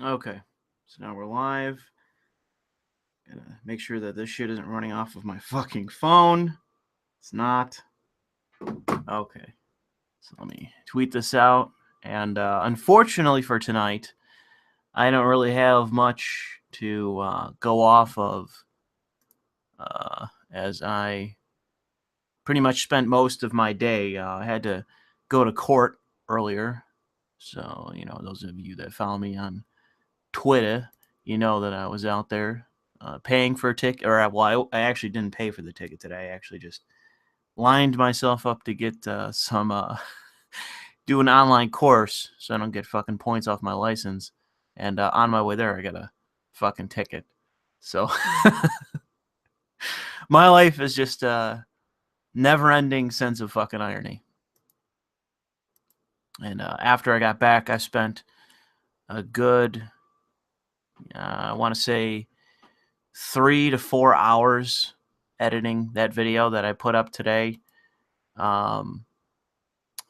Okay, so now we're live. Gotta make sure that this shit isn't running off of my fucking phone. It's not. Okay, so let me tweet this out. And unfortunately for tonight, I don't really have much to go off of, as I pretty much spent most of my day. I had to go to court earlier. So, those of you that follow me on Twitter, you know that I was out there paying for a ticket. Or, well, I actually didn't pay for the ticket today. I actually just lined myself up to get some, do an online course so I don't get fucking points off my license. And on my way there, I got a fucking ticket. So, my life is just a never-ending sense of fucking irony. And after I got back, I spent a good, I want to say, 3 to 4 hours editing that video that I put up today. I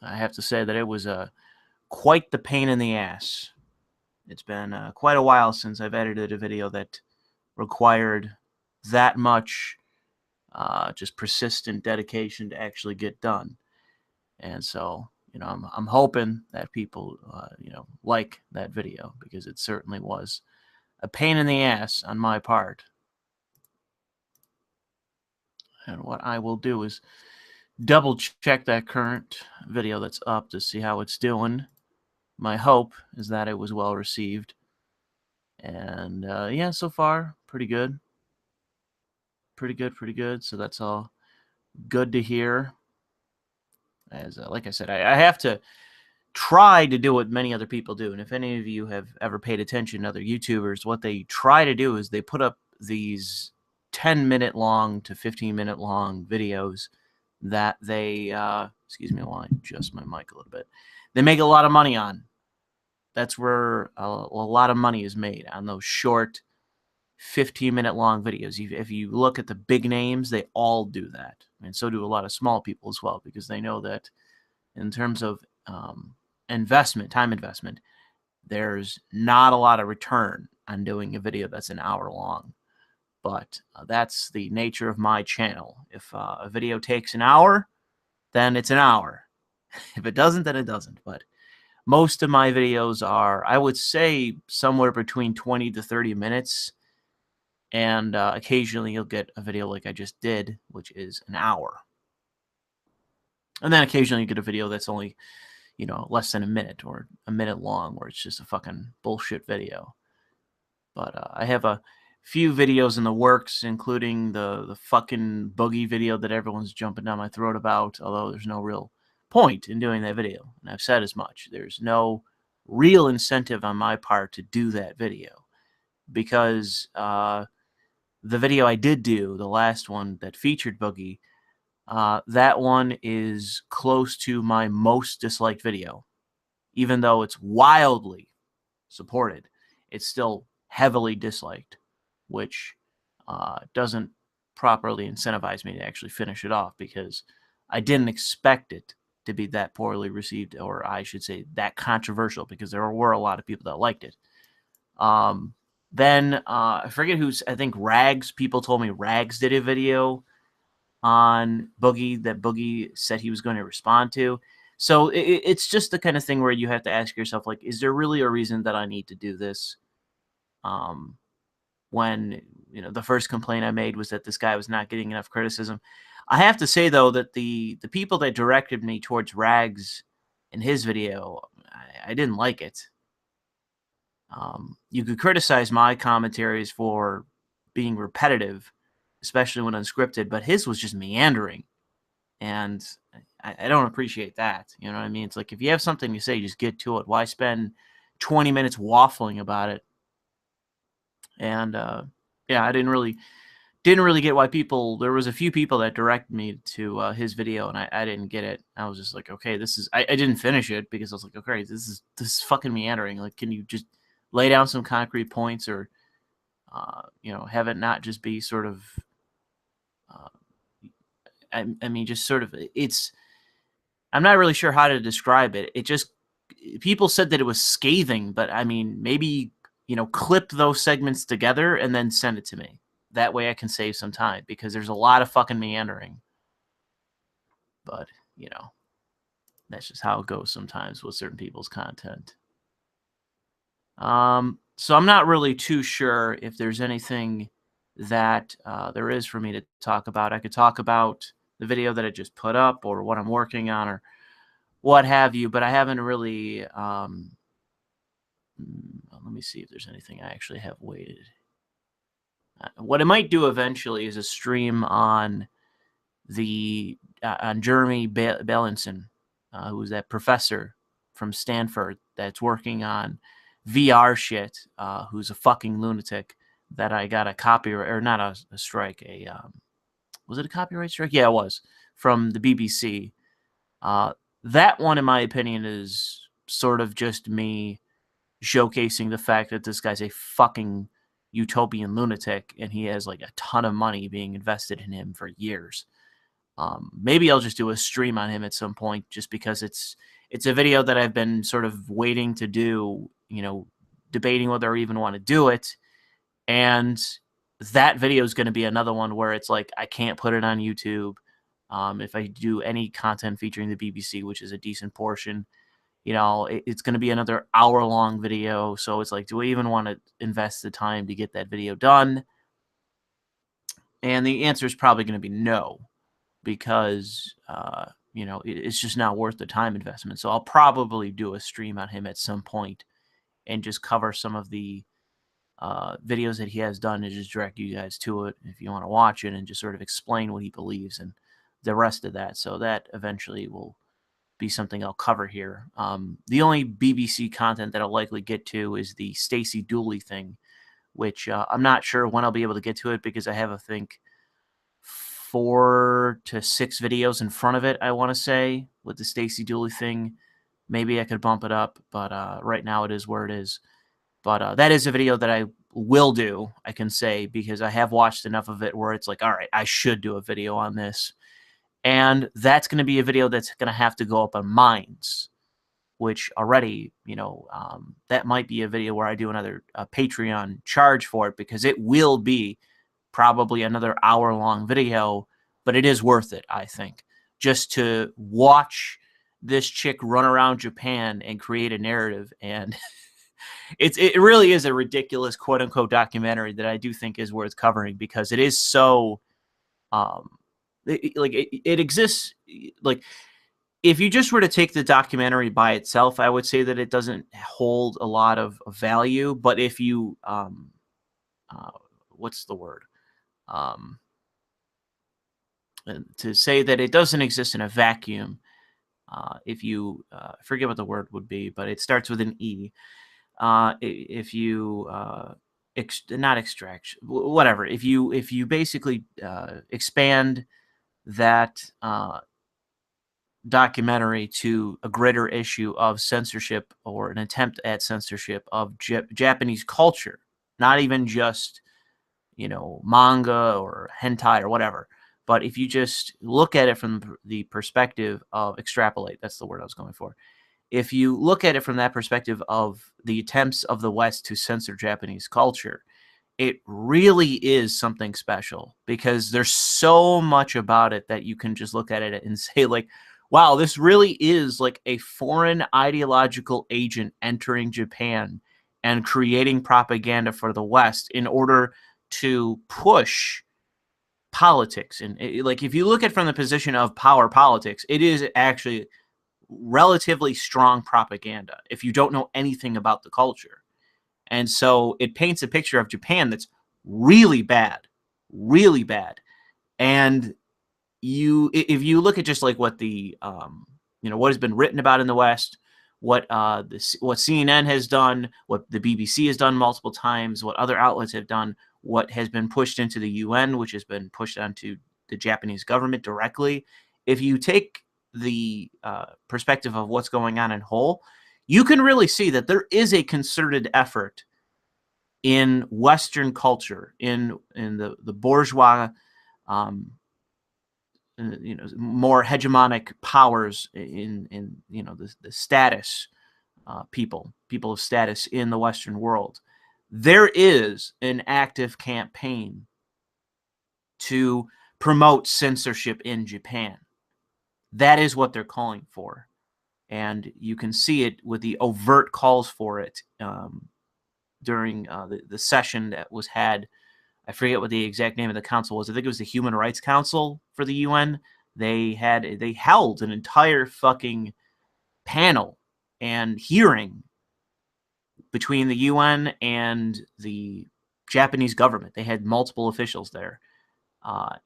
have to say that it was quite the pain in the ass. It's been quite a while since I've edited a video that required that much just persistent dedication to actually get done. And so, I'm hoping that people, like that video, because it certainly was a pain in the ass on my part. And what I will do is double check that current video that's up to see how it's doing. My hope is that it was well received. And yeah, so far, pretty good. Pretty good. So that's all good to hear. As like I said, I have to try to do what many other people do. And if any of you have ever paid attention to other YouTubers, what they try to do is they put up these 10-minute long to 15-minute long videos that they, excuse me while I adjust my mic a little bit, they make a lot of money on. That's where a lot of money is made, on those short 15-minute long videos. If you look at the big names, they all do that. And so do a lot of small people as well, because they know that in terms of time investment, there's not a lot of return on doing a video that's an hour long. But that's the nature of my channel. If a video takes an hour, then it's an hour. If it doesn't, then it doesn't. But most of my videos are, I would say, somewhere between 20 to 30 minutes. And occasionally you'll get a video like I just did, which is an hour. And then occasionally you get a video that's only, less than a minute or a minute long, where it's just a fucking bullshit video. But I have a few videos in the works, including the fucking boogie video that everyone's jumping down my throat about, although there's no real point in doing that video. And I've said as much. There's no real incentive on my part to do that video, because the video I did do, the last one that featured boogie, that one is close to my most disliked video. Even though it's wildly supported, it's still heavily disliked, which doesn't properly incentivize me to actually finish it off, because I didn't expect it to be that poorly received, or I should say that controversial, because there were a lot of people that liked it. Then I forget who's, I think Rags, people told me Rags did a video on Boogie that Boogie said he was going to respond to. So it's just the kind of thing where you have to ask yourself, like, is there really a reason that I need to do this? When, the first complaint I made was that this guy was not getting enough criticism. I have to say, though, that the people that directed me towards Rags in his video, I didn't like it. You could criticize my commentaries for being repetitive, especially when unscripted, but his was just meandering. And I don't appreciate that. You know what I mean? It's like, if you have something to say, just get to it. Why spend 20 minutes waffling about it? And yeah, I didn't really get why people. There was a few people that directed me to his video, and I didn't get it. I was just like, okay, this is. I didn't finish it because I was like, okay, this is fucking meandering. Like, can you just lay down some concrete points, or have it not just be sort of. I mean, just sort of, it's, I'm not really sure how to describe it. It just, people said that it was scathing, but I mean, maybe clip those segments together and then send it to me. That way I can save some time, because there's a lot of fucking meandering. But, that's just how it goes sometimes with certain people's content. So I'm not really too sure if there's anything that there is for me to talk about. I could talk about the video that I just put up, or what I'm working on, or what have you, but I haven't really... let me see if there's anything I actually have waited. What I might do eventually is a stream on on Jeremy Bellinson, who's that professor from Stanford that's working on VR shit, who's a fucking lunatic, that I got a copyright, or not a strike, was it a copyright strike? Yeah, it was, from the BBC. That one, in my opinion, is sort of just me showcasing the fact that this guy's a fucking utopian lunatic, and he has like a ton of money being invested in him for years. Maybe I'll just do a stream on him at some point, just because it's a video that I've been sort of waiting to do, debating whether I even want to do it. And that video is going to be another one where it's like, I can't put it on YouTube. If I do any content featuring the BBC, which is a decent portion, it's going to be another hour-long video. So it's like, do I even want to invest the time to get that video done? And the answer is probably going to be no, because, it's just not worth the time investment. So I'll probably do a stream on him at some point and just cover some of the videos that he has done, and just direct you guys to it if you want to watch it, and just sort of explain what he believes and the rest of that. So that eventually will be something I'll cover here. The only BBC content that I'll likely get to is the Stacey Dooley thing, which I'm not sure when I'll be able to get to it, because I have, I think, 4 to 6 videos in front of it, I want to say, with the Stacey Dooley thing. Maybe I could bump it up, but right now it is where it is. But that is a video that I will do, I can say, because I have watched enough of it where it's like, all right, I should do a video on this. And that's going to be a video that's going to have to go up on Minds, which already, that might be a video where I do another Patreon charge for it, because it will be probably another hour-long video, but it is worth it, I think, just to watch this chick run around Japan and create a narrative. And it really is a ridiculous quote-unquote documentary that I do think is worth covering, because it is so... it exists. Like, if you just were to take the documentary by itself, I would say that it doesn't hold a lot of value. But if you, what's the word? To say that it doesn't exist in a vacuum, if you, I forget what the word would be, but it starts with an E. If you, not extract, whatever. If you basically expand that documentary to a greater issue of censorship, or an attempt at censorship of Japanese culture, not even just, manga or hentai or whatever, but if you just look at it from the perspective of extrapolate, that's the word I was going for. If you look at it from that perspective of the attempts of the West to censor Japanese culture, it really is something special, because there's so much about it that you can just look at it and say, like, wow, this really is like a foreign ideological agent entering Japan and creating propaganda for the West in order to push politics. And like, if you look at it from the position of power politics, it is actually relatively strong propaganda if you don't know anything about the culture. And so it paints a picture of Japan that's really bad, really bad. And if you look at just like what the, what has been written about in the West, what CNN has done, what the BBC has done multiple times, what other outlets have done, what has been pushed into the UN, which has been pushed onto the Japanese government directly. If you take the perspective of what's going on in whole, you can really see that there is a concerted effort in Western culture, in the bourgeois, more hegemonic powers, in the status people of status in the Western world, there is an active campaign to promote censorship in Japan. That is what they're calling for. And you can see it with the overt calls for it during the session that was had. I forget what the exact name of the council was. I think it was the Human Rights Council for the UN. They held an entire fucking panel and hearing between the UN and the Japanese government. They had multiple officials there.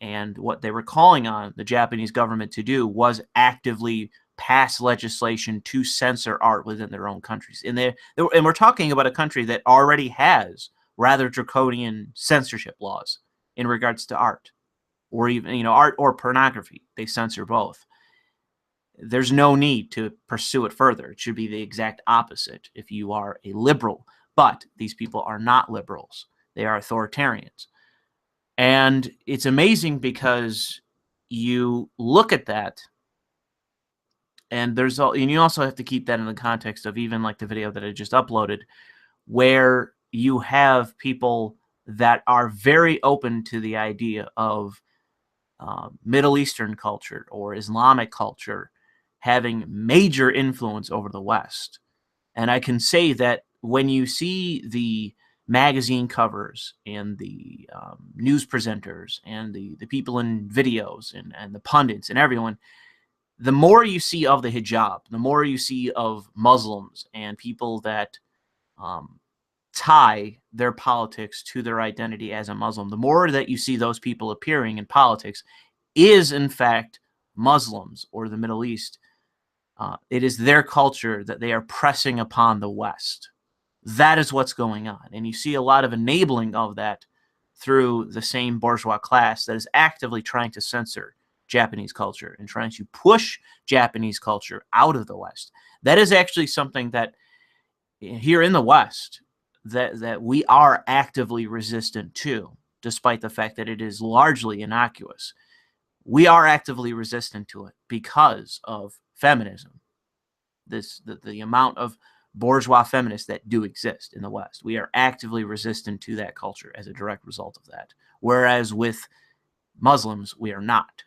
And what they were calling on the Japanese government to do was actively pass legislation to censor art within their own countries. And we're talking about a country that already has rather draconian censorship laws in regards to art, or even, art or pornography. They censor both. There's no need to pursue it further. It should be the exact opposite if you are a liberal. But these people are not liberals. They are authoritarians. And it's amazing because you look at that, and you also have to keep that in the context of even like the video that I just uploaded, where you have people that are very open to the idea of Middle Eastern culture or Islamic culture having major influence over the West. And I can say that when you see the magazine covers and the news presenters and the people in videos and the pundits and everyone, the more you see of the hijab, the more you see of Muslims and people that tie their politics to their identity as a Muslim, the more that you see those people appearing in politics is in fact Muslims or the Middle East. It is their culture that they are pressing upon the West. That is what's going on. And you see a lot of enabling of that through the same bourgeois class that is actively trying to censor Japanese culture and trying to push Japanese culture out of the West. That is actually something that here in the West that we are actively resistant to, despite the fact that it is largely innocuous. We are actively resistant to it because of feminism. The amount of bourgeois feminists that do exist in the West. We are actively resistant to that culture as a direct result of that. Whereas with Muslims, we are not.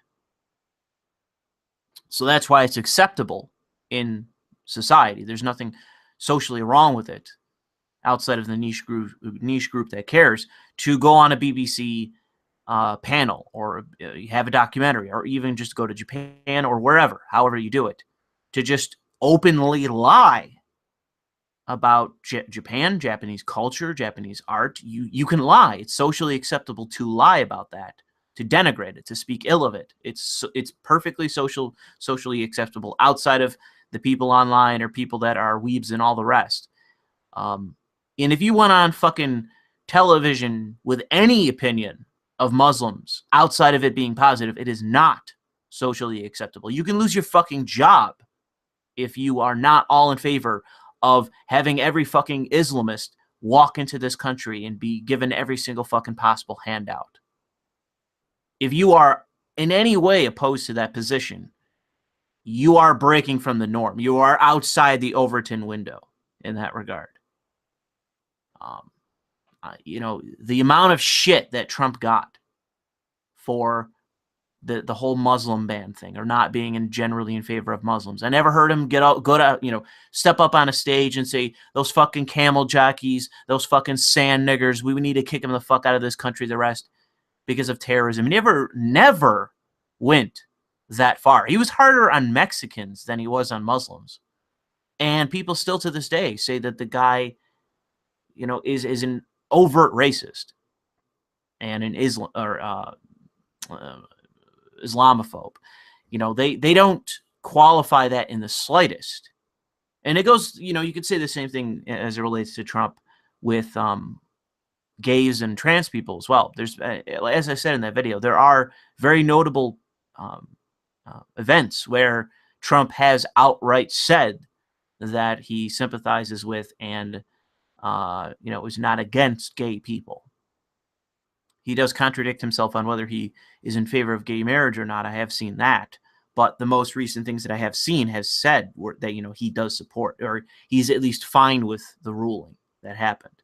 So that's why it's acceptable in society. There's nothing socially wrong with it outside of the niche group that cares to go on a BBC panel or have a documentary or even just go to Japan or wherever, however you do it, to just openly lie about Japan, Japanese culture, Japanese art. You can lie. It's socially acceptable to lie about that, to denigrate it, to speak ill of it. It's perfectly socially acceptable outside of the people online or people that are weebs and all the rest. And if you went on fucking television with any opinion of Muslims outside of it being positive, it is not socially acceptable. You can lose your fucking job if you are not all in favor of having every fucking Islamist walk into this country and be given every single fucking possible handout. If you are in any way opposed to that position, you are breaking from the norm. You are outside the Overton window in that regard. The amount of shit that Trump got for the whole Muslim ban thing, or not being generally in favor of Muslims. I never heard him step up on a stage and say, those fucking camel jockeys, those fucking sand niggers, we need to kick them the fuck out of this country, the rest, because of terrorism. He never went that far. He was harder on Mexicans than he was on Muslims. And people still to this day say that the guy, is an overt racist and an Islamophobe. They don't qualify that in the slightest. And it goes, you could say the same thing as it relates to Trump with gays and trans people as well. There's, as I said in that video, there are very notable events where Trump has outright said that he sympathizes with and is not against gay people. He does contradict himself on whether he is in favor of gay marriage or not. I have seen that. But the most recent things that I have seen has said that, he does support, or he's at least fine with the ruling that happened.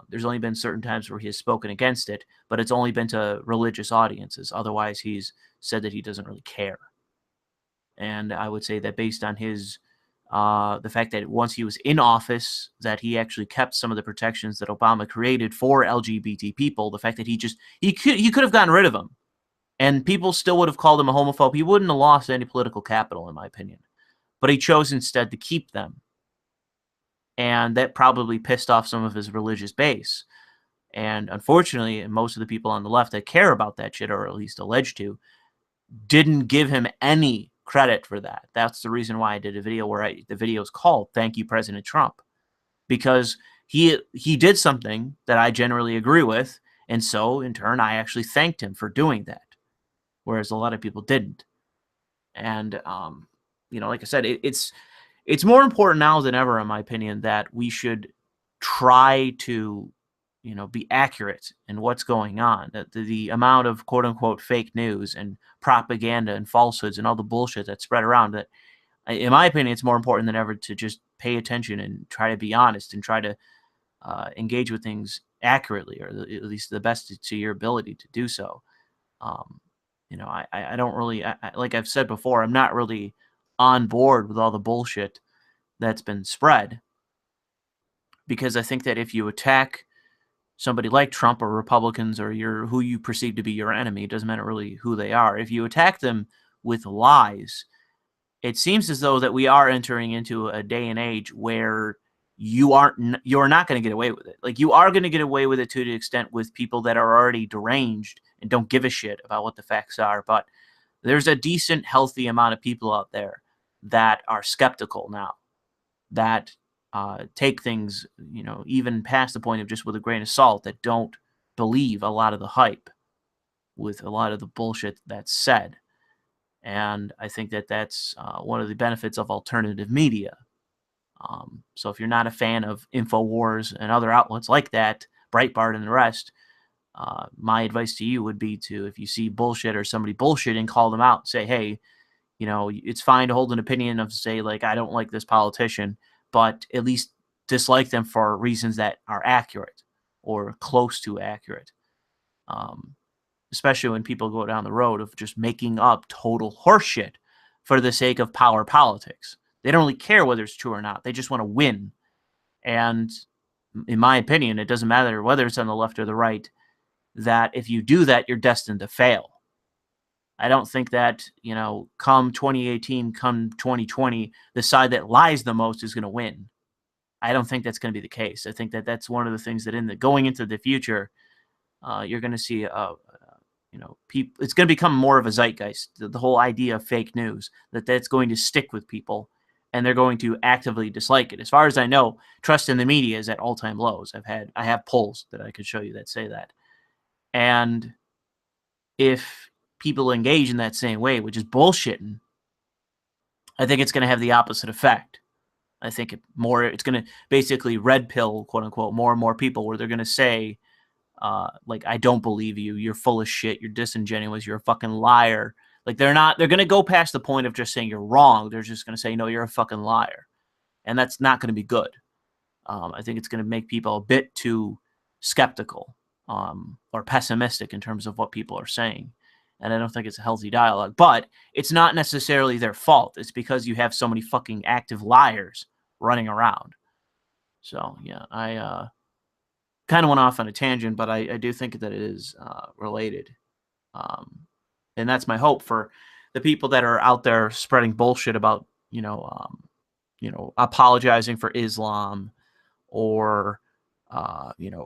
There's only been certain times where he has spoken against it, but it's only been to religious audiences. Otherwise, he's said that he doesn't really care. And I would say that based on his the fact that once he was in office, that he actually kept some of the protections that Obama created for LGBT people. The fact that he could have gotten rid of them, and people still would have called him a homophobe. He wouldn't have lost any political capital, in my opinion. But he chose instead to keep them. And that probably pissed off some of his religious base. And unfortunately, most of the people on the left that care about that shit, or at least alleged to, didn't give him any credit for that. That's the reason why I did a video where the video is called "Thank You, President Trump," because he did something that I generally agree with, and so in turn I actually thanked him for doing that, whereas a lot of people didn't. And like I said, it's more important now than ever, in my opinion, that we should try to be accurate in what's going on. That the amount of quote unquote fake news and propaganda and falsehoods and all the bullshit that's spread around, that in my opinion, it's more important than ever to just pay attention and try to be honest and try to engage with things accurately, or at least the best to your ability to do so. I don't really, like I've said before, I'm not really on board with all the bullshit that's been spread, because I think that if you attack somebody like Trump or Republicans or who you perceive to be your enemy, it doesn't matter really who they are, if you attack them with lies, it seems as though that we are entering into a day and age where you're not going to get away with it. Like, you are going to get away with it to the extent with people that are already deranged and don't give a shit about what the facts are. But there's a decent, healthy amount of people out there that are skeptical now, that take things, even past the point of just with a grain of salt, that don't believe a lot of the hype with a lot of the bullshit that's said. And I think that that's one of the benefits of alternative media. So if you're not a fan of InfoWars and other outlets like that, Breitbart and the rest, my advice to you would be to, if you see bullshit or somebody bullshitting, call them out. Say, hey, it's fine to hold an opinion of, say, like, I don't like this politician, but at least dislike them for reasons that are accurate or close to accurate. Especially when people go down the road of just making up total horseshit for the sake of power politics. They don't really care whether it's true or not. They just want to win. And in my opinion, it doesn't matter whether it's on the left or the right, that if you do that, you're destined to fail. I don't think that, come 2018, come 2020, the side that lies the most is going to win. I don't think that's going to be the case. I think that that's one of the things that going into the future, you're going to see, people, it's going to become more of a zeitgeist. The whole idea of fake news, that's going to stick with people, and they're going to actively dislike it. As far as I know, trust in the media is at all-time lows. I have polls that I could show you that say that. And if people engage in that same way, which is bullshitting, I think it's going to have the opposite effect. I think it's going to basically red pill, quote unquote, more and more people, where they're going to say, like, I don't believe you. You're full of shit. You're disingenuous. You're a fucking liar. Like, they're going to go past the point of just saying you're wrong. They're just going to say, no, you're a fucking liar. And that's not going to be good. I think it's going to make people a bit too skeptical, or pessimistic in terms of what people are saying. And I don't think it's a healthy dialogue. But it's not necessarily their fault. It's because you have so many fucking active liars running around. So, yeah, I kind of went off on a tangent, but I do think that it is related. And that's my hope for the people that are out there spreading bullshit about, apologizing for Islam, or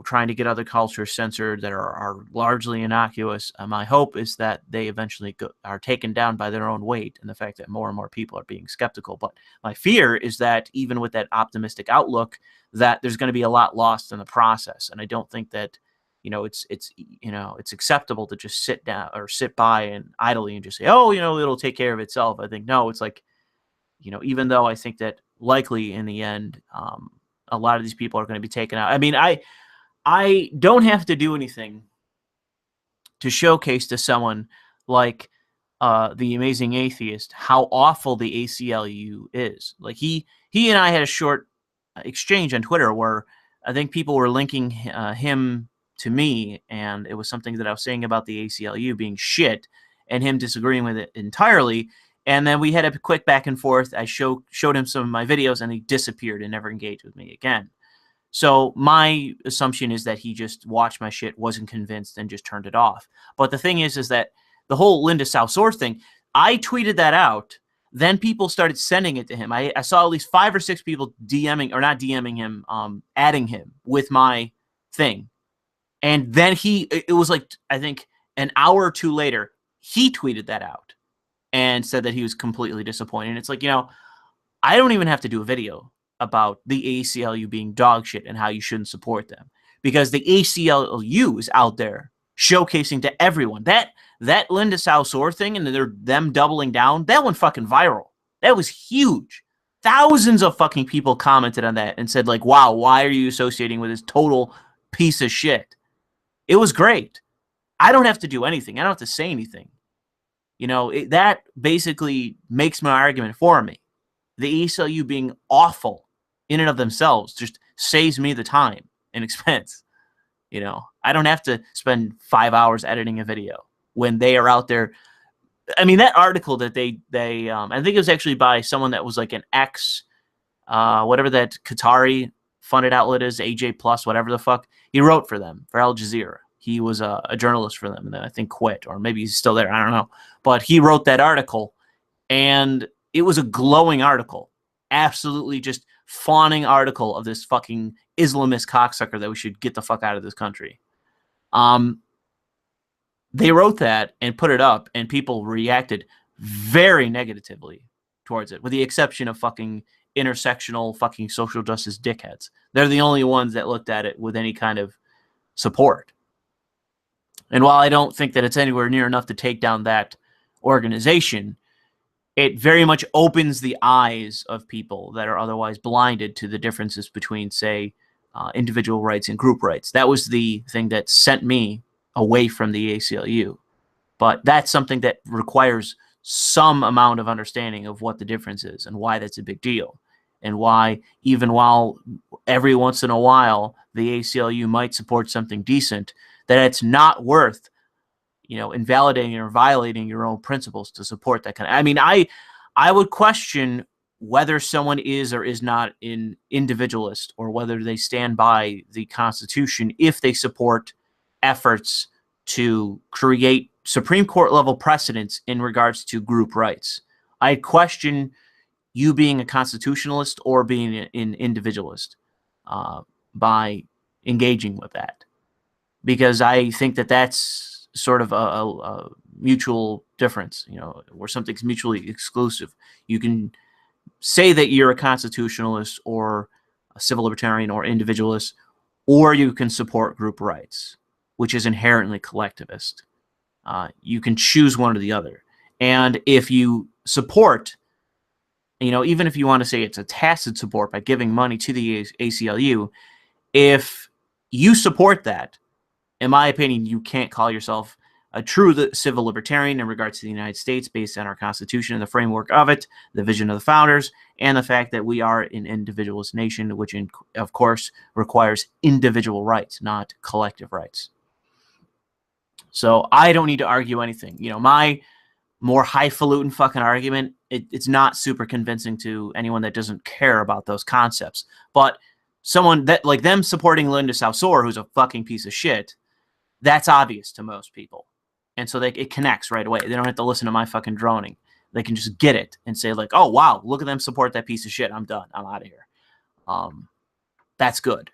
trying to get other cultures censored that are largely innocuous. My hope is that they eventually are taken down by their own weight, and the fact that more and more people are being skeptical. But my fear is that even with that optimistic outlook, that there's going to be a lot lost in the process. And I don't think that, it's acceptable to just sit down or sit by and idly and just say, oh, it'll take care of itself. I think, no, it's like, even though I think that likely in the end, a lot of these people are going to be taken out. I mean, I don't have to do anything to showcase to someone like the Amazing Atheist how awful the ACLU is. Like, he and I had a short exchange on Twitter where I think people were linking him to me, and it was something that I was saying about the ACLU being shit and him disagreeing with it entirely. And then we had a quick back and forth. I showed him some of my videos, and he disappeared and never engaged with me again. So my assumption is that he just watched my shit, wasn't convinced, and just turned it off. But the thing is that the whole Linda South-Source thing, I tweeted that out. Then people started sending it to him. I saw at least 5 or 6 people DMing, or not DMing him, adding him with my thing. And then it was like, I think an hour or two later, he tweeted that out and said that he was completely disappointed. And it's like, I don't even have to do a video about the ACLU being dog shit and how you shouldn't support them, because the ACLU is out there showcasing to everyone that Linda South-Source thing and them doubling down, that went fucking viral. That was huge. Thousands of fucking people commented on that and said, like, wow, why are you associating with this total piece of shit? It was great. I don't have to do anything. I don't have to say anything. That basically makes my argument for me. The ACLU being awful in and of themselves just saves me the time and expense. I don't have to spend 5 hours editing a video when they are out there. I mean, that article that they I think it was actually by someone that was like an ex, whatever that Qatari funded outlet is, AJ Plus, whatever the fuck. He wrote for them, for Al Jazeera. He was a journalist for them, and then I think quit, or maybe he's still there. I don't know. But he wrote that article, and it was a glowing article. Absolutely just fawning article of this fucking Islamist cocksucker that we should get the fuck out of this country. They wrote that and put it up, and people reacted very negatively towards it, with the exception of fucking intersectional fucking social justice dickheads. They're the only ones that looked at it with any kind of support. And while I don't think that it's anywhere near enough to take down that organization, it very much opens the eyes of people that are otherwise blinded to the differences between, say, individual rights and group rights. That was the thing that sent me away from the ACLU. But that's something that requires some amount of understanding of what the difference is and why that's a big deal. And why, even while every once in a while the ACLU might support something decent, that it's not worth invalidating or violating your own principles to support that kind of. I mean, I would question whether someone is or is not an individualist, or whether they stand by the Constitution if they support efforts to create Supreme Court level precedents in regards to group rights. I question you being a constitutionalist or being an individualist by engaging with that, because I think that that's sort of a mutual difference, where something's mutually exclusive. You can say that you're a constitutionalist or a civil libertarian or individualist, or you can support group rights, which is inherently collectivist. You can choose one or the other. And if you support, even if you want to say it's a tacit support by giving money to the ACLU, if you support that, in my opinion, you can't call yourself a true civil libertarian in regards to the United States based on our Constitution and the framework of it, the vision of the founders, and the fact that we are an individualist nation, which, of course, requires individual rights, not collective rights. So I don't need to argue anything. My more highfalutin fucking argument, it's not super convincing to anyone that doesn't care about those concepts. But someone that, like them supporting Linda South-Source, who's a fucking piece of shit, that's obvious to most people. And so it connects right away. They don't have to listen to my fucking droning. They can just get it and say, like, oh, wow, look at them support that piece of shit. I'm done. I'm out of here. That's good.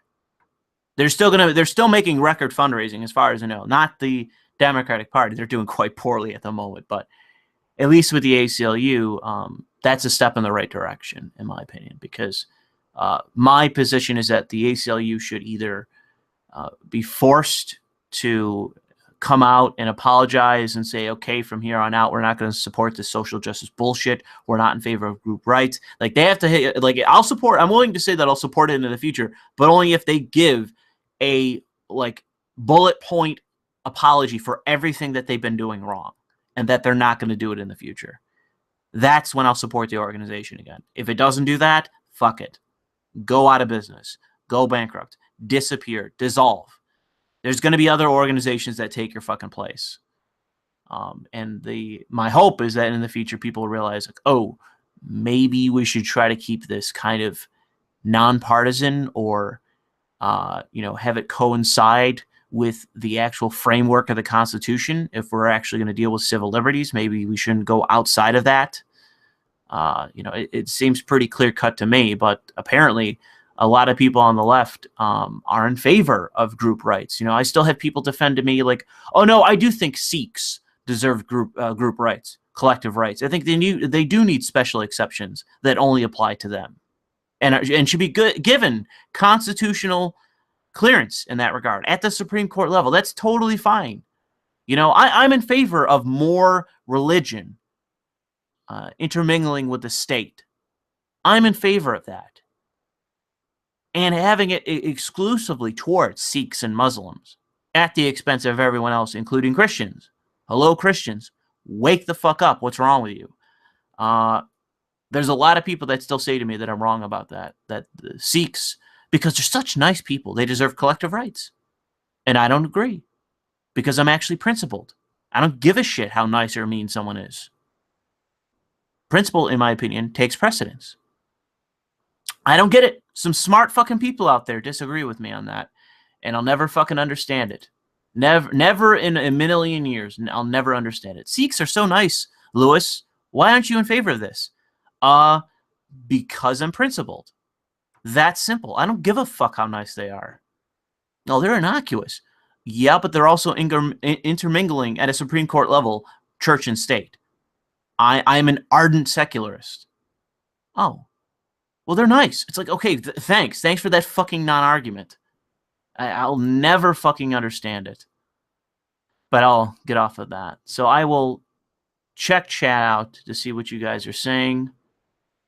They're still making record fundraising, as far as I know. Not the Democratic Party. They're doing quite poorly at the moment. But at least with the ACLU, that's a step in the right direction, in my opinion, because my position is that the ACLU should either be forced to come out and apologize and say, okay, from here on out, we're not going to support this social justice bullshit. We're not in favor of group rights. Like, they have to hit, like, I'm willing to say that I'll support it in the future, but only if they give a, like, bullet point apology for everything that they've been doing wrong and that they're not going to do it in the future. That's when I'll support the organization again. If it doesn't do that, fuck it. Go out of business. Go bankrupt. disappear, dissolve. There's going to be other organizations that take your fucking place. And my hope is that in the future, people realize, like, oh, maybe we should try to keep this kind of nonpartisan, or have it coincide with the actual framework of the Constitution. If we're actually going to deal with civil liberties, maybe we shouldn't go outside of that. It seems pretty clear cut to me, but apparently a lot of people on the left are in favor of group rights. I still have people defend to me like, oh no, I do think Sikhs deserve group rights, collective rights. I think they do need special exceptions that only apply to them, and should be given constitutional clearance in that regard at the Supreme Court level. That's totally fine. I'm in favor of more religion intermingling with the state. I'm in favor of that. And having it exclusively towards Sikhs and Muslims at the expense of everyone else, including Christians. Hello, Christians. Wake the fuck up. What's wrong with you? There's a lot of people that still say to me that I'm wrong about that the Sikhs, because they're such nice people, they deserve collective rights. And I don't agree, because I'm actually principled. I don't give a shit how nice or mean someone is. Principle, in my opinion, takes precedence. I don't get it. Some smart fucking people out there disagree with me on that, and I'll never fucking understand it. Never in a million years, I'll never understand it. Sikhs are so nice, Louis. Why aren't you in favor of this? Because I'm principled. That's simple. I don't give a fuck how nice they are. No, they're innocuous. Yeah, but they're also intermingling at a Supreme Court level, church and state. I'm an ardent secularist. Oh. Well, they're nice. It's like, okay, thanks. Thanks for that fucking non-argument. I'll never fucking understand it. But I'll get off of that. So I will check chat out to see what you guys are saying.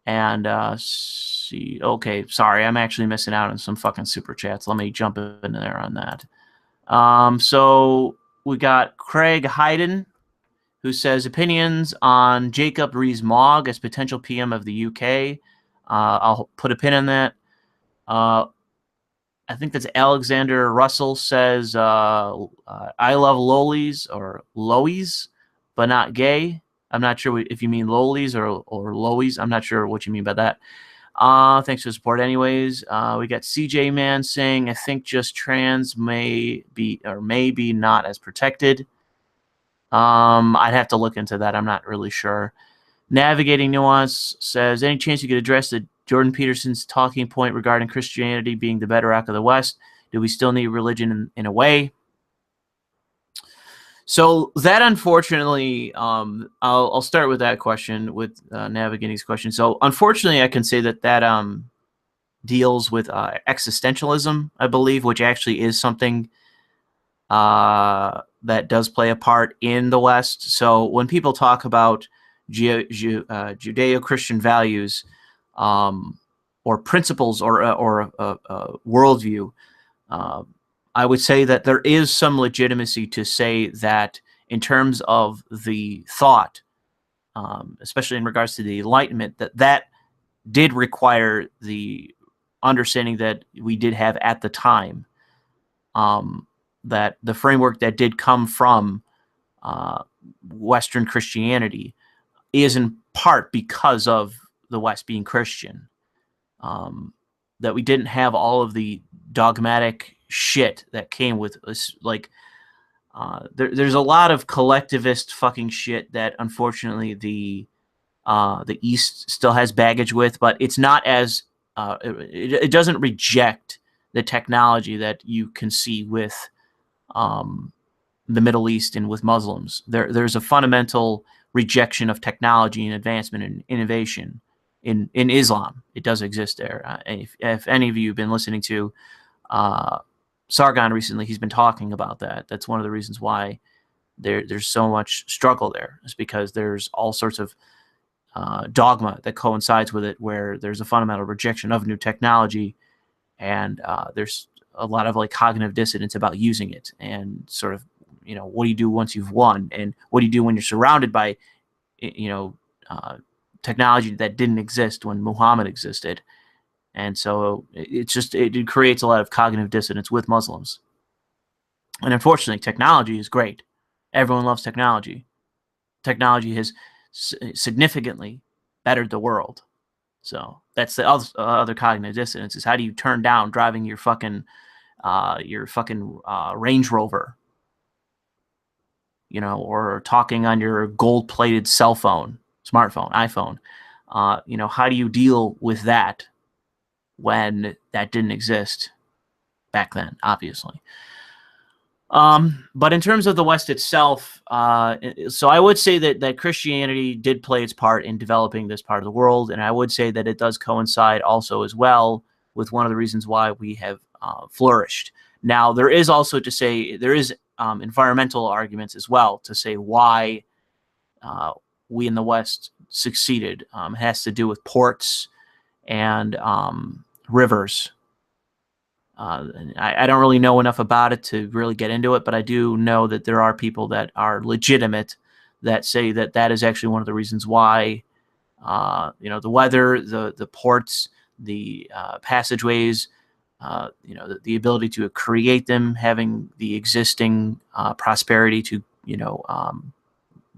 And see. Okay, sorry. I'm actually missing out on some fucking super chats. Let me jump in there on that. So we got Craig Hayden, who says opinions on Jacob Rees-Mogg as potential PM of the UK. I'll put a pin in that. I think that's Alexander Russell says, I love lolies or lowies, but not gay. I'm not sure if you mean lolies or lowies. I'm not sure what you mean by that. Thanks for the support anyways. We got CJ Man saying, I think just trans may be not as protected. I'd have to look into that. I'm not really sure. Navigating Nuance says, any chance you could address the Jordan Peterson's talking point regarding Christianity being the bedrock of the West? Do we still need religion in a way? So that, unfortunately, I'll start with that question, with Navigating's question. So unfortunately, I can say that deals with existentialism, I believe, which actually is something that does play a part in the West. So when people talk about Judeo-Christian values or principles or worldview, I would say that there is some legitimacy to say that in terms of the thought, especially in regards to the Enlightenment, that did require the understanding that we did have at the time, that the framework that did come from Western Christianity is in part because of the West being Christian, that we didn't have all of the dogmatic shit that came with us. Like, there's a lot of collectivist fucking shit that unfortunately the East still has baggage with, but it's not as it doesn't reject the technology that you can see with the Middle East and with Muslims. There's a fundamental rejection of technology and advancement and innovation in Islam. It does exist there. If any of you have been listening to Sargon recently, he's been talking about that. That's one of the reasons why there's so much struggle there, is because there's all sorts of dogma that coincides with it, where there's a fundamental rejection of new technology, and there's a lot of like cognitive dissonance about using it, and sort of, what do you do once you've won, and what do you do when you're surrounded by, technology that didn't exist when Muhammad existed. And so it creates a lot of cognitive dissonance with Muslims. And unfortunately, technology is great. Everyone loves technology. Technology has significantly bettered the world. So that's the other cognitive dissonance, is how do you turn down driving your fucking Range Rover, or talking on your gold-plated cell phone, smartphone, iPhone. How do you deal with that when that didn't exist back then, obviously? But in terms of the West itself, so I would say that Christianity did play its part in developing this part of the world, and I would say that it does coincide also as well with one of the reasons why we have flourished. Now, there is also to say, there is environmental arguments as well to say why we in the West succeeded. It has to do with ports and rivers. I don't really know enough about it to really get into it, but I do know that there are people that are legitimate that say that that is actually one of the reasons why, the weather, the ports, the passageways, the ability to create them, having the existing prosperity to,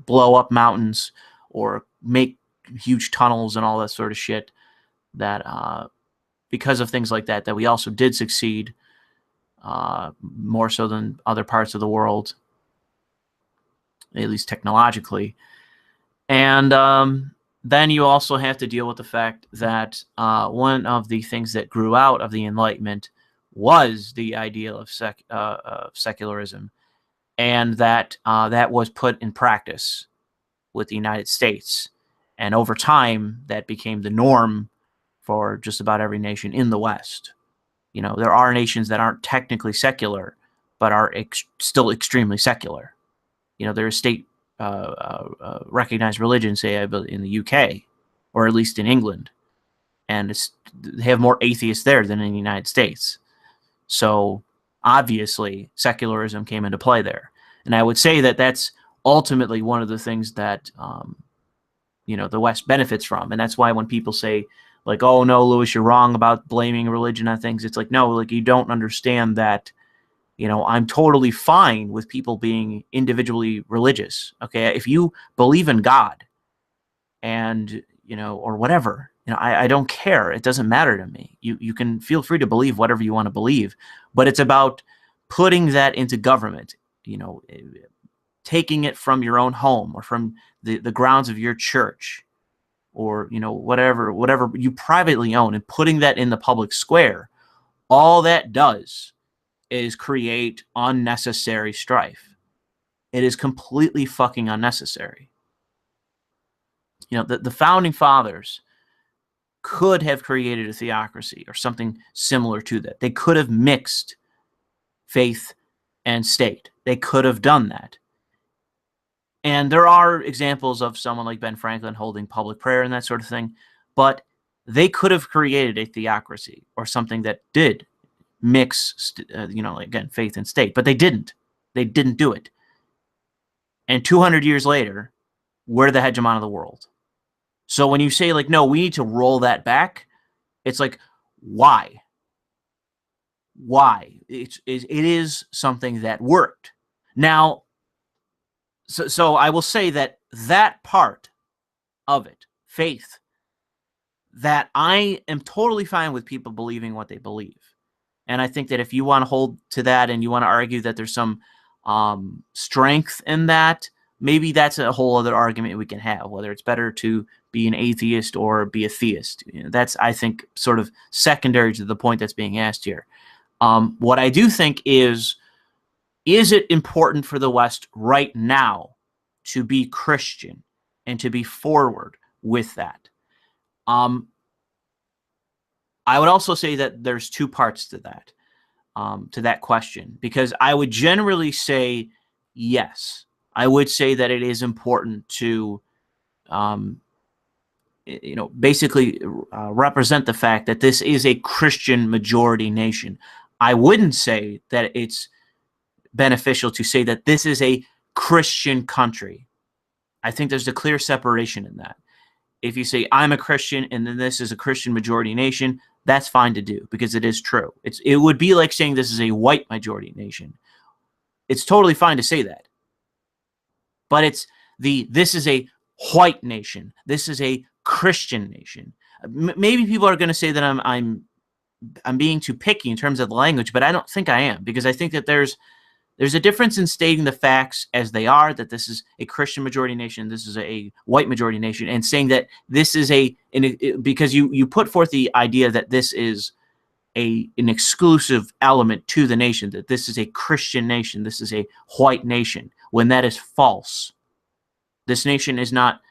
blow up mountains or make huge tunnels and all that sort of shit, that because of things like that we also did succeed more so than other parts of the world, at least technologically. And then you also have to deal with the fact that one of the things that grew out of the Enlightenment was the ideal of secularism, and that that was put in practice with the United States. And over time, that became the norm for just about every nation in the West. There are nations that aren't technically secular, but are still extremely secular. There are state recognized religions, say, in the UK, or at least in England, and they have more atheists there than in the United States. So obviously, secularism came into play there. And I would say that that's ultimately one of the things that the West benefits from. And that's why when people say, like, oh, no, Louis, you're wrong about blaming religion on things, it's like, no, like, you don't understand that, I'm totally fine with people being individually religious. Okay, if you believe in God and, or whatever, I don't care. It doesn't matter to me. You can feel free to believe whatever you want to believe, but it's about putting that into government, taking it from your own home or from the grounds of your church, or whatever you privately own, and putting that in the public square. All that does is create unnecessary strife. It is completely fucking unnecessary. The founding fathers could have created a theocracy or something similar to that. They could have mixed faith and state. They could have done that. And there are examples of someone like Ben Franklin holding public prayer and that sort of thing, but they could have created a theocracy or something that did mix, again, faith and state, but they didn't. They didn't do it. And 200 years later, we're the hegemon of the world. So when you say, like, no, we need to roll that back, it's like, why? Why? It is something that worked. Now, so I will say that part of it, faith, that I am totally fine with people believing what they believe. And I think that if you want to hold to that and you want to argue that there's some strength in that, maybe that's a whole other argument we can have, whether it's better to be an atheist or be a theist. That's, I think, sort of secondary to the point that's being asked here. What I do think is it important for the West right now to be Christian and to be forward with that? I would also say that there's two parts to that question, because I would generally say yes. I would say that it is important to, basically represent the fact that this is a Christian majority nation. I wouldn't say that it's beneficial to say that this is a Christian country. I think there's a clear separation in that. If you say I'm a Christian and then this is a Christian majority nation, That's fine to do because it is true. It would be like saying this is a white majority nation. It's totally fine to say that. But this is a white nation. This is a Christian nation. Maybe people are going to say that I'm being too picky in terms of the language, but I don't think I am, because I think that there's a difference in stating the facts as they are, that this is a Christian majority nation, this is a white majority nation, and saying that this is because you put forth the idea that this is an exclusive element to the nation, that this is a Christian nation, this is a white nation, when that is false. This nation is not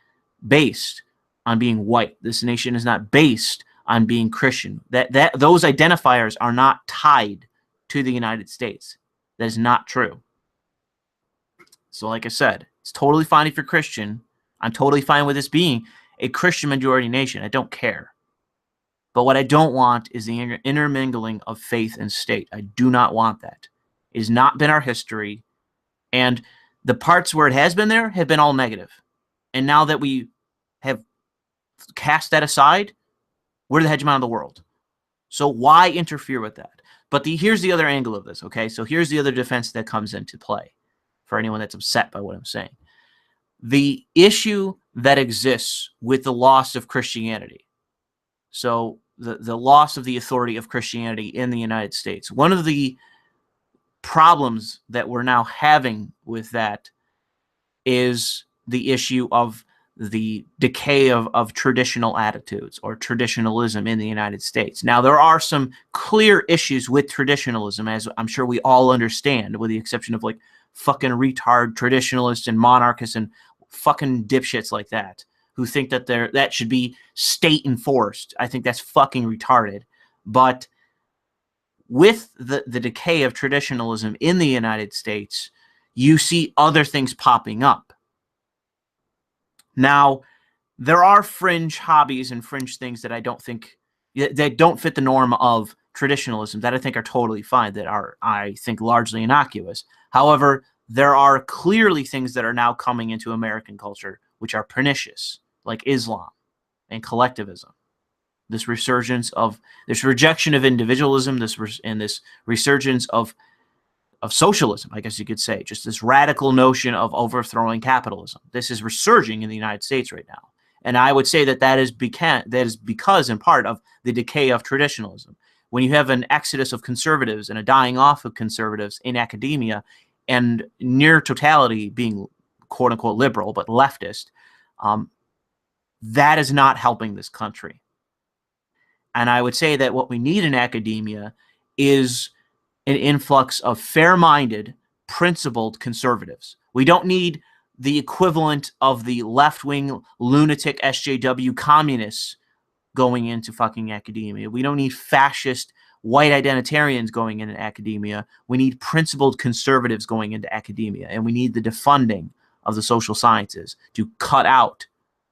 based on being white. This nation is not based on being Christian. Those identifiers are not tied to the United States. That is not true. So like I said, it's totally fine if you're Christian. I'm totally fine with this being a Christian majority nation. I don't care. But what I don't want is the intermingling of faith and state. I do not want that. It has not been our history. And the parts where it has been there have been all negative. And now that we have cast that aside, we're the hegemon of the world. So why interfere with that? But here's the other angle of this, okay? So here's the other defense that comes into play for anyone that's upset by what I'm saying. The issue that exists with the loss of Christianity. So the loss of the authority of Christianity in the United States. One of the problems that we're now having with that is the issue of the decay of traditional attitudes or traditionalism in the United States. Now, there are some clear issues with traditionalism, as I'm sure we all understand, with the exception of like fucking retard traditionalists and monarchists and fucking dipshits like that who think that that should be state enforced. I think that's fucking retarded. But with the decay of traditionalism in the United States, you see other things popping up. Now, there are fringe hobbies and fringe things that I don't think that don't fit the norm of traditionalism that I think are totally fine, that are, I think, largely innocuous. However, there are clearly things that are now coming into American culture which are pernicious, like Islam and collectivism. This resurgence of this rejection of individualism, this resurgence of socialism, I guess you could say, just this radical notion of overthrowing capitalism. This is resurging in the United States right now. And I would say that is because in part of the decay of traditionalism. When you have an exodus of conservatives and a dying off of conservatives in academia and near totality being quote unquote liberal but leftist, that is not helping this country. And I would say that what we need in academia is an influx of fair-minded, principled conservatives. We don't need the equivalent of the left-wing lunatic SJW communists going into fucking academia. We don't need fascist white identitarians going into academia. We need principled conservatives going into academia. And we need the defunding of the social sciences to cut out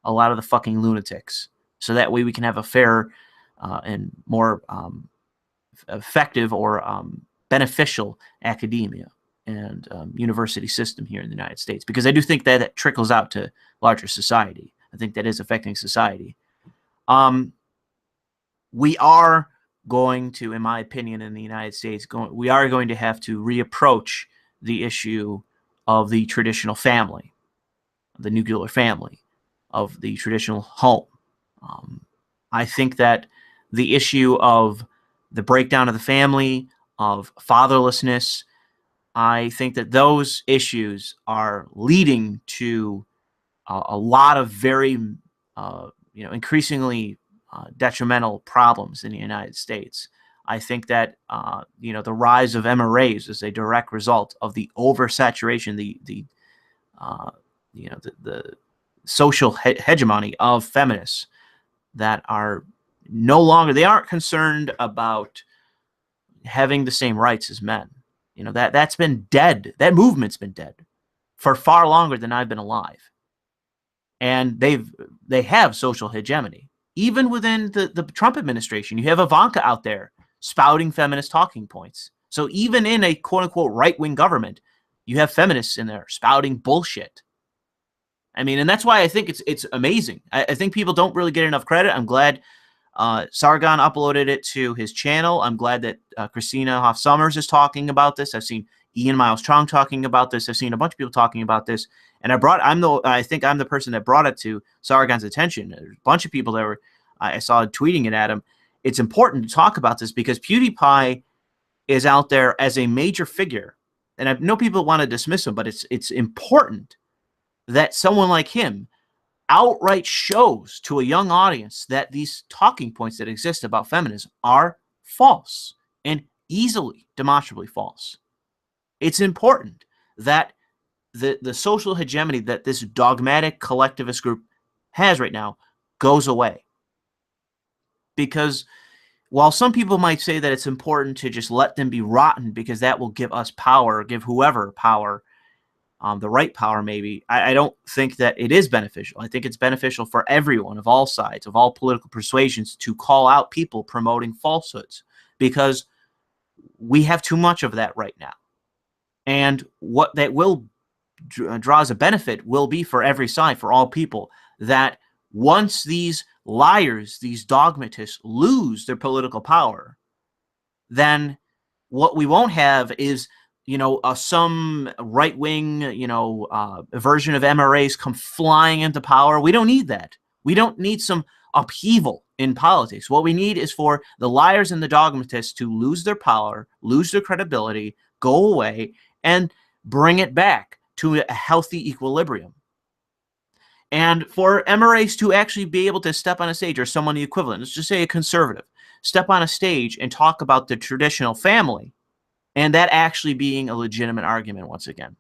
a lot of the fucking lunatics. So that way we can have a fair and more effective or beneficial academia and university system here in the United States, because I do think that it trickles out to larger society. I think that is affecting society. We are going to, in my opinion, in the United States, we are going to have to reapproach the issue of the traditional family, the nuclear family, of the traditional home. I think that the issue of the breakdown of the family, of fatherlessness, I think that those issues are leading to a lot of very, increasingly detrimental problems in the United States. I think that the rise of MRAs is a direct result of the oversaturation, the social hegemony of feminists that are no longer, they aren't concerned about having the same rights as men. That's been dead. That movement's been dead for far longer than I've been alive. And they have social hegemony. Even within the Trump administration, you have Ivanka out there spouting feminist talking points. So even in a quote-unquote right-wing government, you have feminists in there spouting bullshit. I mean, and that's why I think it's amazing. I think people don't really get enough credit. I'm glad Sargon uploaded it to his channel. I'm glad that Christina Hoff Summers is talking about this. I've seen Ian Miles Strong talking about this. I've seen a bunch of people talking about this, and I think I'm the person that brought it to Sargon's attention. There's a bunch of people that were I saw tweeting it at him. It's important to talk about this because PewDiePie is out there as a major figure, and I know people want to dismiss him, but it's important that someone like him outright shows to a young audience that these talking points that exist about feminism are false and easily demonstrably false. It's important that the social hegemony that this dogmatic collectivist group has right now goes away. Because while some people might say that it's important to just let them be rotten because that will give us power, or give whoever power, the right power maybe, I don't think that it is beneficial. I think it's beneficial for everyone of all sides, of all political persuasions, to call out people promoting falsehoods, because we have too much of that right now. And what that will draw as a benefit will be for every side, for all people, that once these liars, these dogmatists lose their political power, then what we won't have is, you know, some right-wing, you know, version of MRAs come flying into power. We don't need that. We don't need some upheaval in politics. What we need is for the liars and the dogmatists to lose their power, lose their credibility, go away, and bring it back to a healthy equilibrium. And for MRAs to actually be able to step on a stage, or someone the equivalent, let's just say a conservative, step on a stage and talk about the traditional family, and that actually being a legitimate argument once again,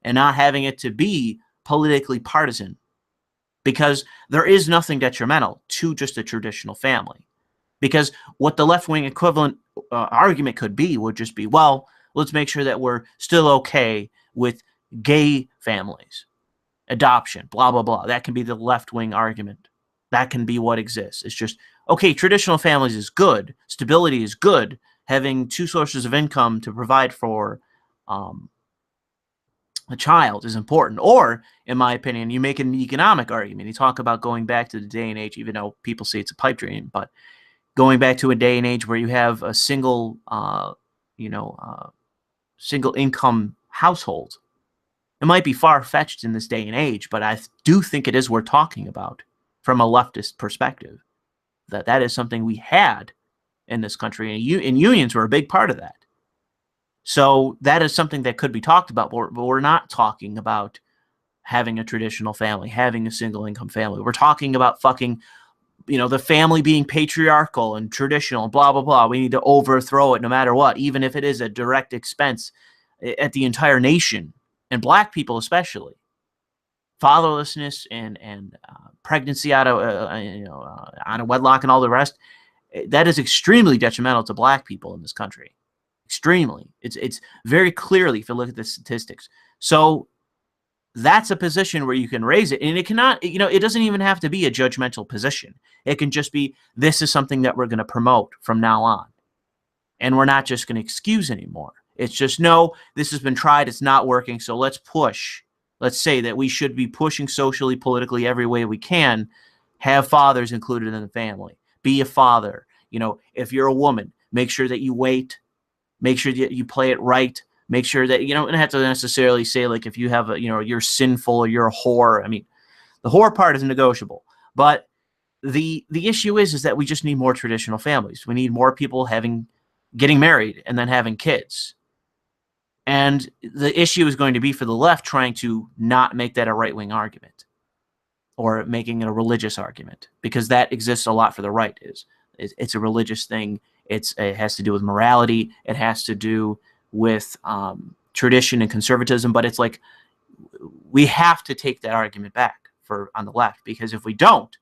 and not having it to be politically partisan, because there is nothing detrimental to just a traditional family. Because what the left-wing equivalent argument could be would just be, well, let's make sure that we're still okay with gay families, adoption, blah, blah, blah. That can be the left-wing argument. That can be what exists. It's just, okay, traditional families is good. Stability is good. Having two sources of income to provide for a child is important. Or, in my opinion, you make an economic argument. You talk about going back to the day and age, even though people say it's a pipe dream, but going back to a day and age where you have a single, single income household. It might be far-fetched in this day and age, but I do think it is worth talking about from a leftist perspective, that is something we had in this country, and unions were a big part of that. So that is something that could be talked about, but we're not talking about having a traditional family, having a single income family. We're talking about fucking, you know, the family being patriarchal and traditional, blah, blah, blah. We need to overthrow it no matter what, even if it is a direct expense at the entire nation, and black people especially. Fatherlessness and pregnancy out of out of wedlock and all the rest, that is extremely detrimental to black people in this country. Extremely. It's very clearly, if you look at the statistics. So that's a position where you can raise it, and it cannot, you know, it doesn't even have to be a judgmental position. It can just be, this is something that we're going to promote from now on, and we're not just going to excuse anymore. It's just, no, this has been tried, it's not working, so let's push. Let's say that we should be pushing socially, politically, every way we can, have fathers included in the family. Be a father. You know, if you're a woman, make sure that you wait. Make sure that you play it right. Make sure that you don't have to necessarily say, like, if you have a, you know, you're sinful or you're a whore. I mean, the whore part is negotiable. But the issue is that we just need more traditional families. We need more people getting married and then having kids. And the issue is going to be for the left trying to not make that a right-wing argument, or making it a religious argument, because that exists a lot for the right. It's a religious thing. It has to do with morality. It has to do with tradition and conservatism. But it's like, we have to take that argument back on the left, because if we don't,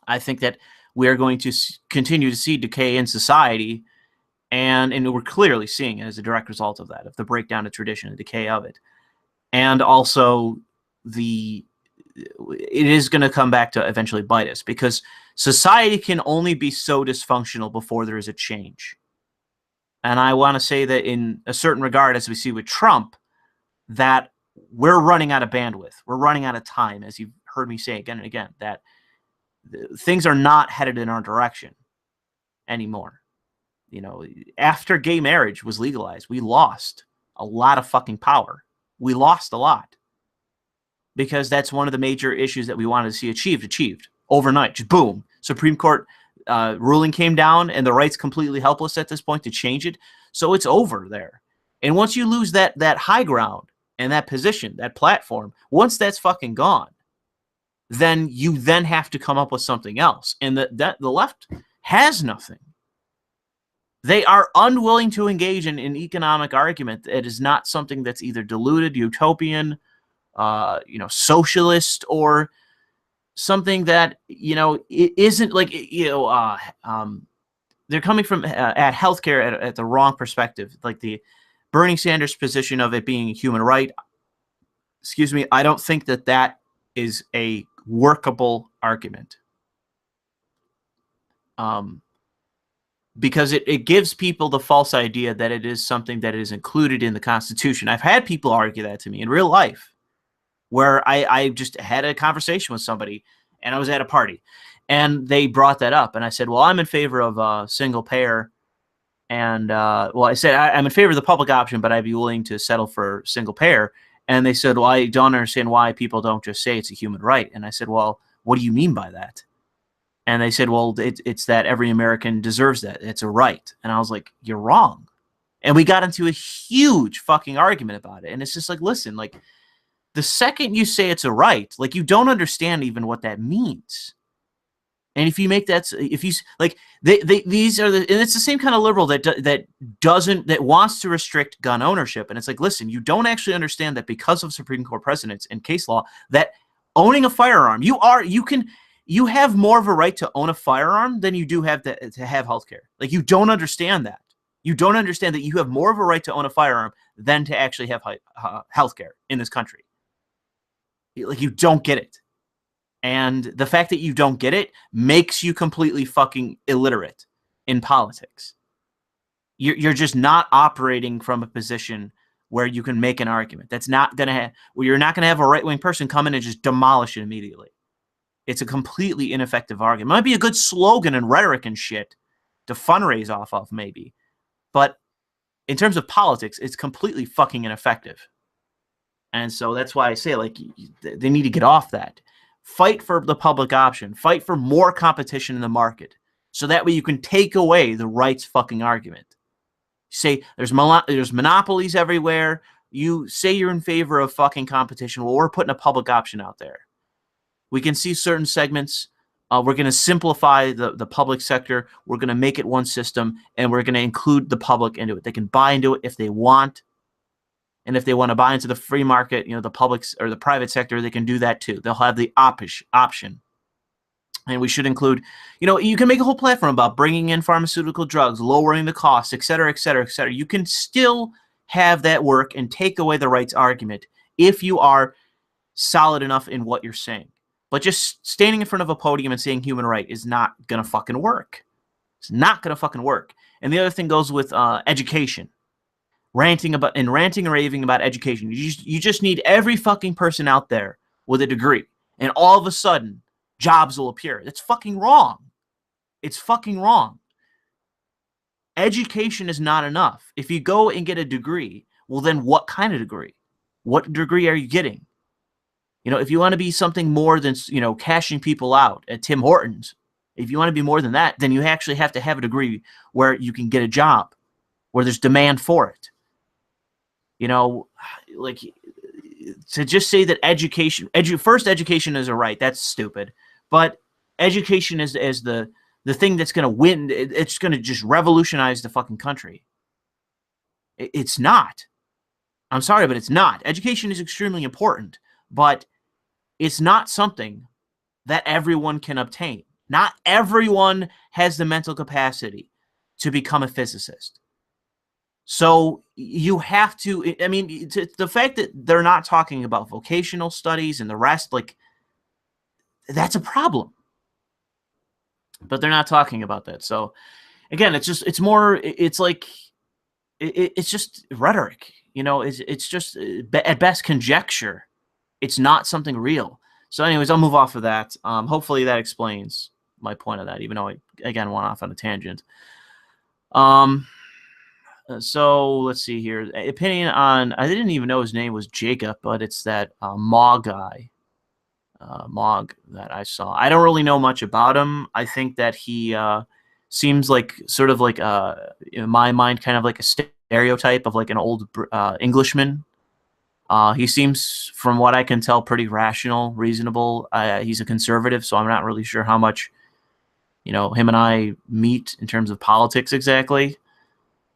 I think that we are going to continue to see decay in society. And we're clearly seeing it as a direct result of that, of the breakdown of tradition and decay of it. And also, it is going to come back to eventually bite us, because society can only be so dysfunctional before there is a change. And I want to say that in a certain regard, as we see with Trump, that we're running out of bandwidth. We're running out of time, as you've heard me say again and again, that things are not headed in our direction anymore. You know, after gay marriage was legalized, we lost a lot of fucking power. We lost a lot because that's one of the major issues that we wanted to see achieved overnight. Just boom, Supreme Court ruling came down, and the right's completely helpless at this point to change it. So it's over there. And once you lose that high ground and that position, that platform, once that's fucking gone, then you then have to come up with something else. And the left has nothing. They are unwilling to engage in an economic argument. It is not something that's either deluded, utopian, socialist, or something that, it isn't like, they're coming from at healthcare at the wrong perspective. Like the Bernie Sanders position of it being a human right. Excuse me. I don't think that is a workable argument. Because it gives people the false idea that it is something that is included in the Constitution. I've had people argue that to me in real life, where I just had a conversation with somebody, and I was at a party, and they brought that up, and I said, well, I'm in favor of single payer, and I said I'm in favor of the public option, but I'd be willing to settle for single payer. And they said, well, I don't understand why people don't just say it's a human right. And I said, well, what do you mean by that? And they said, well, it's that every American deserves that. It's a right. And I was like, you're wrong. And we got into a huge fucking argument about it. And it's just like, listen, like the second you say it's a right, like you don't understand even what that means. And if you make that, if you like, these are and it's the same kind of liberal that wants to restrict gun ownership. And it's like, listen, you don't actually understand that because of Supreme Court precedents and case law, that owning a firearm, you have more of a right to own a firearm than you do have to have healthcare. Like, you don't understand that. You don't understand that you have more of a right to own a firearm than to actually have healthcare in this country. Like, you don't get it. And the fact that you don't get it makes you completely fucking illiterate in politics. You're just not operating from a position where you can make an argument. That's not going to have, well, you're not going to have a right-wing person come in and just demolish it immediately. It's a completely ineffective argument. It might be a good slogan and rhetoric and shit to fundraise off of, maybe. But in terms of politics, it's completely fucking ineffective. And so that's why I say, like, they need to get off that. Fight for the public option. Fight for more competition in the market. So that way you can take away the rights fucking argument. Say there's monopolies everywhere. You say you're in favor of fucking competition. Well, we're putting a public option out there. We can see certain segments. We're going to simplify the public sector. We're going to make it one system, and we're going to include the public into it. They can buy into it if they want. And if they want to buy into the free market, the public or the private sector, they can do that too. They'll have the option. And we should include, you can make a whole platform about bringing in pharmaceutical drugs, lowering the costs, et cetera, et cetera, et cetera. You can still have that work and take away the rights argument if you are solid enough in what you're saying. But just standing in front of a podium and saying human right is not going to fucking work. It's not going to fucking work. And the other thing goes with education. Ranting and raving about education. You just need every fucking person out there with a degree, and all of a sudden jobs will appear. That's fucking wrong. It's fucking wrong. Education is not enough. If you go and get a degree, well, then what kind of degree? What degree are you getting? If you want to be something more than cashing people out at Tim Hortons, if you want to be more than that, then you actually have to have a degree where you can get a job, where there's demand for it. Like, to just say that education is a right, that's stupid. But education is the thing that's going to win. It's going to just revolutionize the fucking country. It's not. I'm sorry, but it's not. Education is extremely important, but it's not something that everyone can obtain. Not everyone has the mental capacity to become a physicist. So you have to, the fact that they're not talking about vocational studies and the rest, like, that's a problem. But they're not talking about that. So again, it's just rhetoric. It's just at best conjecture. It's not something real. So anyways, I'll move off of that. Hopefully that explains my point of that, even though I, again, went off on a tangent. So let's see here. Opinion on, I didn't even know his name was Jacob, but it's that Mog guy. Mog that I saw. I don't really know much about him. I think that he seems like sort of like in my mind kind of like a stereotype of like an old Englishman. He seems, from what I can tell, pretty rational, reasonable. He's a conservative, so I'm not really sure how much him and I meet in terms of politics exactly.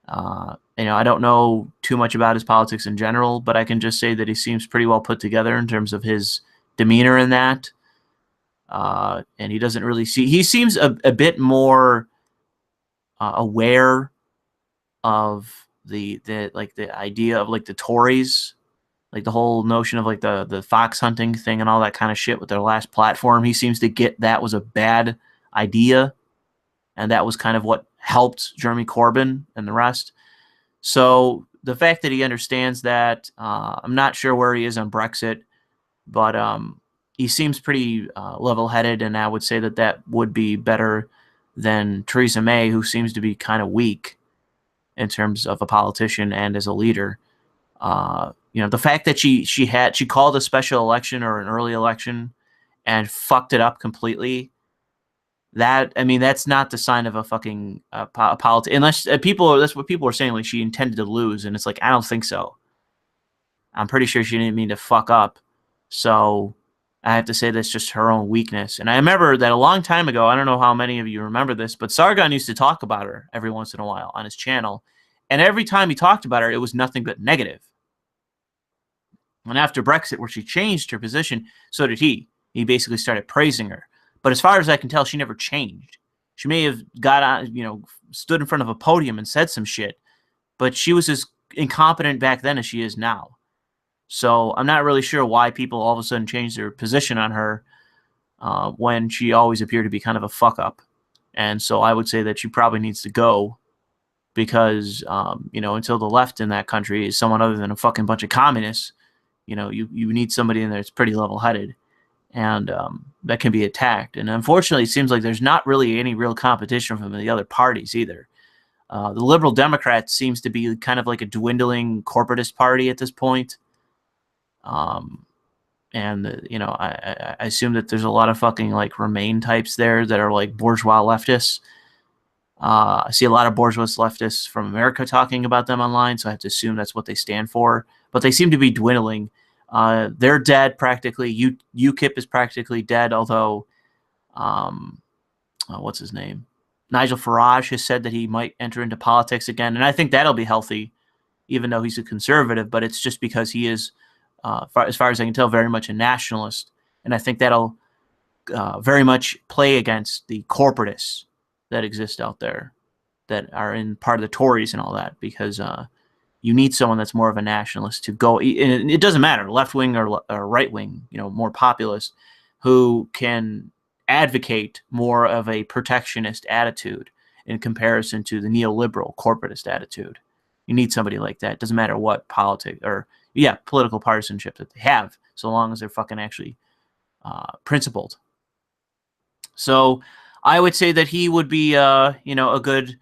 I don't know too much about his politics in general, but I can just say that he seems pretty well put together in terms of his demeanor in that. And he doesn't really see. He seems a bit more aware of the idea of like the Tories, like the whole notion of like the fox hunting thing and all that kind of shit with their last platform. He seems to get that was a bad idea, and that was kind of what helped Jeremy Corbyn and the rest. So the fact that he understands that, I'm not sure where he is on Brexit, but he seems pretty level-headed, and I would say that that would be better than Theresa May, who seems to be kind of weak in terms of a politician and as a leader. The fact that she called a special election or an early election and fucked it up completely. That's not the sign of a fucking politics. Unless that's what people are saying. Like, she intended to lose, and it's like, I don't think so. I'm pretty sure she didn't mean to fuck up. So I have to say that's just her own weakness. And I remember that a long time ago, I don't know how many of you remember this, but Sargon used to talk about her every once in a while on his channel. And every time he talked about her, it was nothing but negative. And after Brexit, where she changed her position, so did he. He basically started praising her. But as far as I can tell, she never changed. She may have got on, stood in front of a podium and said some shit, but she was as incompetent back then as she is now. So I'm not really sure why people all of a sudden changed their position on her when she always appeared to be kind of a fuck up. And so I would say that she probably needs to go because, until the left in that country is someone other than a fucking bunch of communists, you need somebody in there that's pretty level-headed and that can be attacked. And unfortunately, it seems like there's not really any real competition from the other parties either. The Liberal Democrats seems to be kind of like a dwindling corporatist party at this point. I assume that there's a lot of fucking like Remain types there that are like bourgeois leftists. I see a lot of bourgeois leftists from America talking about them online, so I have to assume that's what they stand for. But they seem to be dwindling. They're dead practically. UKIP is practically dead, although, what's his name? Nigel Farage has said that he might enter into politics again, and I think that'll be healthy, even though he's a conservative. But it's just because he is, as far as I can tell, very much a nationalist, and I think that'll very much play against the corporatists that exist out there that are in part of the Tories and all that, because you need someone that's more of a nationalist to go. And it doesn't matter, left wing or right wing, more populist, who can advocate more of a protectionist attitude in comparison to the neoliberal corporatist attitude. You need somebody like that. It doesn't matter what political partisanship that they have, so long as they're fucking actually principled. So I would say that he would be, a good,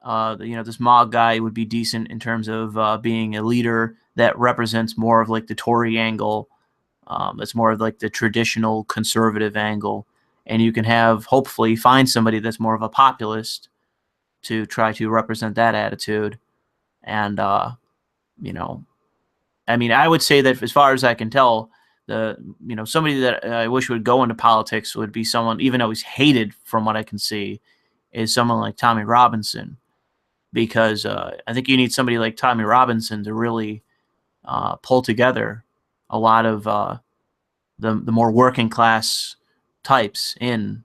this Mog guy would be decent in terms of being a leader that represents more of like the Tory angle. That's more of like the traditional conservative angle. And you can hopefully find somebody that's more of a populist to try to represent that attitude. And, I would say that as far as I can tell, somebody that I wish would go into politics would be someone, even though he's hated from what I can see, is someone like Tommy Robinson, because I think you need somebody like Tommy Robinson to really pull together a lot of the more working class types in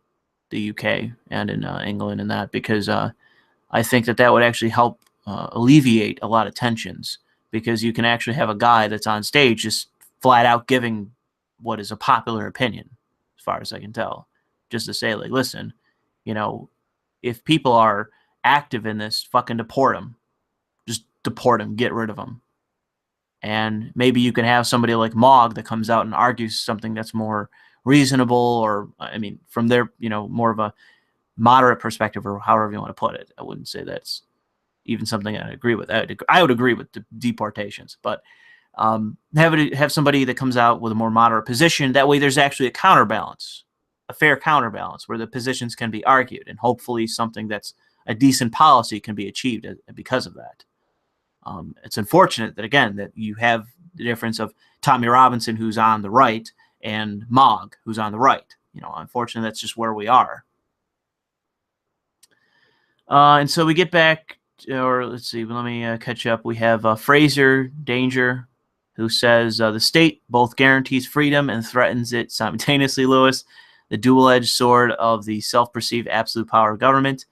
the UK and in England and that, because I think that would actually help alleviate a lot of tensions, because you can actually have a guy that's on stage just flat out giving what is a popular opinion, as far as I can tell, just to say, like, listen, if people are active in this, fucking deport them. Just deport them, get rid of them. And maybe you can have somebody like Mog that comes out and argues something that's more reasonable, or I mean, from their, more of a moderate perspective, or however you want to put it. I wouldn't say that's even something I agree with. I would agree with the deportations, but have somebody that comes out with a more moderate position. That way there's actually a counterbalance, a fair counterbalance, where the positions can be argued, and hopefully something that's a decent policy can be achieved because of that. It's unfortunate that, again, that you have the difference of Tommy Robinson, who's on the right, and Mogg, who's on the right. Unfortunately, that's just where we are. And so we get back, or let's see, let me catch up. We have Fraser Danger, who says, the state both guarantees freedom and threatens it simultaneously, Lewis, the dual-edged sword of the self-perceived absolute power of government.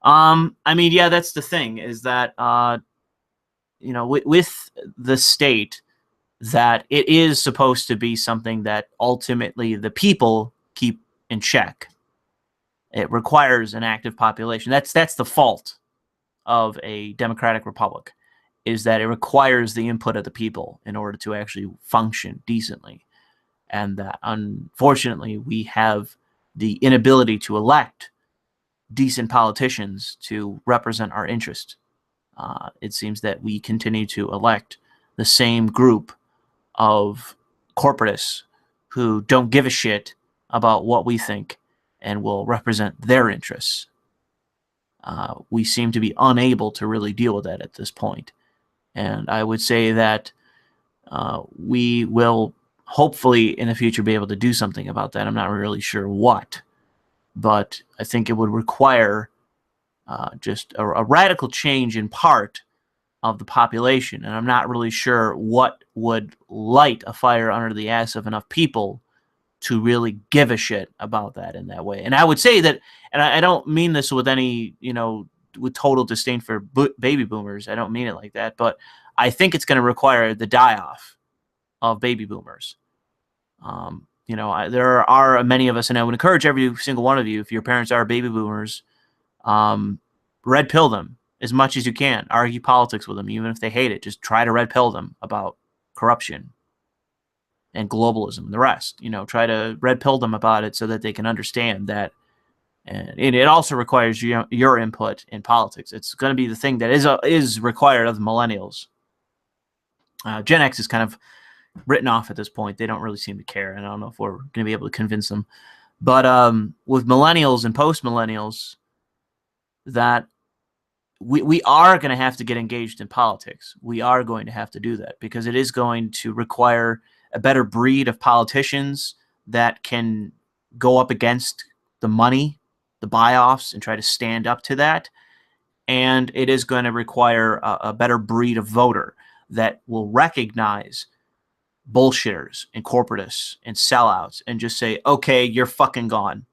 I mean, yeah, that's the thing, is that, with the state, that it is supposed to be something that ultimately the people keep in check. It requires an active population. That's the fault of a democratic republic, is that it requires the input of the people in order to actually function decently. And that, unfortunately, we have the inability to elect decent politicians to represent our interest. It seems that we continue to elect the same group of corporatists who don't give a shit about what we think and will represent their interests. We seem to be unable to really deal with that at this point. And I would say that we will hopefully in the future be able to do something about that. I'm not really sure what, but I think it would require just a radical change in part of the population. And I'm not really sure what would light a fire under the ass of enough people to really give a shit about that in that way. And I would say that, and I don't mean this with any, with total disdain for baby boomers. I don't mean it like that, but I think it's going to require the die-off of baby boomers. There are many of us, and I would encourage every single one of you, if your parents are baby boomers, red pill them as much as you can. Argue politics with them, even if they hate it. Just try to red pill them about corruption and globalism and the rest. Try to red pill them about it so that they can understand that. And it also requires your input in politics. It's going to be the thing that is required of the millennials. Gen X is kind of written off at this point. They don't really seem to care, and I don't know if we're going to be able to convince them. But with millennials and post-millennials, that we are going to have to get engaged in politics. We are going to have to do that, because it is going to require a better breed of politicians that can go up against the money, the buy-offs, and try to stand up to that. And it is going to require a better breed of voter that will recognize bullshitters and corporatists and sellouts and just say, okay, you're fucking gone.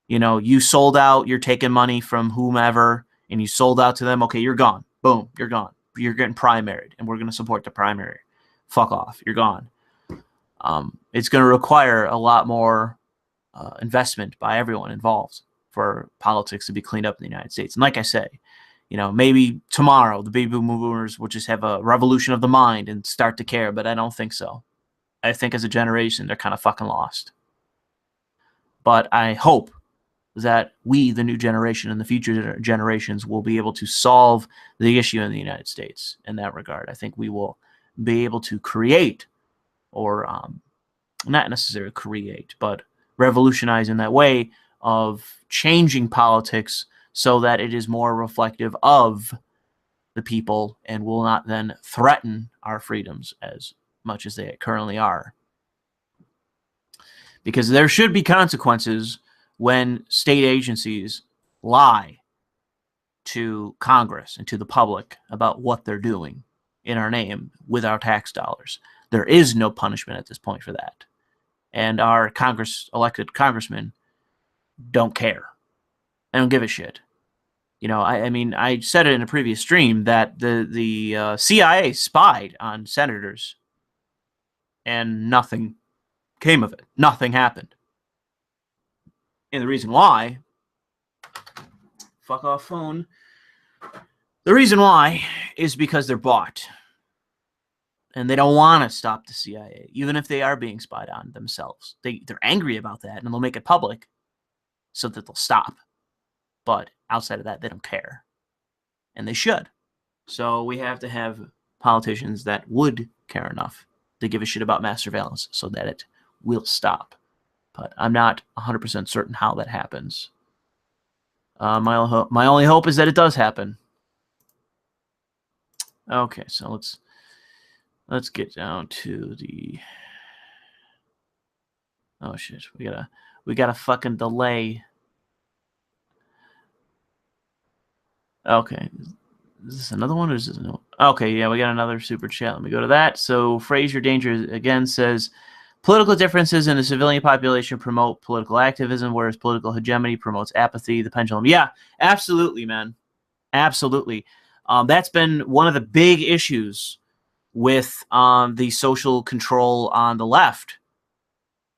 You sold out, you're taking money from whomever, and you sold out to them. Okay, you're gone. Boom, you're gone. You're getting primaried, and we're going to support the primary. Fuck off. You're gone. It's going to require a lot more investment by everyone involved for politics to be cleaned up in the United States. And like I say, maybe tomorrow the baby boomers will just have a revolution of the mind and start to care, but I don't think so. I think as a generation, they're kind of fucking lost. But I hope that we, the new generation, and the future generations will be able to solve the issue in the United States in that regard. I think we will be able to create, or not necessarily create, but revolutionize in that way of changing politics so that it is more reflective of the people and will not then threaten our freedoms as much as they currently are. Because there should be consequences when state agencies lie to Congress and to the public about what they're doing in our name with our tax dollars. There is no punishment at this point for that. And our elected congressmen don't care. They don't give a shit. I mean, I said it in a previous stream that the CIA spied on senators and nothing came of it. Nothing happened. And the reason why, fuck off phone, the reason why is because they're bought. And they don't want to stop the CIA, even if they are being spied on themselves. They're angry about that, and they'll make it public so that they'll stop. But outside of that, they don't care. And they should. So we have to have politicians that would care enough to give a shit about mass surveillance so that it will stop. But I'm not 100% certain how that happens. My only hope is that it does happen. Okay, so let's get down to the... Oh shit, we got a fucking delay. Okay, is this another one or is this another? Okay, yeah, we got another super chat. Let me go to that. So Fraser Danger again says, political differences in the civilian population promote political activism, whereas political hegemony promotes apathy. The pendulum. Yeah, absolutely, man. Absolutely. That's been one of the big issues with the social control on the left.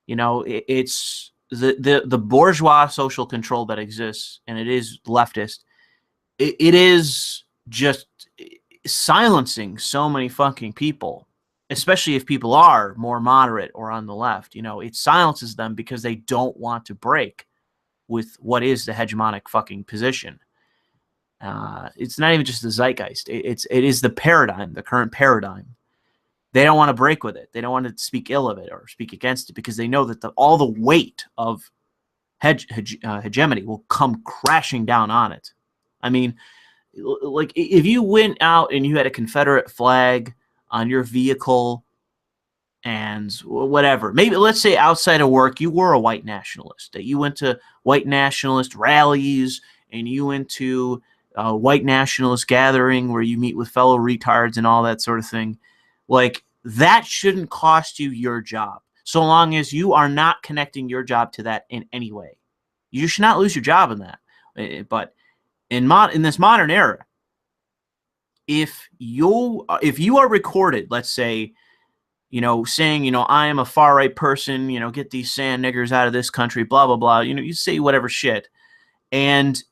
You know, it's the bourgeois social control that exists, and it is leftist. It is just silencing so many fucking people, especially if people are more moderate or on the left. You know, it silences them because they don't want to break with what is the hegemonic fucking position. It's not even just the zeitgeist. It is the paradigm, the current paradigm. They don't want to break with it. They don't want to speak ill of it or speak against it because they know that all the weight of hegemony will come crashing down on it. I mean, like if you went out and you had a Confederate flag on your vehicle and whatever, maybe let's say outside of work, you were a white nationalist, that you went to white nationalist rallies and you went to a white nationalist gathering where you meet with fellow retards and all that sort of thing. Like, that shouldn't cost you your job, so long as you are not connecting your job to that in any way. You should not lose your job in that. But in this modern era, if you are recorded, let's say, you know, saying, you know, I am a far right person, you know, get these sand niggers out of this country, blah blah blah, you know, you say whatever shit, and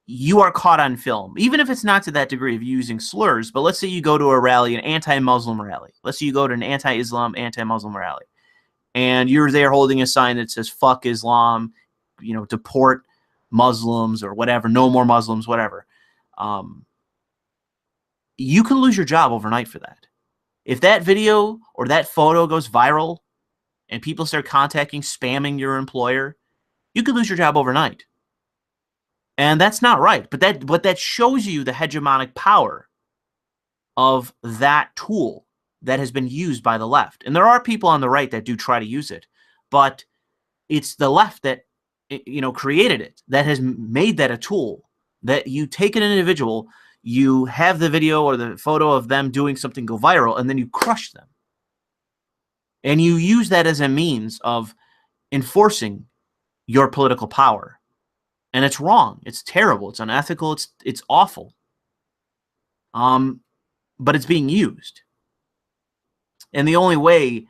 you are caught on film, even if it's not to that degree of using slurs, but let's say you go to a rally, an anti-Muslim rally. Let's say you go to an anti-Islam, anti-Muslim rally, and you're there holding a sign that says, fuck Islam, you know, deport Muslims or whatever, no more Muslims, whatever. You can lose your job overnight for that. If that video or that photo goes viral and people start spamming your employer, you could lose your job overnight. And that's not right. But that shows you the hegemonic power of that tool that has been used by the left. And there are people on the right that do try to use it, but it's the left that, you know, created it, that has made that a tool, that you take an individual, you have the video or the photo of them doing something go viral, and then you crush them. And you use that as a means of enforcing your political power. And it's wrong. It's terrible. It's unethical. It's awful. But it's being used. And the only way,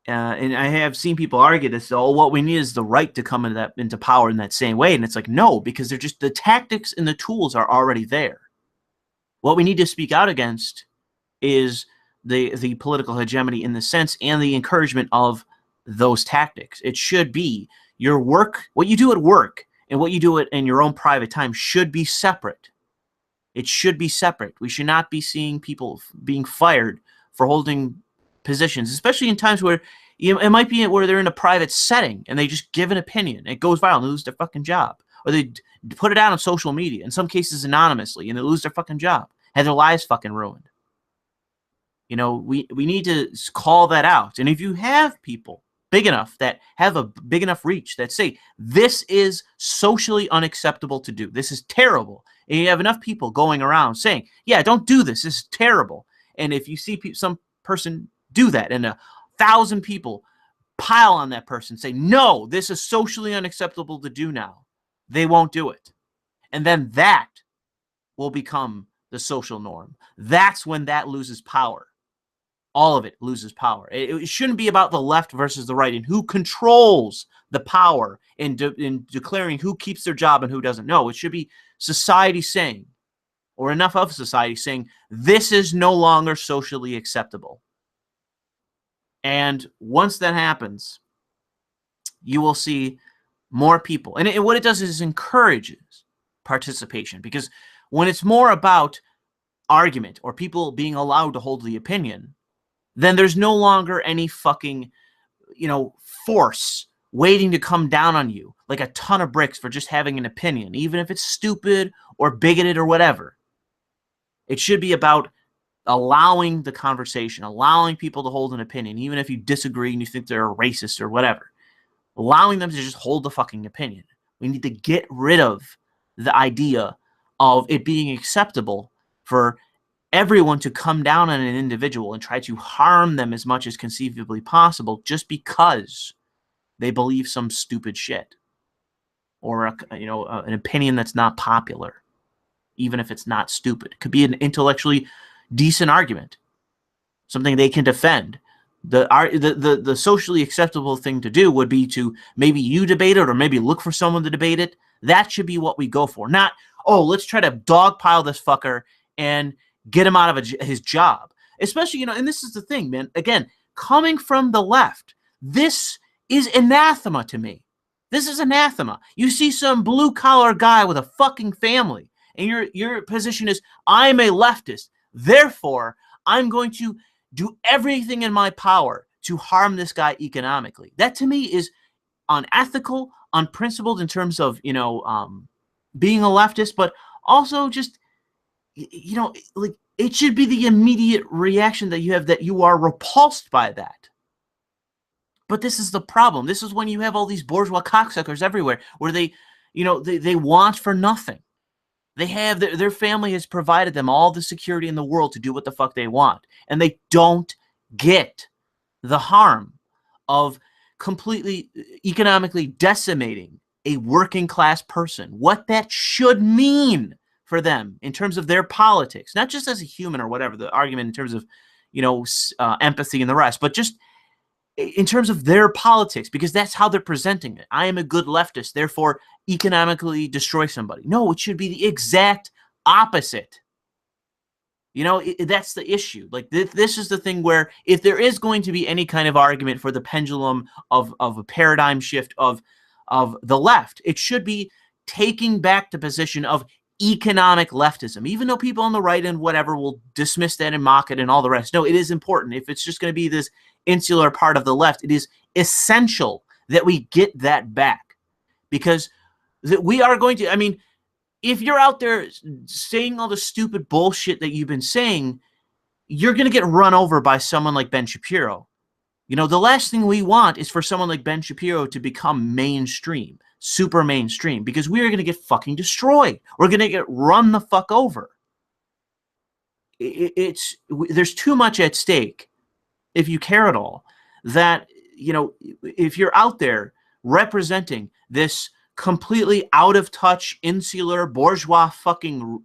and I have seen people argue this, oh, what we need is the right to come into power in that same way. And it's like, no, because they're just, the tactics and the tools are already there. What we need to speak out against is the political hegemony in the sense and the encouragement of those tactics. It should be your work, what you do at work, and what you do in your own private time should be separate. It should be separate. We should not be seeing people being fired for holding positions, especially in times where it might be where they're in a private setting and they just give an opinion. It goes viral and they lose their fucking job. Or they put it out on social media, in some cases anonymously, and they lose their fucking job. Have their lives fucking ruined. You know, we need to call that out. And if you have people big enough that have a big enough reach that say, this is socially unacceptable to do, this is terrible, and you have enough people going around saying, yeah, don't do this, this is terrible. And if you see some person do that and 1,000 people pile on that person, say, no, this is socially unacceptable to do now, they won't do it. And then that will become the social norm. That's when that loses power. All of it loses power. It shouldn't be about the left versus the right and who controls the power in declaring who keeps their job and who doesn't. No, it should be society saying, or enough of society saying, this is no longer socially acceptable. And once that happens, you will see more people. And what it does is encourages participation, because when it's more about argument or people being allowed to hold the opinion, then there's no longer any fucking, force waiting to come down on you like a ton of bricks for just having an opinion, even if it's stupid or bigoted or whatever. It should be about allowing the conversation, allowing people to hold an opinion, even if you disagree and you think they're a racist or whatever. Allowing them to just hold the fucking opinion. We need to get rid of the idea of it being acceptable for everyone to come down on an individual and try to harm them as much as conceivably possible just because they believe some stupid shit or an opinion that's not popular, even if it's not stupid. It could be an intellectually decent argument, something they can defend. The socially acceptable thing to do would be to maybe you debate it or maybe look for someone to debate it. That should be what we go for. Not, oh, let's try to dogpile this fucker and get him out of his job. Especially, and this is the thing, man. Again, coming from the left, this is anathema to me. This is anathema. You see some blue-collar guy with a fucking family, and your position is, I'm a leftist. Therefore, I'm going to do everything in my power to harm this guy economically. That to me is unethical, unprincipled in terms of, being a leftist, but also just, like it should be the immediate reaction that you have, that you are repulsed by that. But this is the problem. This is when you have all these bourgeois cocksuckers everywhere where they want for nothing. They have their family has provided them all the security in the world to do what the fuck they want. And they don't get the harm of completely economically decimating a working class person. What that should mean for them in terms of their politics, not just as a human or whatever, the argument in terms of, empathy and the rest, but just in terms of their politics, because that's how they're presenting it. I am a good leftist, therefore economically destroy somebody. No, it should be the exact opposite. That's the issue. Like this is the thing where if there is going to be any kind of argument for the pendulum of a paradigm shift of the left, it should be taking back the position of economic leftism, even though people on the right and whatever will dismiss that and mock it and all the rest. No, it is important. If it's just going to be this insular part of the left, it is essential that we get that back, because we are going to, if you're out there saying all the stupid bullshit that you've been saying, you're going to get run over by someone like Ben Shapiro. The last thing we want is for someone like Ben Shapiro to become mainstream, super mainstream, because we are going to get fucking destroyed. We're going to get run the fuck over. There's too much at stake, if you care at all, that, if you're out there representing this completely out of touch, insular, bourgeois fucking,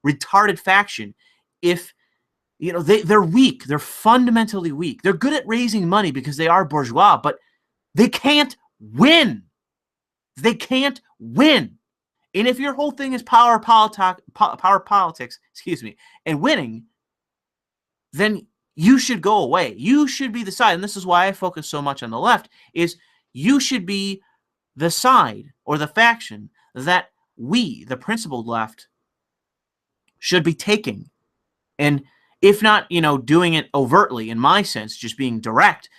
retarded faction, if, they're weak, they're fundamentally weak. They're good at raising money because they are bourgeois, but they can't win. They can't win. And if your whole thing is power politics, and winning, then you should go away. You should be the side, and this is why I focus so much on the left, is you should be the side or the faction that we, the principled left, should be taking. And if not, doing it overtly, in my sense, just being direct,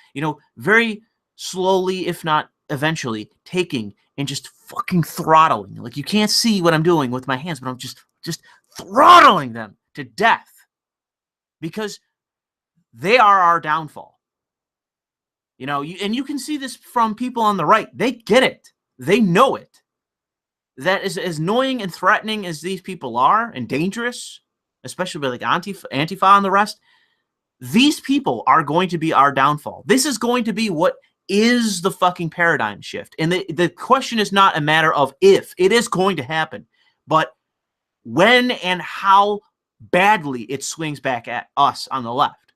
very slowly, if not eventually, taking and just fucking throttling. Like, you can't see what I'm doing with my hands, but I'm just throttling them to death, because they are our downfall. And you can see this from people on the right. They get it. They know it. That is as annoying and threatening as these people are, and dangerous, especially like Antifa and the rest. These people are going to be our downfall. This is going to be what is the fucking paradigm shift. And the question is not a matter of if. It is going to happen. But when and how badly it swings back at us on the left.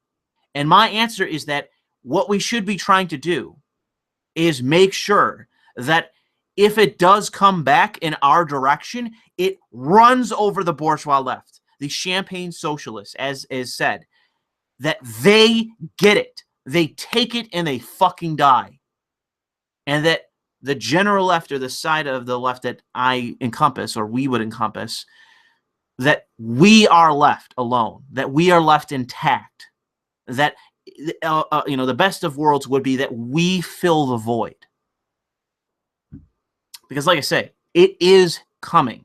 And my answer is that what we should be trying to do is make sure that if it does come back in our direction, it runs over the bourgeois left, the champagne socialists, as is said, that they get it. they take it and they fucking die. And that the general left, or the side of the left that I encompass, or we would encompass, that we are left alone, that we are left intact, that the best of worlds would be that we fill the void. Because like I say, it is coming.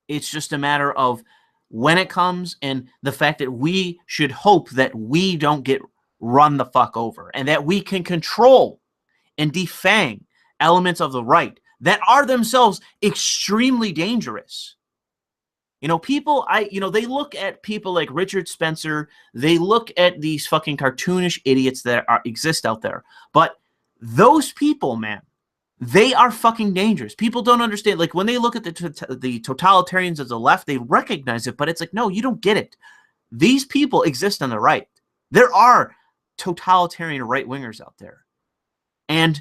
It's just a matter of when it comes, and the fact that we should hope that we don't get run the fuck over, and that we can control and defang elements of the right that are themselves extremely dangerous. People, they look at people like Richard Spencer, they look at these fucking cartoonish idiots that exist out there. But those people, man, they are fucking dangerous. People don't understand. Like, when they look at the totalitarians of the left, they recognize it, but it's like, no, you don't get it. These people exist on the right. There are totalitarian right-wingers out there. And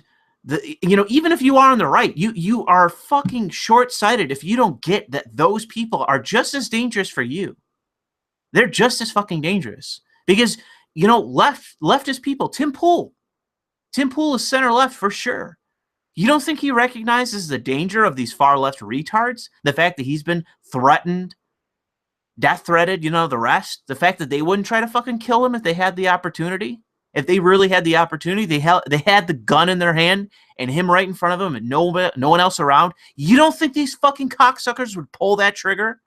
even if you are on the right, you are fucking short-sighted if you don't get that those people are just as dangerous for you. They're just as fucking dangerous. Because, leftist people, Tim Pool is center-left for sure. You don't think he recognizes the danger of these far-left retards? The fact that he's been threatened, death-threated, the rest? The fact that they wouldn't try to fucking kill him if they had the opportunity? If they really had the opportunity, they had the gun in their hand and him right in front of them and no one else around. You don't think these fucking cocksuckers would pull that trigger?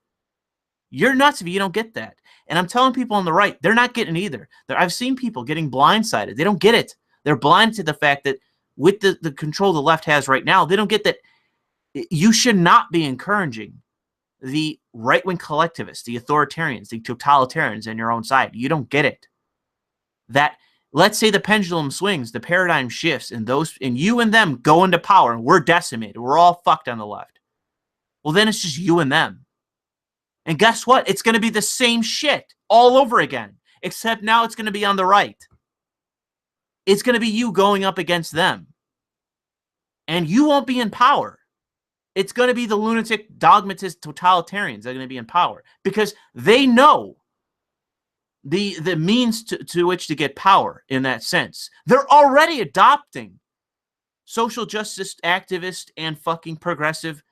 You're nuts if you don't get that. And I'm telling people on the right, they're not getting either. I've seen people getting blindsided. They don't get it. They're blind to the fact that with the control the left has right now, they don't get that you should not be encouraging the right-wing collectivists, the authoritarians, the totalitarians on your own side. You don't get it. That, let's say the pendulum swings, the paradigm shifts, and you and them go into power, and we're decimated. We're all fucked on the left. Well, then it's just you and them. And guess what? It's going to be the same shit all over again, except now it's going to be on the right. It's going to be you going up against them. And you won't be in power. It's going to be the lunatic, dogmatist totalitarians that are going to be in power, because they know the means to which to get power in that sense. They're already adopting social justice activist and fucking progressive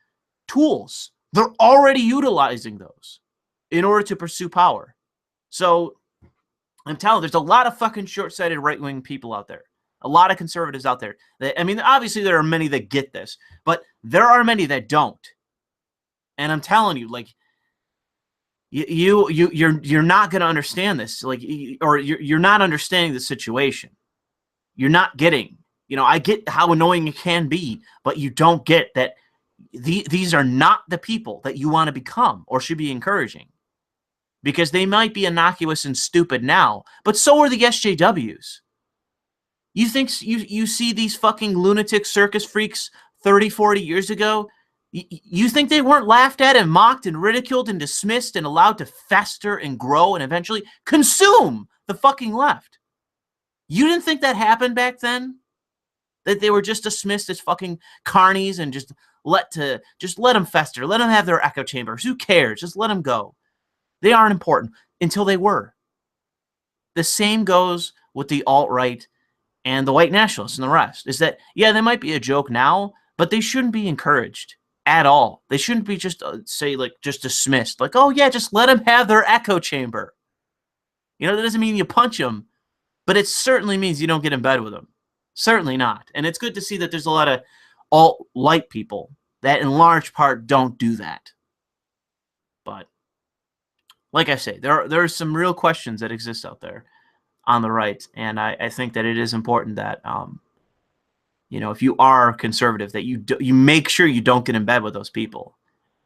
tools. They're already utilizing those in order to pursue power. So I'm telling you, there's a lot of fucking short-sighted right-wing people out there. A lot of conservatives out there. Obviously there are many that get this, but there are many that don't. And I'm telling you, like, you're not going to understand this, or you're not understanding the situation. You're not getting. I get how annoying it can be, but you don't get that these are not the people that you want to become or should be encouraging, because they might be innocuous and stupid now, but so are the SJWs. You think you see these fucking lunatic circus freaks 30, 40 years ago? You think they weren't laughed at and mocked and ridiculed and dismissed and allowed to fester and grow and eventually consume the fucking left? You didn't think that happened back then? That they were just dismissed as fucking carnies and just let them fester, let them have their echo chambers. Who cares? Just let them go. They aren't important until they were. The same goes with the alt-right and the white nationalists and the rest. Is that, yeah, they might be a joke now, but they shouldn't be encouraged at all. They shouldn't be just just dismissed. Like, oh yeah, just let them have their echo chamber. That doesn't mean you punch them, but it certainly means you don't get in bed with them. Certainly not. And it's good to see that there's a lot of alt-light people that in large part don't do that. But like I say, there are some real questions that exist out there on the right, and I think that it is important that if you are conservative, that you make sure you don't get in bed with those people,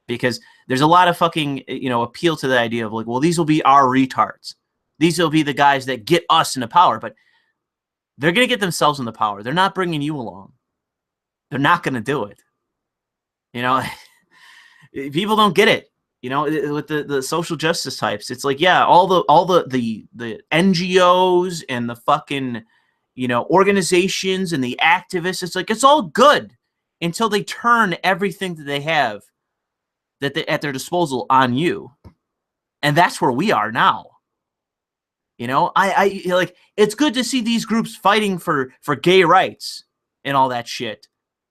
because there's a lot of fucking appeal to the idea of like, well, these will be our retards, these will be the guys that get us into power, but they're gonna get themselves into power. They're not bringing you along. They're not gonna do it. People don't get it. With the social justice types, it's like, yeah, all the NGOs and the fucking, organizations and the activists, it's like, it's all good until they turn everything that they have at their disposal on you. And that's where we are now. You know, I like, it's good to see these groups fighting for gay rights and all that shit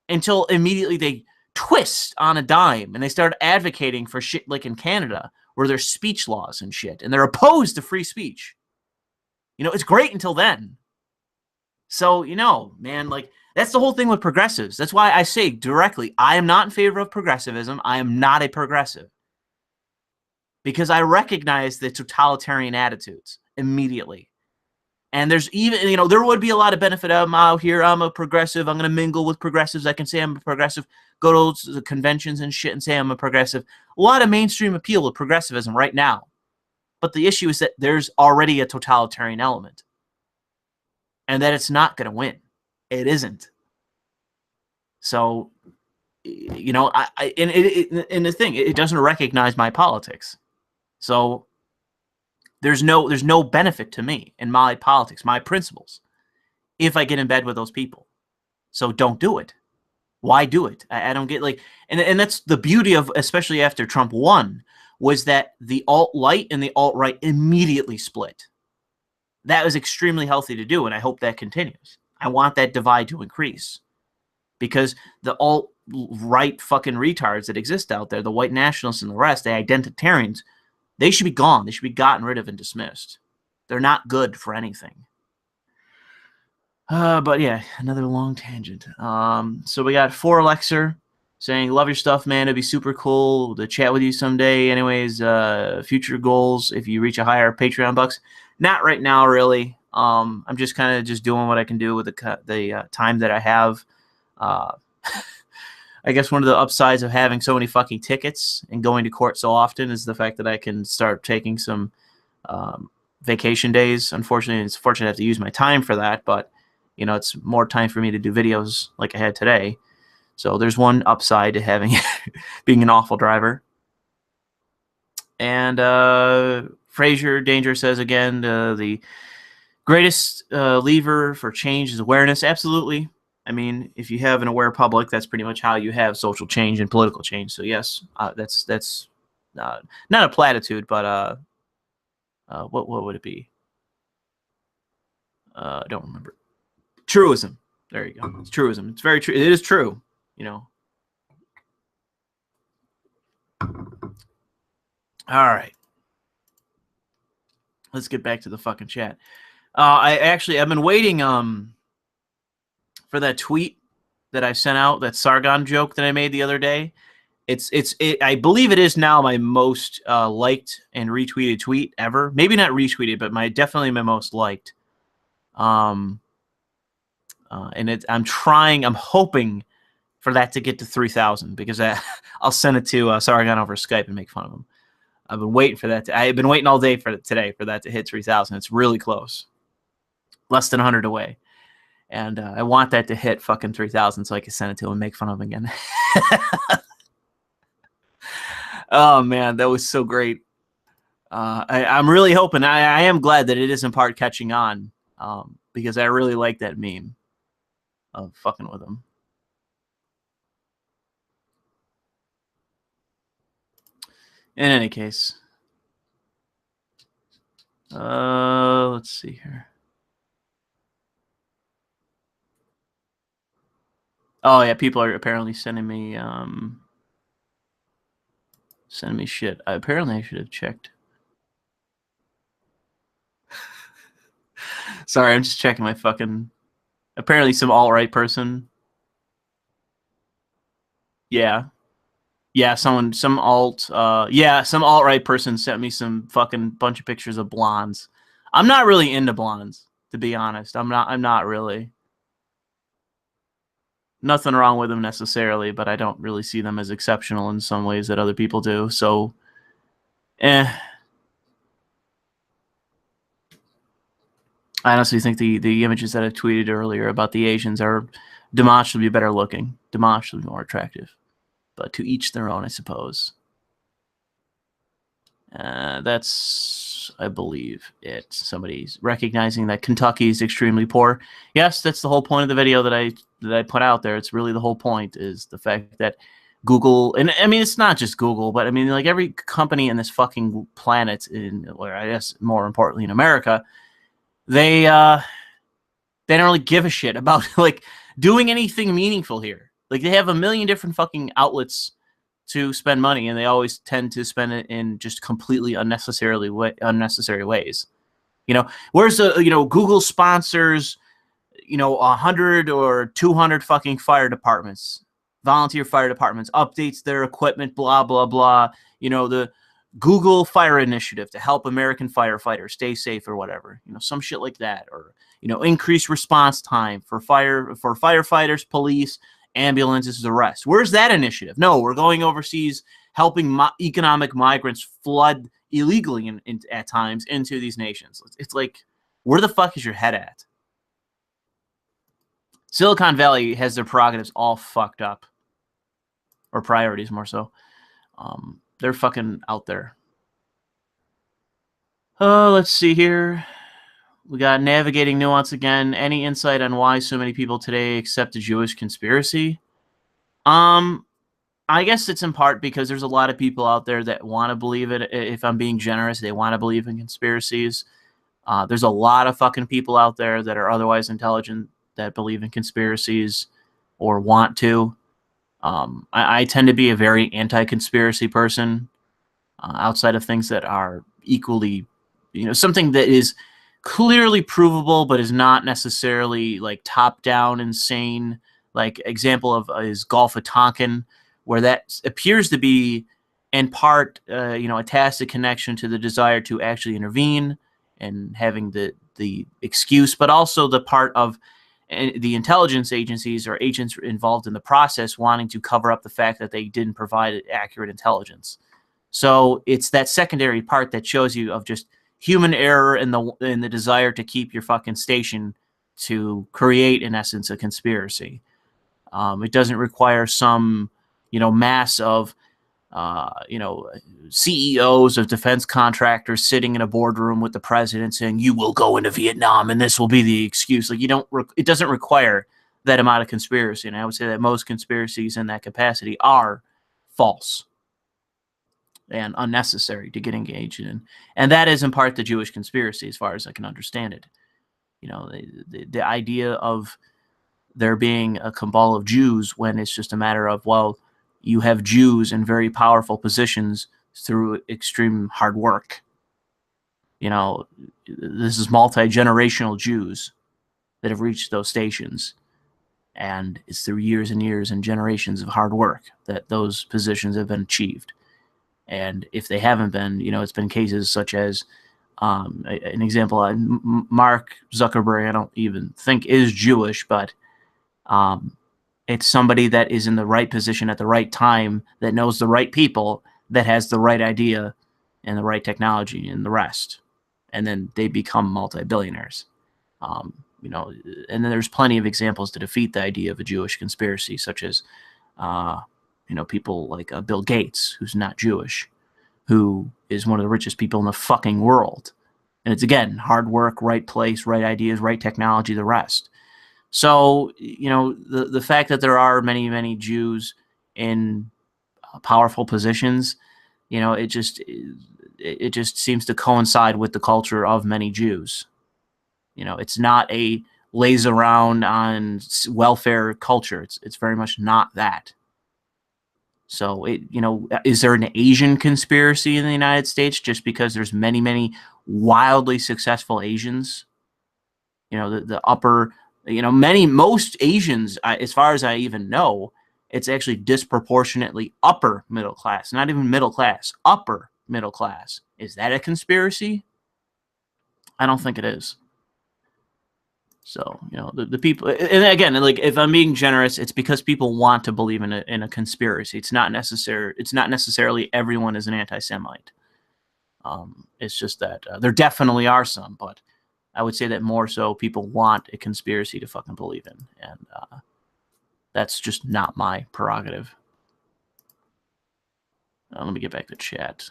until immediately they twist on a dime and they start advocating for shit like in Canada where there's speech laws and shit and they're opposed to free speech. You know, it's great until then. So, you know, man, like, that's the whole thing with progressives. That's why I say directly, I am not in favor of progressivism. I am not a progressive. Because I recognize the totalitarian attitudes immediately. And there's even, you know, there would be a lot of benefit. I'm out here, I'm a progressive, I'm going to mingle with progressives. I can say I'm a progressive, go to the conventions and shit and say I'm a progressive. A lot of mainstream appeal of progressivism right now. But the issue is that there's already a totalitarian element. And that it's not going to win. It isn't. So, you know, and the thing, it doesn't recognize my politics. So there's no benefit to me in my politics, my principles, if I get in bed with those people. So don't do it. Why do it? I don't get, like, and that's the beauty of, especially after Trump won, was that the alt-right and the alt-right immediately split. That was extremely healthy to do, and I hope that continues. I want that divide to increase. Because the alt-right fucking retards that exist out there, the white nationalists and the rest, the identitarians, they should be gone. They should be gotten rid of and dismissed. They're not good for anything. But yeah, another long tangent. So we got 4Alexer saying, love your stuff, man. It'd be super cool to chat with you someday. Anyways, future goals if you reach a higher Patreon bucks. Not right now, really. I'm just kind of just doing what I can do with the time that I have. I guess one of the upsides of having so many fucking tickets and going to court so often is the fact that I can start taking some vacation days. Unfortunately, it's fortunate I have to use my time for that, but you know, it's more time for me to do videos like I had today. So there's one upside to having being an awful driver. And Fraser Danger says again, the greatest lever for change is awareness. Absolutely. I mean, if you have an aware public, that's pretty much how you have social change and political change. So yes, that's not a platitude, but what would it be? I don't remember. Truism. There you go. It's truism. It's very true. It is true. You know. All right. Let's get back to the fucking chat. I've been waiting for that tweet that I sent out, that Sargon joke that I made the other day. I believe it is now my most liked and retweeted tweet ever. Maybe not retweeted, but definitely my most liked. And I'm hoping for that to get to 3,000 because I'll send it to Sargon over Skype and make fun of him. I've been waiting for that. I've been waiting all day for that to hit 3,000. It's really close, less than 100 away. And I want that to hit fucking 3,000 so I can send it to him and make fun of him again. Oh, man, that was so great. I'm really hoping. I am glad that it is in part catching on because I really like that meme of fucking with him. In any case, let's see here. Oh yeah, people are apparently sending me shit. Apparently I should have checked. Sorry, I'm just checking my fucking. Apparently some alt-right person. Yeah, some alt-right person sent me some fucking bunch of pictures of blondes. I'm not really into blondes, to be honest. I'm not really. Nothing wrong with them necessarily, but I don't really see them as exceptional in some ways that other people do. So, I honestly think the images that I tweeted earlier about the Asians are demonstrably better looking, demonstrably more attractive. But to each their own, I suppose. That's, I believe, it. Somebody's recognizing that Kentucky is extremely poor. Yes, that's the whole point of the video that I put out there. It's really the whole point is the fact that Google, and I mean, it's not just Google, but I mean, like every company in this fucking planet, or I guess more importantly in America, they don't really give a shit about like doing anything meaningful here. Like they have a million different fucking outlets to spend money, and they always tend to spend it in just completely unnecessary ways. Where's the Google sponsors 100 or 200 fucking fire departments, volunteer fire departments, updates their equipment, blah, blah, blah. The Google Fire Initiative to help American firefighters stay safe or whatever, some shit like that. Or, increased response time for firefighters, police, ambulances, the rest. Where's that initiative? No, we're going overseas helping economic migrants flood illegally at times into these nations. It's like, where the fuck is your head at? Silicon Valley has their prerogatives all fucked up, or priorities more so. They're fucking out there. Oh, let's see here. We got navigating nuance again. Any insight on why so many people today accept the Jewish conspiracy? I guess it's in part because there's a lot of people out there that want to believe it. If I'm being generous, they want to believe in conspiracies. There's a lot of fucking people out there that are otherwise intelligent that believe in conspiracies or want to. I tend to be a very anti-conspiracy person, outside of things that are equally, something that is clearly provable but is not necessarily like top-down insane. Like example of is Gulf of Tonkin, where that appears to be in part, a tacit connection to the desire to actually intervene and having the excuse, but also the part of the intelligence agencies or agents involved in the process wanting to cover up the fact that they didn't provide accurate intelligence. So it's that secondary part that shows you of just human error and the desire to keep your fucking station to create, in essence, a conspiracy. It doesn't require some, mass of, CEOs of defense contractors sitting in a boardroom with the president saying, you will go into Vietnam and this will be the excuse. Like it doesn't require that amount of conspiracy. And I would say that most conspiracies in that capacity are false and unnecessary to get engaged in. And that is in part the Jewish conspiracy, as far as I can understand it. The idea of there being a cabal of Jews when it's just a matter of, well, you have Jews in very powerful positions through extreme hard work. This is multi-generational Jews that have reached those stations. And it's through years and years and generations of hard work that those positions have been achieved. And if they haven't been, it's been cases such as, an example, Mark Zuckerberg, I don't even think is Jewish, but it's somebody that is in the right position at the right time, that knows the right people, that has the right idea and the right technology and the rest. And then they become multi-billionaires. And then there's plenty of examples to defeat the idea of a Jewish conspiracy, such as, people like Bill Gates, who's not Jewish, who is one of the richest people in the fucking world. And it's, again, hard work, right place, right ideas, right technology, the rest. So, the fact that there are many, many Jews in powerful positions, it just seems to coincide with the culture of many Jews. It's not a lays around on welfare culture. It's very much not that. So is there an Asian conspiracy in the United States just because there's many, many wildly successful Asians? The upper, most Asians, as far as I even know, it's actually disproportionately upper middle class, not even middle class, upper middle class. Is that a conspiracy? I don't think it is. So, the people, and again, like, if I'm being generous, it's because people want to believe in a conspiracy. It's not necessarily everyone is an anti-Semite. It's just that there definitely are some, but I would say that more so people want a conspiracy to fucking believe in. And that's just not my prerogative. Let me get back to chat.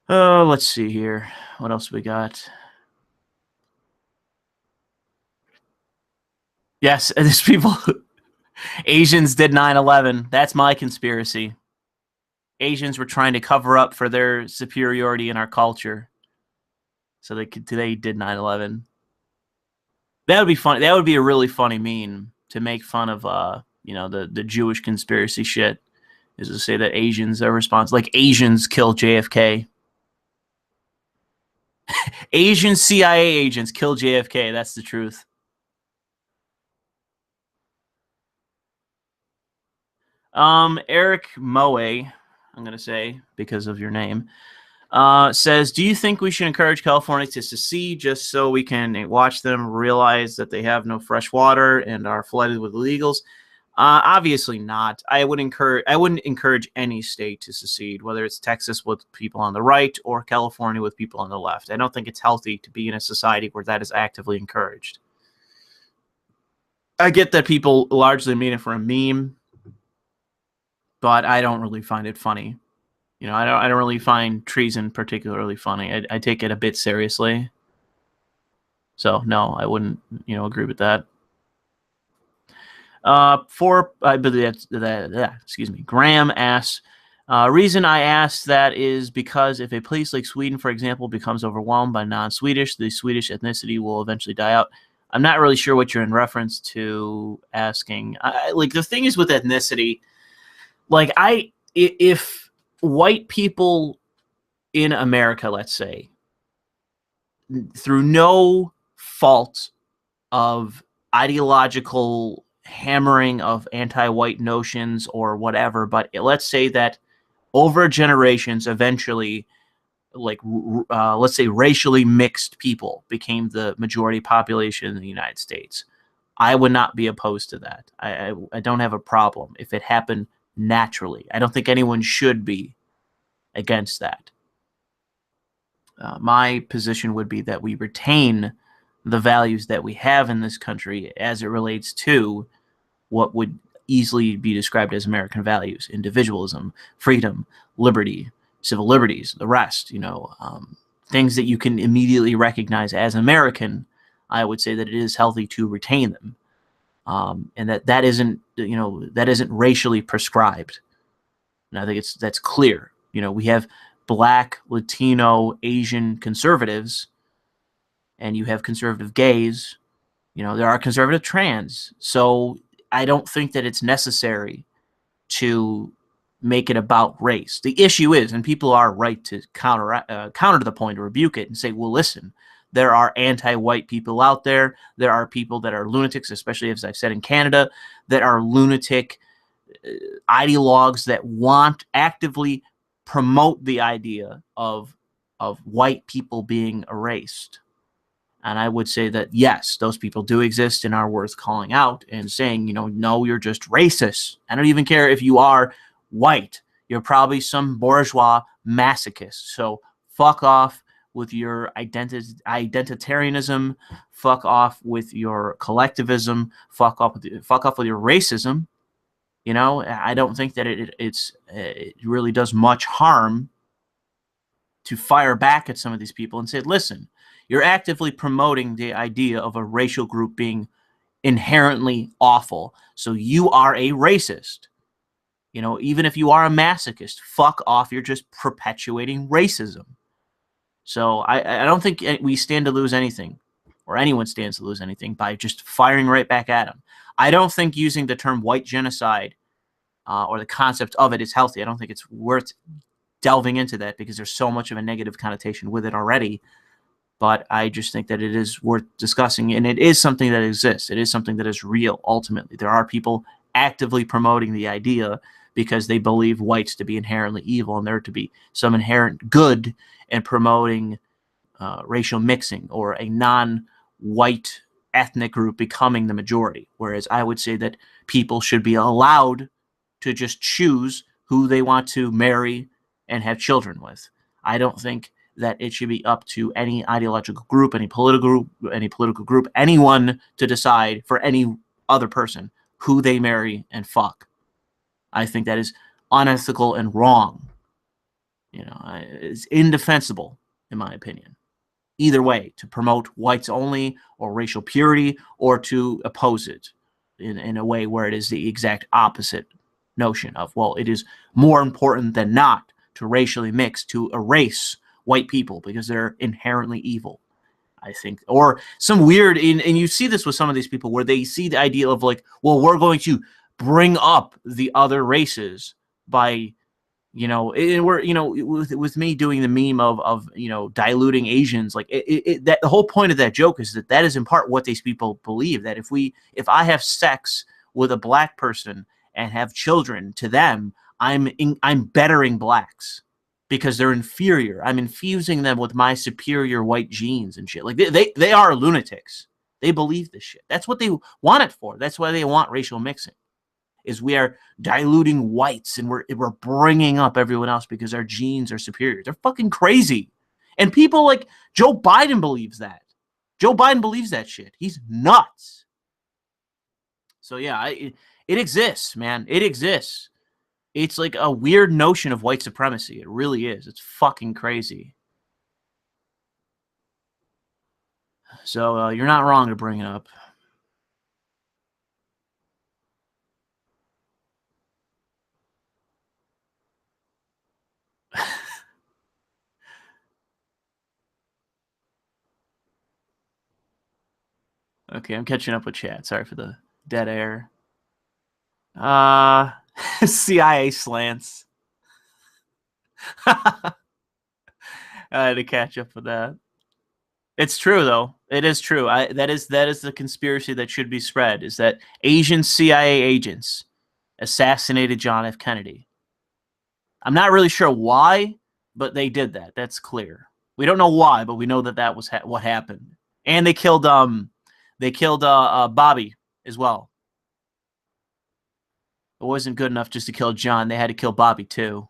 Oh, let's see here. What else we got? Yes, there's people. Asians did 9/11. That's my conspiracy. Asians were trying to cover up for their superiority in our culture. So they did 9/11. That would be funny. That would be a really funny meme to make fun of the Jewish conspiracy shit, is to say that Asians are responsible. Like Asians killed JFK. Asian CIA agents killed JFK. That's the truth. Eric Moe, I'm going to say, because of your name, says, do you think we should encourage California to secede just so we can watch them realize that they have no fresh water and are flooded with illegals? Obviously not. I wouldn't encourage any state to secede, whether it's Texas with people on the right or California with people on the left. I don't think it's healthy to be in a society where that is actively encouraged. I get that people largely mean it for a meme, but I don't really find it funny. I don't really find treason particularly funny. I take it a bit seriously. So no, I wouldn't agree with that. Excuse me. Graham asks, reason I asked that is because if a place like Sweden, for example, becomes overwhelmed by non-Swedish, the Swedish ethnicity will eventually die out. I'm not really sure what you're in reference to asking. Like, the thing is with ethnicity, like, if white people in America, let's say, through no fault of ideological hammering of anti-white notions or whatever, but let's say that over generations, eventually, let's say racially mixed people became the majority population in the United States. I would not be opposed to that. I don't have a problem if it happened naturally. I don't think anyone should be against that. My position would be that we retain the values that we have in this country as it relates to what would easily be described as American values: individualism, freedom, liberty, civil liberties, the rest, things that you can immediately recognize as American. I would say that it is healthy to retain them. And that isn't racially prescribed. And I think that's clear. We have Black, Latino, Asian conservatives, and you have conservative gays. There are conservative trans. So I don't think that it's necessary to make it about race. The issue is, and people are right to counter to the point, to rebuke it and say, well, listen, there are anti-white people out there. There are people that are lunatics, especially, as I've said, in Canada, that are lunatic ideologues that want actively promote the idea of white people being erased. And I would say that, yes, those people do exist and are worth calling out and saying, no, you're just racist. I don't even care if you are white. You're probably some bourgeois masochist. So fuck off with your identitarianism. Fuck off with your collectivism. Fuck off with your racism. I don't think that it really does much harm to fire back at some of these people and say, listen, you're actively promoting the idea of a racial group being inherently awful. So you are a racist. Even if you are a masochist, fuck off. You're just perpetuating racism. So I don't think we stand to lose anything, or anyone stands to lose anything, by just firing right back at them. I don't think using the term white genocide or the concept of it is healthy. I don't think it's worth delving into that because there's so much of a negative connotation with it already. But I just think that it is worth discussing, and it is something that exists. It is something that is real, ultimately. There are people actively promoting the idea because they believe whites to be inherently evil and there to be some inherent good in promoting racial mixing or a non-white ethnic group becoming the majority. Whereas I would say that people should be allowed to just choose who they want to marry and have children with. I don't think that it should be up to any ideological group, any political group, anyone to decide for any other person who they marry and fuck. I think that is unethical and wrong. It's indefensible, in my opinion. Either way, to promote whites only or racial purity or to oppose it. in a way where it is the exact opposite notion of, well, it is more important than not to racially mix, to erase white people because they're inherently evil, I think. Or some weird, and you see this with some of these people where they see the idea of like, well, we're going to bring up the other races by, and we're, with me doing the meme of diluting Asians, like that the whole point of that joke is that is in part what these people believe, that if I have sex with a black person and have children, to them, I'm bettering blacks because they're inferior. I'm infusing them with my superior white genes and shit. Like they are lunatics. They believe this shit. That's what they want it for. That's why they want racial mixing. Is we are diluting whites and we're bringing up everyone else because our genes are superior. They're fucking crazy. And people like Joe Biden believes that. Joe Biden believes that shit. He's nuts. So yeah, it exists, man. It exists. It's like a weird notion of white supremacy. It really is. It's fucking crazy. So you're not wrong to bring it up. Okay, I'm catching up with chat. Sorry for the dead air. CIA slants. I had to catch up with that. It's true, though. It is true. That is the conspiracy that should be spread, is that Asian CIA agents assassinated John F. Kennedy. I'm not really sure why, but they did that. That's clear. We don't know why, but we know that was what happened. And they killed Bobby as well. It wasn't good enough just to kill John. They had to kill Bobby too.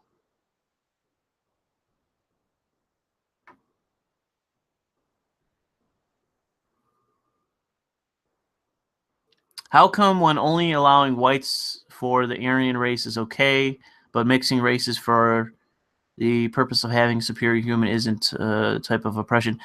How come when only allowing whites for the Aryan race is okay, but mixing races for the purpose of having superior human isn't a type of oppression?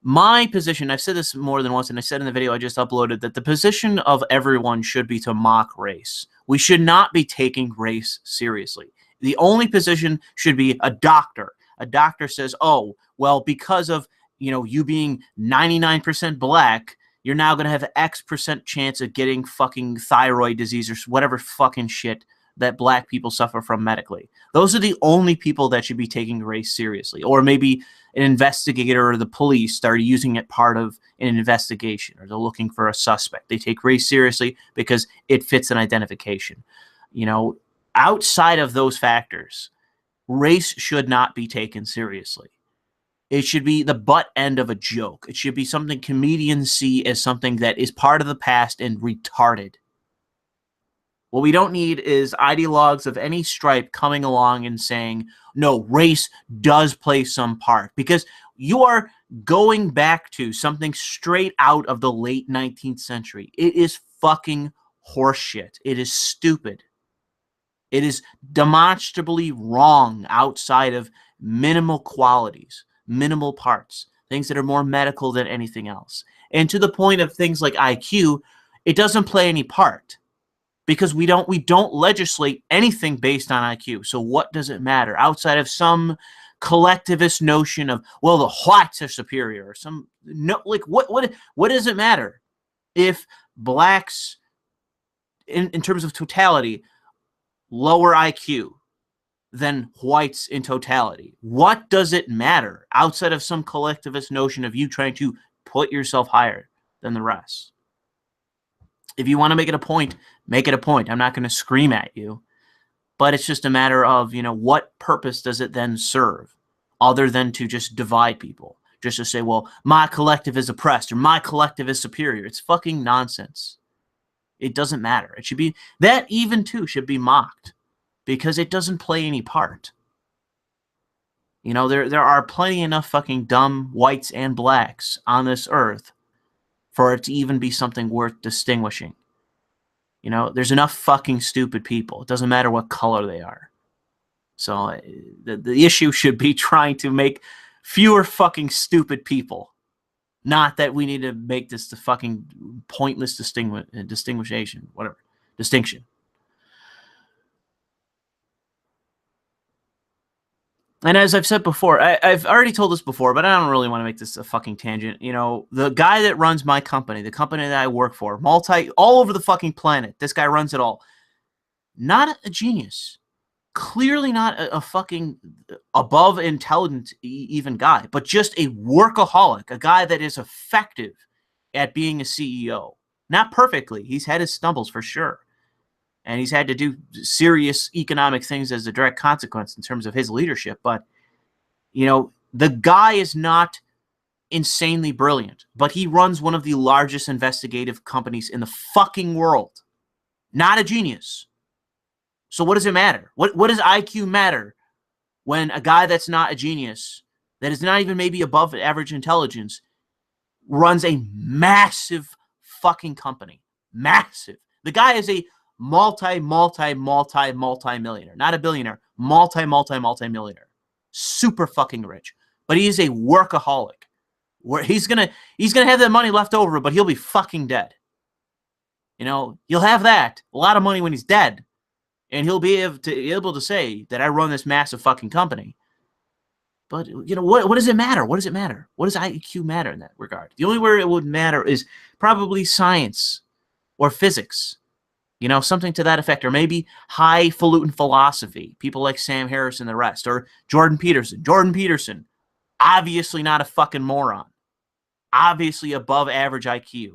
My position, I've said this more than once, and I said in the video I just uploaded, that the position of everyone should be to mock race. We should not be taking race seriously. The only position should be a doctor. A doctor says, oh, well, because of you being 99% black, you're now going to have X% chance of getting fucking thyroid disease or whatever fucking shit that black people suffer from medically. Those are the only people that should be taking race seriously. Or maybe an investigator or the police start using it part of an investigation, or they're looking for a suspect. They take race seriously because it fits an identification. Outside of those factors, race should not be taken seriously. It should be the butt end of a joke. It should be something comedians see as something that is part of the past and retarded. What we don't need is ideologues of any stripe coming along and saying, no, race does play some part. Because you are going back to something straight out of the late 19th century. It is fucking horseshit. It is stupid. It is demonstrably wrong outside of minimal qualities, minimal parts, things that are more medical than anything else. And to the point of things like IQ, it doesn't play any part. Because we don't legislate anything based on IQ. So what does it matter outside of some collectivist notion of, well, the whites are superior, or what does it matter if blacks in terms of totality lower IQ than whites in totality? What does it matter outside of some collectivist notion of you trying to put yourself higher than the rest? If you want to make it a point, make it a point. I'm not going to scream at you. But it's just a matter of, what purpose does it then serve other than to just divide people? Just to say, well, my collective is oppressed or my collective is superior. It's fucking nonsense. It doesn't matter. It should be, that even too should be mocked because it doesn't play any part. There are plenty enough fucking dumb whites and blacks on this earth for it to even be something worth distinguishing. There's enough fucking stupid people. It doesn't matter what color they are. So the issue should be trying to make fewer fucking stupid people. Not that we need to make this the fucking pointless distinction. And as I've said before, I've already told this before, but I don't really want to make this a fucking tangent. You know, the guy that runs my company, the company that I work for, all over the fucking planet, this guy runs it all. Not a genius. Clearly not a fucking above intelligent even guy, but just a workaholic, a guy that is effective at being a CEO. Not perfectly. He's had his stumbles for sure. And he's had to do serious economic things as a direct consequence in terms of his leadership. But, you know, the guy is not insanely brilliant, but he runs one of the largest investigative companies in the fucking world. Not a genius. So what does it matter? What does IQ matter when a guy that's not a genius, that is not even maybe above average intelligence, runs a massive fucking company? Massive. The guy is a multi-millionaire. Not a billionaire. Multi-millionaire. Super fucking rich. But he is a workaholic. Where he's gonna have that money left over, but he'll be fucking dead. You know, he'll have that. A lot of money when he's dead. And he'll be able to say that I run this massive fucking company. But, you know, what does it matter? What does it matter? What does IQ matter in that regard? The only where it would matter is probably science or physics. You know, something to that effect. Or maybe highfalutin philosophy. People like Sam Harris and the rest. Or Jordan Peterson. Jordan Peterson, obviously not a fucking moron. Obviously above average IQ.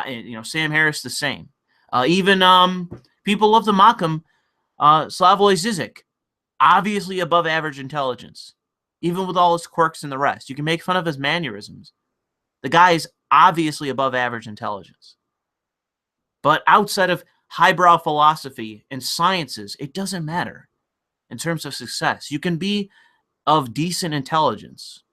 You know, Sam Harris the same. Even people love to mock him. Slavoj Žižek, obviously above average intelligence, even with all his quirks and the rest. You can make fun of his mannerisms. The guy is obviously above average intelligence. But outside of highbrow philosophy and sciences, it doesn't matter in terms of success. You can be of decent intelligence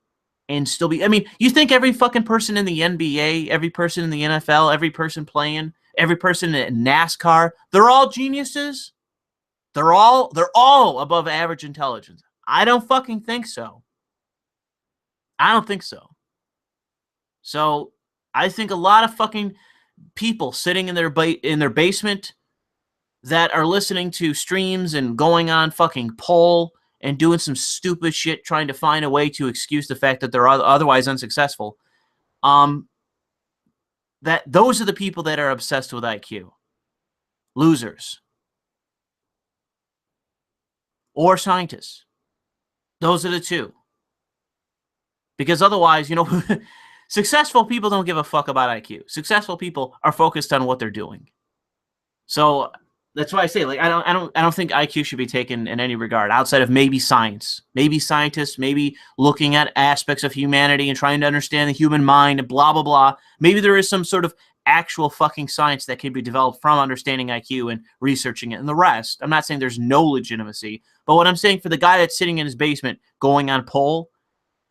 and still be... I mean, you think every fucking person in the NBA, every person in the NFL, every person playing, every person in NASCAR, they're all geniuses? They're all above average intelligence. I don't fucking think so. I don't think so. So I think a lot of fucking people sitting in their basement that are listening to streams and going on fucking poll and doing some stupid shit trying to find a way to excuse the fact that they're otherwise unsuccessful, that those are the people that are obsessed with IQ. Losers. Or scientists. Those are the two. Because otherwise, you know, successful people don't give a fuck about IQ. Successful people are focused on what they're doing. So that's why I say, like, I don't think IQ should be taken in any regard outside of maybe science, maybe scientists, maybe looking at aspects of humanity and trying to understand the human mind and blah blah blah. Maybe there is some sort of actual fucking science that can be developed from understanding IQ and researching it and the rest. I'm not saying there's no legitimacy, but what I'm saying for the guy that's sitting in his basement going on poll,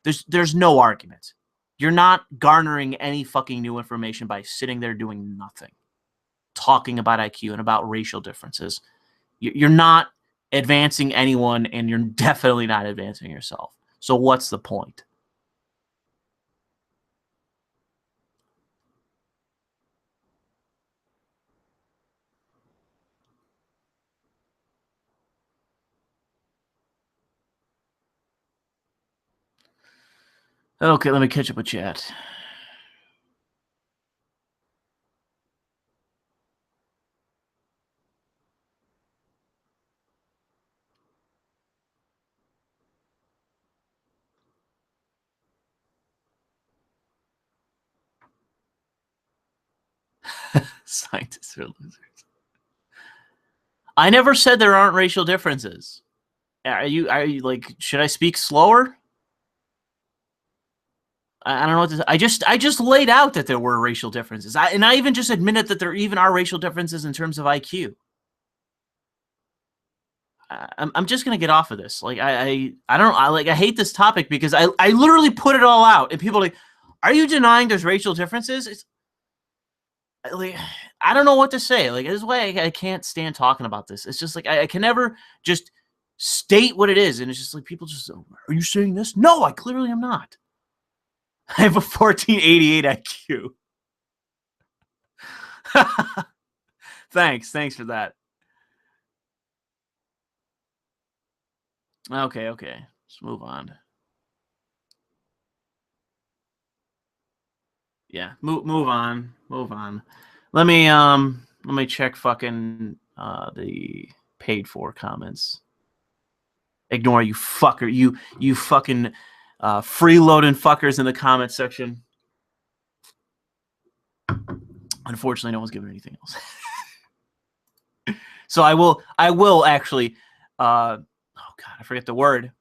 there's no argument. You're not garnering any fucking new information by sitting there doing nothing, talking about IQ and about racial differences. You're not advancing anyone, and you're definitely not advancing yourself. So what's the point? Okay, let me catch up with chat. Scientists are losers. I never said there aren't racial differences. Are you like, should I speak slower? I don't know what to say. I just laid out that there were racial differences. I even just admitted that there even are racial differences in terms of IQ. I'm just gonna get off of this. Like I hate this topic because I literally put it all out, and people are like, are you denying there's racial differences? It's like, I don't know what to say. Like, this is why I can't stand talking about this. It's just like I can never just state what it is, and it's just like people just, are you saying this? No, I clearly am not. I have a 1488 IQ. Thanks for that. Okay, let's move on. Yeah, move on. Let me check fucking the paid for comments. Ignore you fucker. You fucking freeloading fuckers in the comment section. Unfortunately, no one's giving anything else. So I will actually oh god, I forget the word.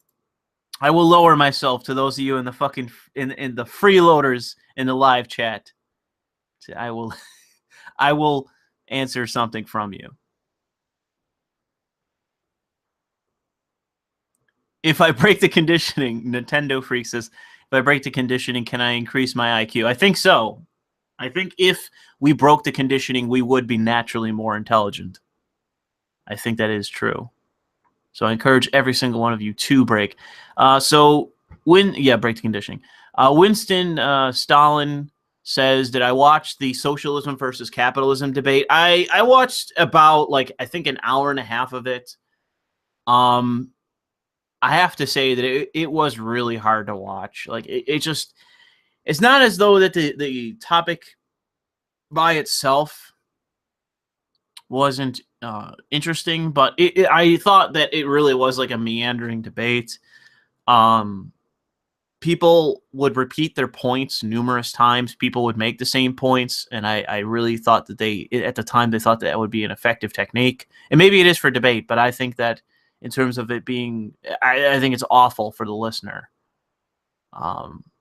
I will lower myself to those of you in the fucking in the freeloaders in the live chat. I will answer something from you. If I break the conditioning, Nintendo Freak says, if I break the conditioning, can I increase my IQ? I think so. I think if we broke the conditioning, we would be naturally more intelligent. I think that is true. So I encourage every single one of you to break. Break the conditioning. Winston Stalin says, did I watch the socialism versus capitalism debate? I watched about, like, I think an hour and a half of it. I have to say that it was really hard to watch. Like, it's not as though that the topic by itself wasn't interesting, but I thought that it really was like a meandering debate. People would repeat their points numerous times. People would make the same points, and I really thought that at the time, they thought that would be an effective technique. And maybe it is for debate, but I think that in terms of it being, I think it's awful for the listener.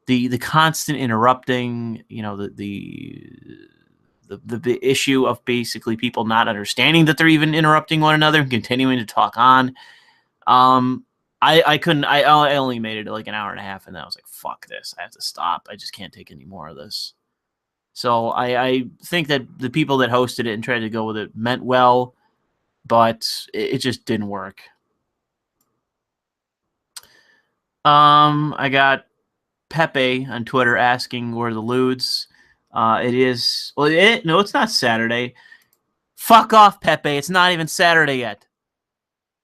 The constant interrupting, the issue of basically people not understanding that they're even interrupting one another and continuing to talk on. I couldn't. I only made it like an hour and a half, and then I was like, "Fuck this! I have to stop. I just can't take any more of this." So I think that the people that hosted it and tried to go with it meant well, but it just didn't work. I got Pepe on Twitter asking where the Ludes. It is. Well, no, it's not Saturday. Fuck off, Pepe. It's not even Saturday yet.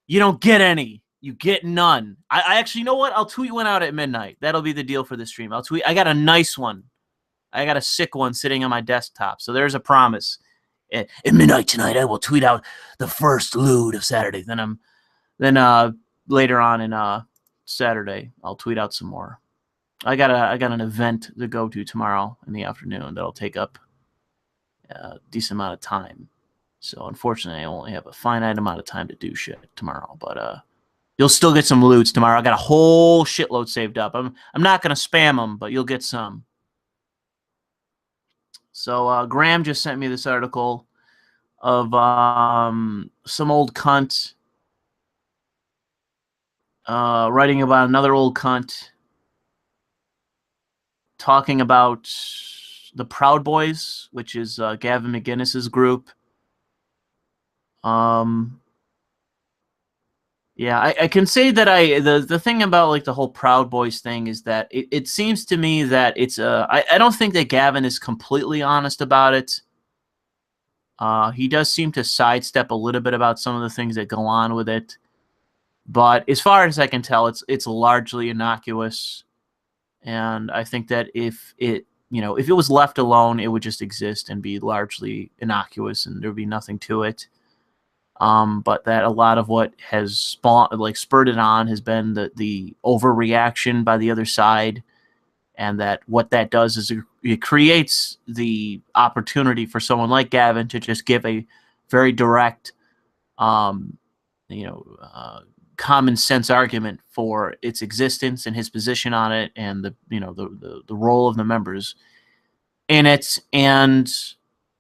You don't get any. You get none. I actually, you know what? I'll tweet one out at midnight. That'll be the deal for the stream. I'll tweet. I got a nice one. I got a sick one sitting on my desktop. So there's a promise. At midnight tonight, I will tweet out the first lewd of Saturday. Then later on in Saturday, I'll tweet out some more. I got an event to go to tomorrow in the afternoon that'll take up a decent amount of time. So unfortunately, I only have a finite amount of time to do shit tomorrow. But you'll still get some lewds tomorrow. I got a whole shitload saved up. I'm not gonna spam them, but you'll get some. So Graham just sent me this article of some old cunt writing about another old cunt talking about the Proud Boys, which is Gavin McInnes's group. Yeah, I can say that the thing about like the whole Proud Boys thing is that it seems to me that it's I don't think that Gavin is completely honest about it. He does seem to sidestep a little bit about some of the things that go on with it, but as far as I can tell, it's largely innocuous, and I think that if it was left alone, it would just exist and be largely innocuous, and there'd be nothing to it. But that a lot of what has spurred it on has been the overreaction by the other side, and that what that does is it creates the opportunity for someone like Gavin to just give a very direct, common sense argument for its existence and his position on it, and the role of the members in it, and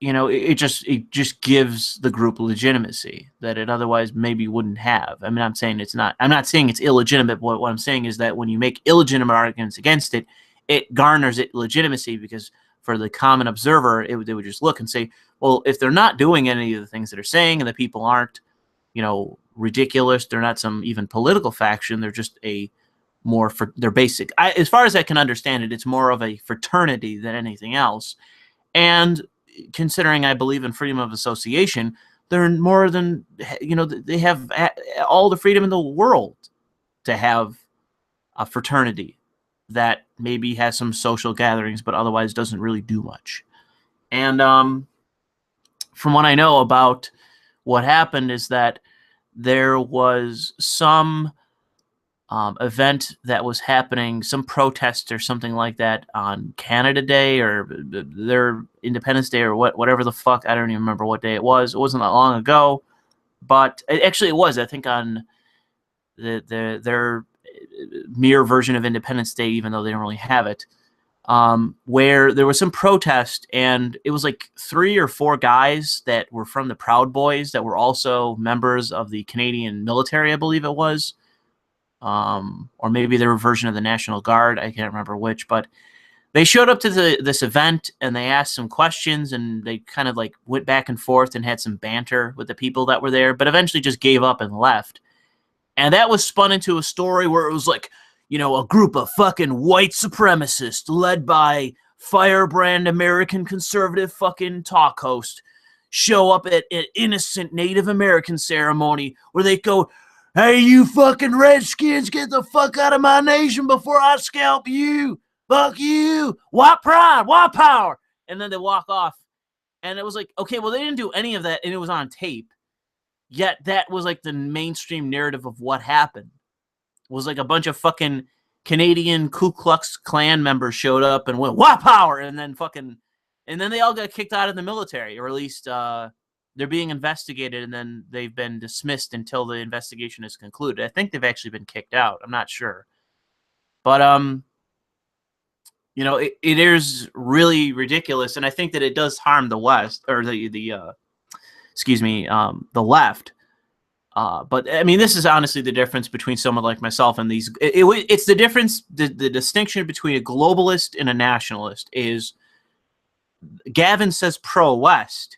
it just gives the group legitimacy that it otherwise maybe wouldn't have. I mean, I'm not saying it's illegitimate, but what I'm saying is that when you make illegitimate arguments against it, it garners it legitimacy, because for the common observer, they would just look and say, well, if they're not doing any of the things that they're saying, and the people aren't, ridiculous, they're not some even political faction, they're just a more for their basic. As far as I can understand it, it's more of a fraternity than anything else. And considering I believe in freedom of association, they're more than, they have all the freedom in the world to have a fraternity that maybe has some social gatherings, but otherwise doesn't really do much. And from what I know about what happened is that there was some event that was happening, some protest or something like that on Canada Day or their Independence Day or whatever the fuck. I don't even remember what day it was. It wasn't that long ago, but it was, I think, on their mere version of Independence Day, even though they don't really have it, where there was some protest, and it was like 3 or 4 guys that were from the Proud Boys that were also members of the Canadian military, I believe it was. Or maybe they were a version of the National Guard. I can't remember which, but they showed up to this event and they asked some questions and they kind of like went back and forth and had some banter with the people that were there, but eventually just gave up and left. And that was spun into a story where it was like, a group of fucking white supremacists led by firebrand American conservative fucking talk host show up at an innocent Native American ceremony where they go, "Hey, you fucking Redskins, get the fuck out of my nation before I scalp you. Fuck you. White pride, white power." And then they walk off. And it was like, okay, well, they didn't do any of that, and it was on tape. Yet that was like the mainstream narrative of what happened. It was like a bunch of fucking Canadian Ku Klux Klan members showed up and went, "White power!" And then they all got kicked out of the military, or at least they're being investigated, and then they've been dismissed until the investigation is concluded. I think they've actually been kicked out. I'm not sure. But, it is really ridiculous, and I think that it does harm the West, or the left. But, I mean, this is honestly the difference between someone like myself and these. It's the difference, the distinction between a globalist and a nationalist is Gavin says pro-West,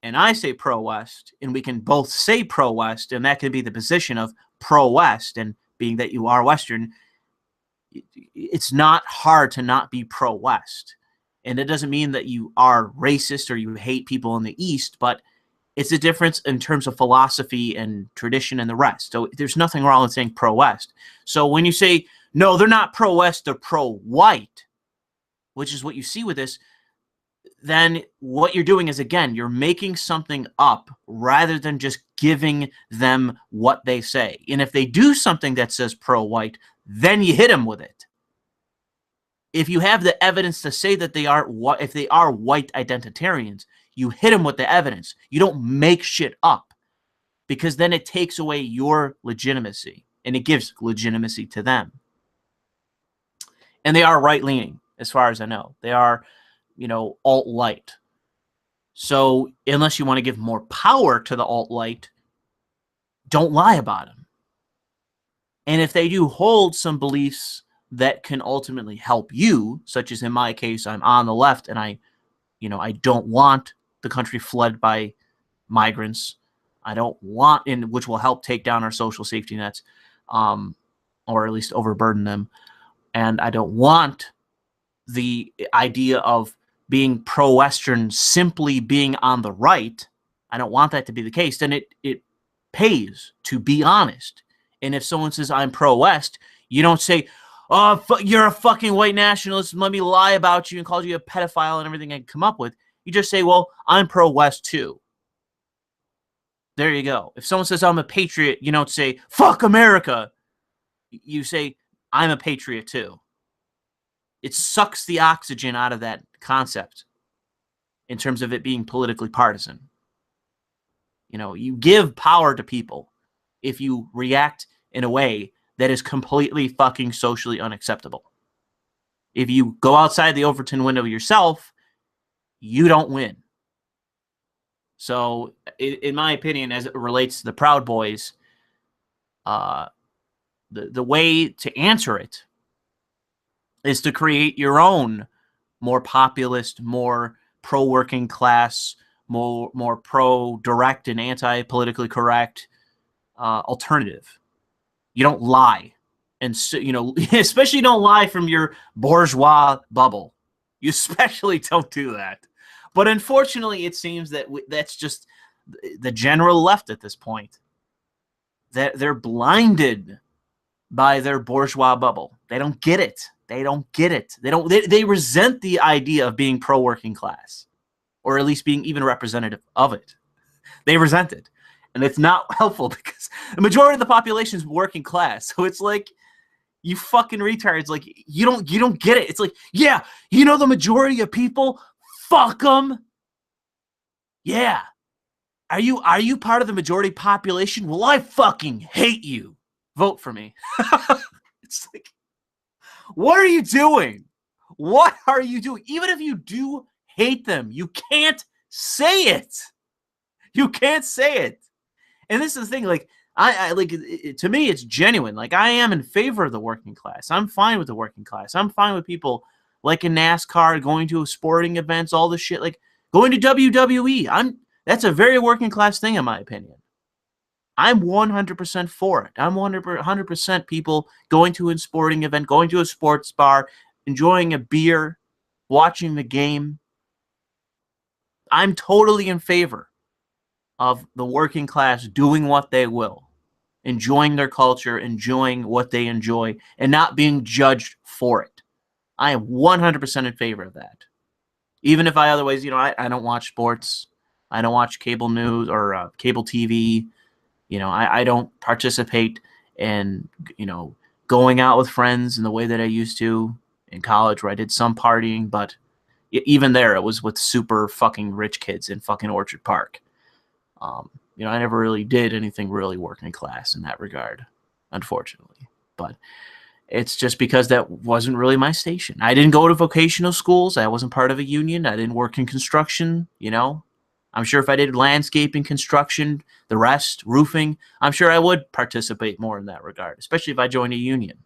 and I say pro-West, and we can both say pro-West, and that can be the position of pro-West, and being that you are Western, it's not hard to not be pro-West. And it doesn't mean that you are racist or you hate people in the East, but it's a difference in terms of philosophy and tradition and the rest. So there's nothing wrong with saying pro-West. So when you say, no, they're not pro-West, they're pro-white, which is what you see with this, then what you're doing is, again, you're making something up rather than just giving them what they say. And if they do something that says pro-white, then you hit them with it. If you have the evidence to say that if they are white identitarians, you hit them with the evidence. You don't make shit up, because then it takes away your legitimacy and it gives legitimacy to them. And they are right-leaning, as far as I know. They are, alt-light. So unless you want to give more power to the alt-light, don't lie about them. And if they do hold some beliefs that can ultimately help you, such as in my case, I'm on the left and I don't want the country flooded by migrants. I don't want, which will help take down our social safety nets, or at least overburden them. And I don't want the idea of being pro-Western simply being on the right. I don't want that to be the case. Then it pays to be honest. And if someone says, I'm pro-West, you don't say, "Oh, you're a fucking white nationalist, let me lie about you and call you a pedophile," and everything I can come up with. You just say, well, I'm pro-West too. There you go. If someone says I'm a patriot, you don't say, "Fuck America." You say, I'm a patriot too. It sucks the oxygen out of that concept in terms of it being politically partisan. You give power to people if you react in a way that is completely fucking socially unacceptable. If you go outside the Overton window yourself, you don't win. So, in my opinion, as it relates to the Proud Boys, the way to answer it is to create your own more populist, more pro-working class, more pro-direct and anti-politically correct alternative. You don't lie And so, you know, especially don't lie from your bourgeois bubble. You especially don't do that. But unfortunately, it seems that that's just the general left at this point. That they're blinded by their bourgeois bubble. They don't get it. They don't get it. They resent the idea of being pro-working class, or at least being even representative of it. They resent it. And it's not helpful because the majority of the population is working class. So it's like, you fucking retards, like, you don't get it. It's like, yeah, you know, the majority of people, fuck them. Yeah. Are you part of the majority population? Well, I fucking hate you. Vote for me. It's like, what are you doing? What are you doing? Even if you do hate them, you can't say it. You can't say it. And this is the thing, like, I like, to me, it's genuine. Like, I am in favor of the working class. I'm fine with the working class. I'm fine with people like in NASCAR, going to sporting events, all this shit, like going to WWE. That's a very working class thing, in my opinion. I'm 100% for it. I'm 100% people going to a sporting event, going to a sports bar, enjoying a beer, watching the game. I'm totally in favor of the working class doing what they will, enjoying their culture, enjoying what they enjoy, and not being judged for it. I am 100% in favor of that. Even if I otherwise, you know, I don't watch sports. I don't watch cable news or cable TV. You know, I don't participate in, you know, going out with friends in the way that I used to in college, where I did some partying, but even there, it was with super fucking rich kids in fucking Orchard Park. You know, I never really did anything really working class in that regard, unfortunately. But it's just because that wasn't really my station. I didn't go to vocational schools. I wasn't part of a union. I didn't work in construction, you know. I'm sure if I did landscaping, construction, the rest, roofing, I'm sure I would participate more in that regard, especially if I joined a union.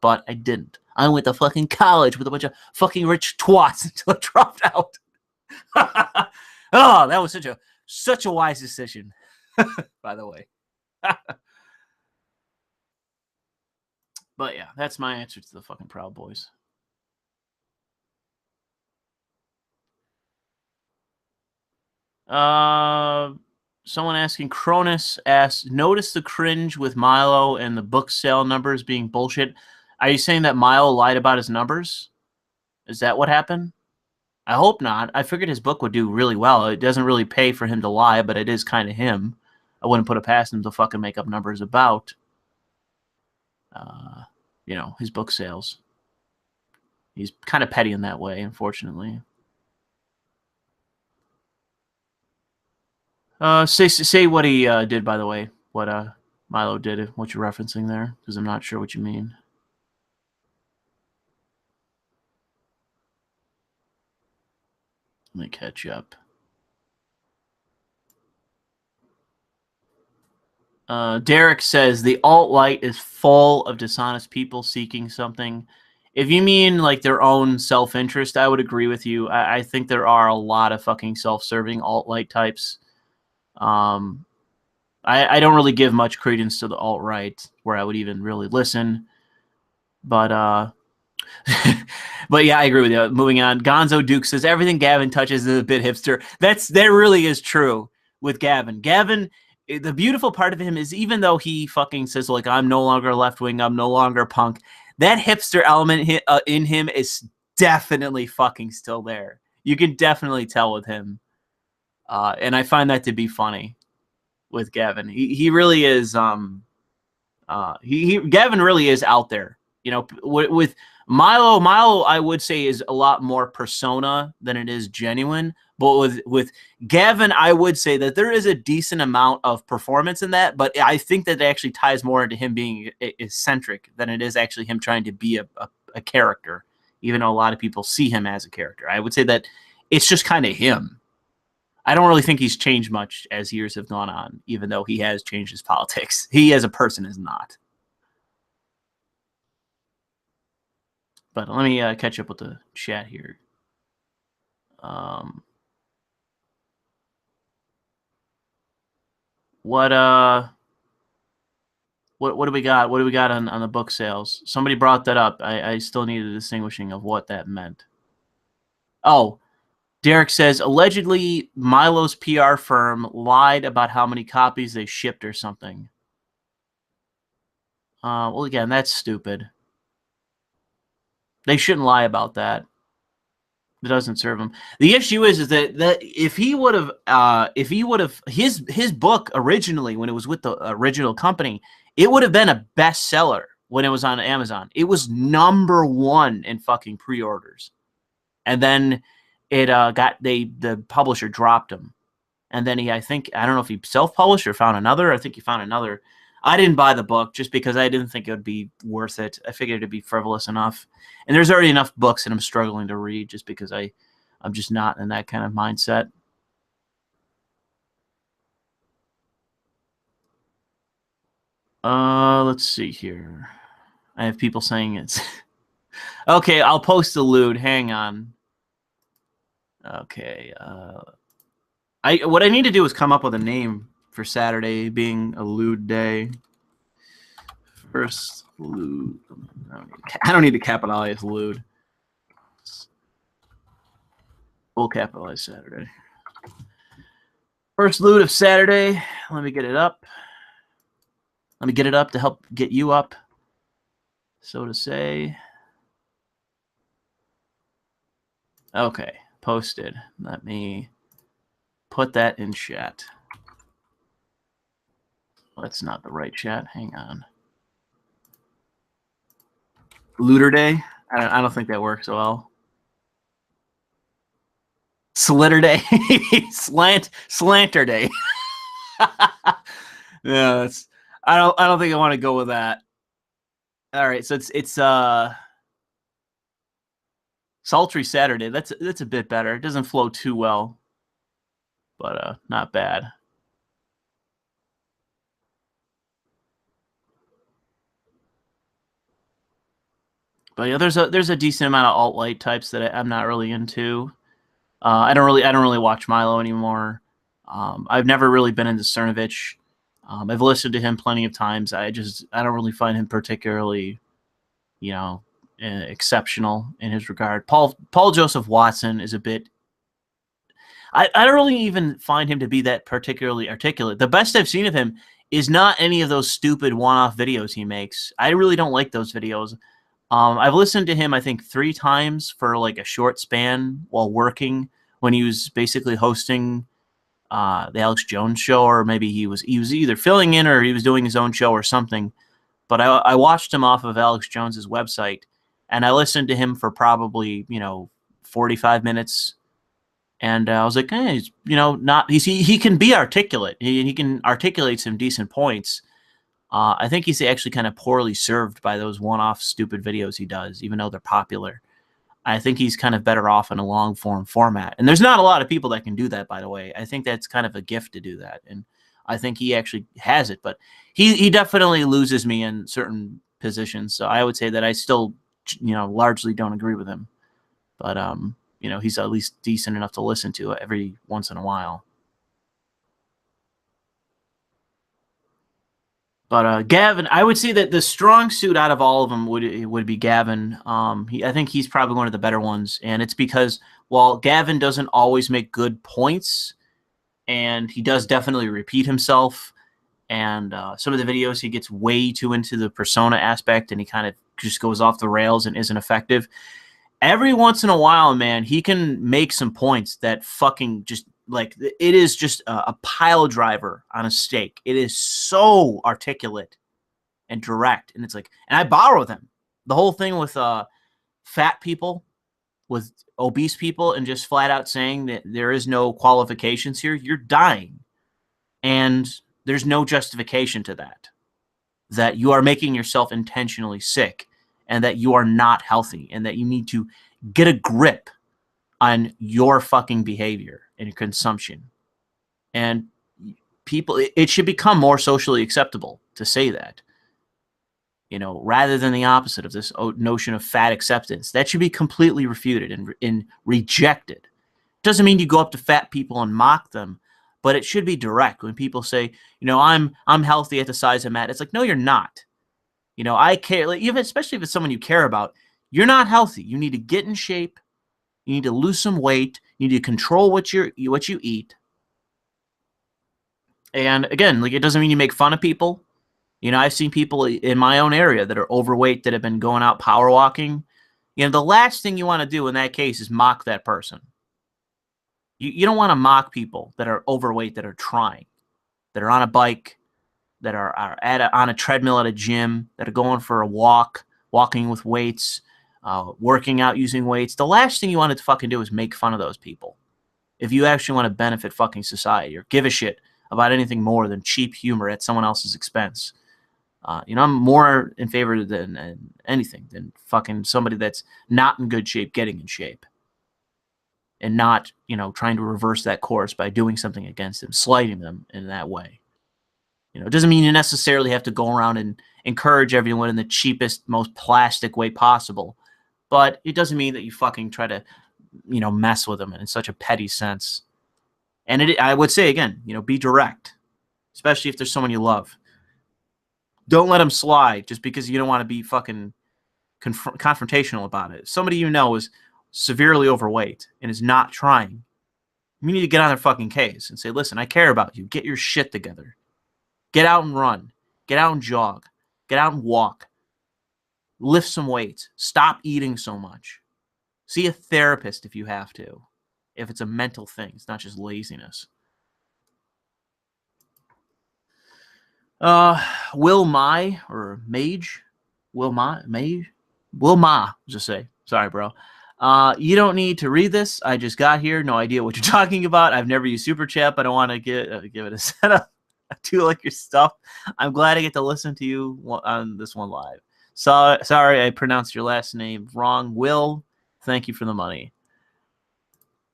But I didn't. I went to fucking college with a bunch of fucking rich twats until I dropped out. Oh, that was such a wise decision, by the way. But yeah, that's my answer to the fucking Proud Boys. Someone asking, Cronus asks, notice the cringe with Milo and the book sale numbers being bullshit. Are you saying that Milo lied about his numbers? Is that what happened? I hope not. I figured his book would do really well. It doesn't really pay for him to lie, but it is kind of him. I wouldn't put it past him to fucking make up numbers about, you know, his book sales. He's kind of petty in that way, unfortunately. Say what he did, by the way. What Milo did, what you're referencing there, because I'm not sure what you mean. Let me catch up. Derek says the alt-right is full of dishonest people seeking something. If you mean like their own self-interest, I would agree with you. I think there are a lot of fucking self-serving alt-right types. I don't really give much credence to the alt-right, where I would even really listen. But but yeah, I agree with you. Moving on, Gonzo Duke says everything Gavin touches is a bit hipster. That really is true with Gavin. Gavin, the beautiful part of him is, even though he fucking says like, I'm no longer left wing, I'm no longer punk, that hipster element in him is definitely fucking still there. You can definitely tell with him, and I find that to be funny with Gavin. He really is. Gavin really is out there. You know, with Milo, I would say is a lot more persona than it is genuine. But with Gavin, I would say that there is a decent amount of performance in that. But I think that it actually ties more into him being eccentric than it is actually him trying to be a character, even though a lot of people see him as a character. I would say that it's just kind of him. I don't really think he's changed much as years have gone on, even though he has changed his politics. He as a person is not. But let me catch up with the chat here. What What do we got? What do we got on the book sales? Somebody brought that up. I still need a distinguishing of what that meant. Oh, Derek says, allegedly Milo's PR firm lied about how many copies they shipped or something. Well, again, that's stupid. They shouldn't lie about that. It doesn't serve him. The issue is that if he would have his book originally, when it was with the original company, it would have been a bestseller when it was on Amazon. It was #1 in fucking pre-orders, and then it the publisher dropped him, and then I don't know if he self-published or found another. I think he found another. I didn't buy the book just because I didn't think it would be worth it. I figured it'd be frivolous enough. And there's already enough books that I'm struggling to read just because I'm just not in that kind of mindset. Let's see here. I have people saying it's... Okay, I'll post the lewd. Hang on. Okay. What I need to do is come up with a name for Saturday being a lewd day. First lewd. I don't need to capitalize lewd. We'll capitalize Saturday. First lewd of Saturday. Let me get it up. Let me get it up to help get you up, so to say. Okay, posted. Let me put that in chat. That's not the right chat. Hang on. Looter Day? I don't think that works well. Slitter Day? Slanter Day. Yeah, that's... I don't think I want to go with that. All right, so it's Sultry Saturday. That's a bit better. It doesn't flow too well, but not bad. But yeah, there's a decent amount of alt-light types that I'm not really into. I don't really watch Milo anymore. I've never really been into Cernovich. I've listened to him plenty of times. I don't really find him particularly, exceptional in his regard. Paul Joseph Watson is a bit... I don't really even find him to be that particularly articulate. The best I've seen of him is not any of those stupid one-off videos he makes. I really don't like those videos. I've listened to him, I think, 3 times for like a short span while working, when he was basically hosting the Alex Jones show, or maybe he was either filling in or he was doing his own show or something. But I watched him off of Alex Jones's website, and I listened to him for probably 45 minutes, and I was like, hey, he can be articulate. He can articulate some decent points. I think he's actually kind of poorly served by those one-off stupid videos he does, even though they're popular. I think he's kind of better off in a long-form format. And there's not a lot of people that can do that, by the way. I think that's kind of a gift to do that. And I think he actually has it. But he definitely loses me in certain positions. So I would say that I still, largely don't agree with him. But, he's at least decent enough to listen to every once in a while. But Gavin, I would say that the strong suit out of all of them would be Gavin. I think he's probably one of the better ones, and it's because while Gavin doesn't always make good points, and he does definitely repeat himself, and some of the videos he gets way too into the persona aspect, and he kind of just goes off the rails and isn't effective. Every once in a while, man, he can make some points that fucking just... like, it is just a pile driver on a stake. It is so articulate and direct. And it's like, and I borrow them. The whole thing with fat people, with obese people, and just flat out saying that there is no qualifications here, you're dying. And there's no justification to that. That you are making yourself intentionally sick, and that you are not healthy, and that you need to get a grip on your fucking behavior and your consumption. And people, it should become more socially acceptable to say that, rather than the opposite of this notion of fat acceptance. That should be completely refuted and rejected. Doesn't mean you go up to fat people and mock them, but it should be direct. When people say, you know, I'm healthy at the size I'm at, it's like, no, you're not. You know, I care, like, even especially if it's someone you care about, you're not healthy. You need to get in shape. You need to lose some weight. You need to control what you eat. And again, like, it doesn't mean you make fun of people. You know, I've seen people in my own area that are overweight that have been going out power walking. You know, the last thing you want to do in that case is mock that person. You don't want to mock people that are overweight, that are trying, that are on a bike, that are on a treadmill at a gym, that are going for a walk, walking with weights, working out using weights. The last thing you want to fucking do is make fun of those people. If you actually want to benefit fucking society or give a shit about anything more than cheap humor at someone else's expense. You know, I'm more in favor than anything than fucking somebody that's not in good shape getting in shape. And not, you know, trying to reverse that course by doing something against them, slighting them in that way. You know, it doesn't mean you necessarily have to go around and encourage everyone in the cheapest, most plastic way possible. But it doesn't mean that you fucking try to, you know, mess with them in such a petty sense. And I would say, again, you know, be direct, especially if there's someone you love. Don't let them slide just because you don't want to be fucking confrontational about it. If somebody you know is severely overweight and is not trying, you need to get on their fucking case and say, listen, I care about you. Get your shit together. Get out and run. Get out and jog. Get out and walk. Lift some weights. Stop eating so much. See a therapist if you have to. If it's a mental thing. It's not just laziness. Will Ma, or Mage? Will Ma, just say. Sorry, bro. You don't need to read this. I just got here. No idea what you're talking about. I've never used Super Chat, but I want to give it a setup. I do like your stuff. I'm glad I get to listen to you on this one live. So, sorry, I pronounced your last name wrong. Will, thank you for the money.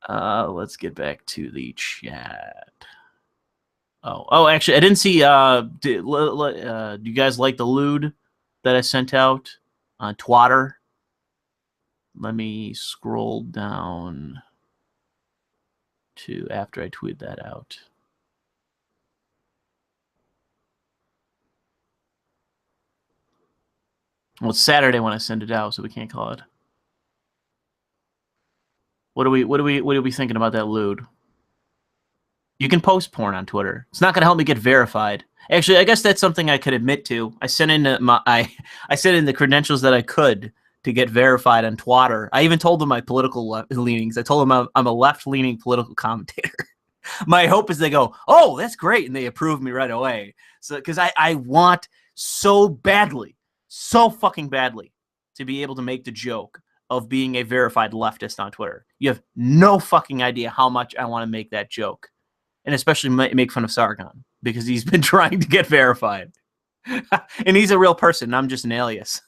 Let's get back to the chat. Oh, actually, I didn't see. Do you guys like the lewd that I sent out on Twitter? Let me scroll down to after I tweet that out. Well, it's Saturday when I send it out, so we can't call it. What are we thinking about that lewd? You can post porn on Twitter. It's not going to help me get verified. Actually, I guess that's something I could admit to. I sent in I sent in the credentials that I could to get verified on Twitter. I even told them my political leanings. I told them I'm a left-leaning political commentator. My hope is they go, oh, that's great, and they approve me right away. So, because I want so badly, so fucking badly, to be able to make the joke of being a verified leftist on Twitter. You have no fucking idea how much I want to make that joke. And especially make fun of Sargon, because he's been trying to get verified. And he's a real person, and I'm just an alias.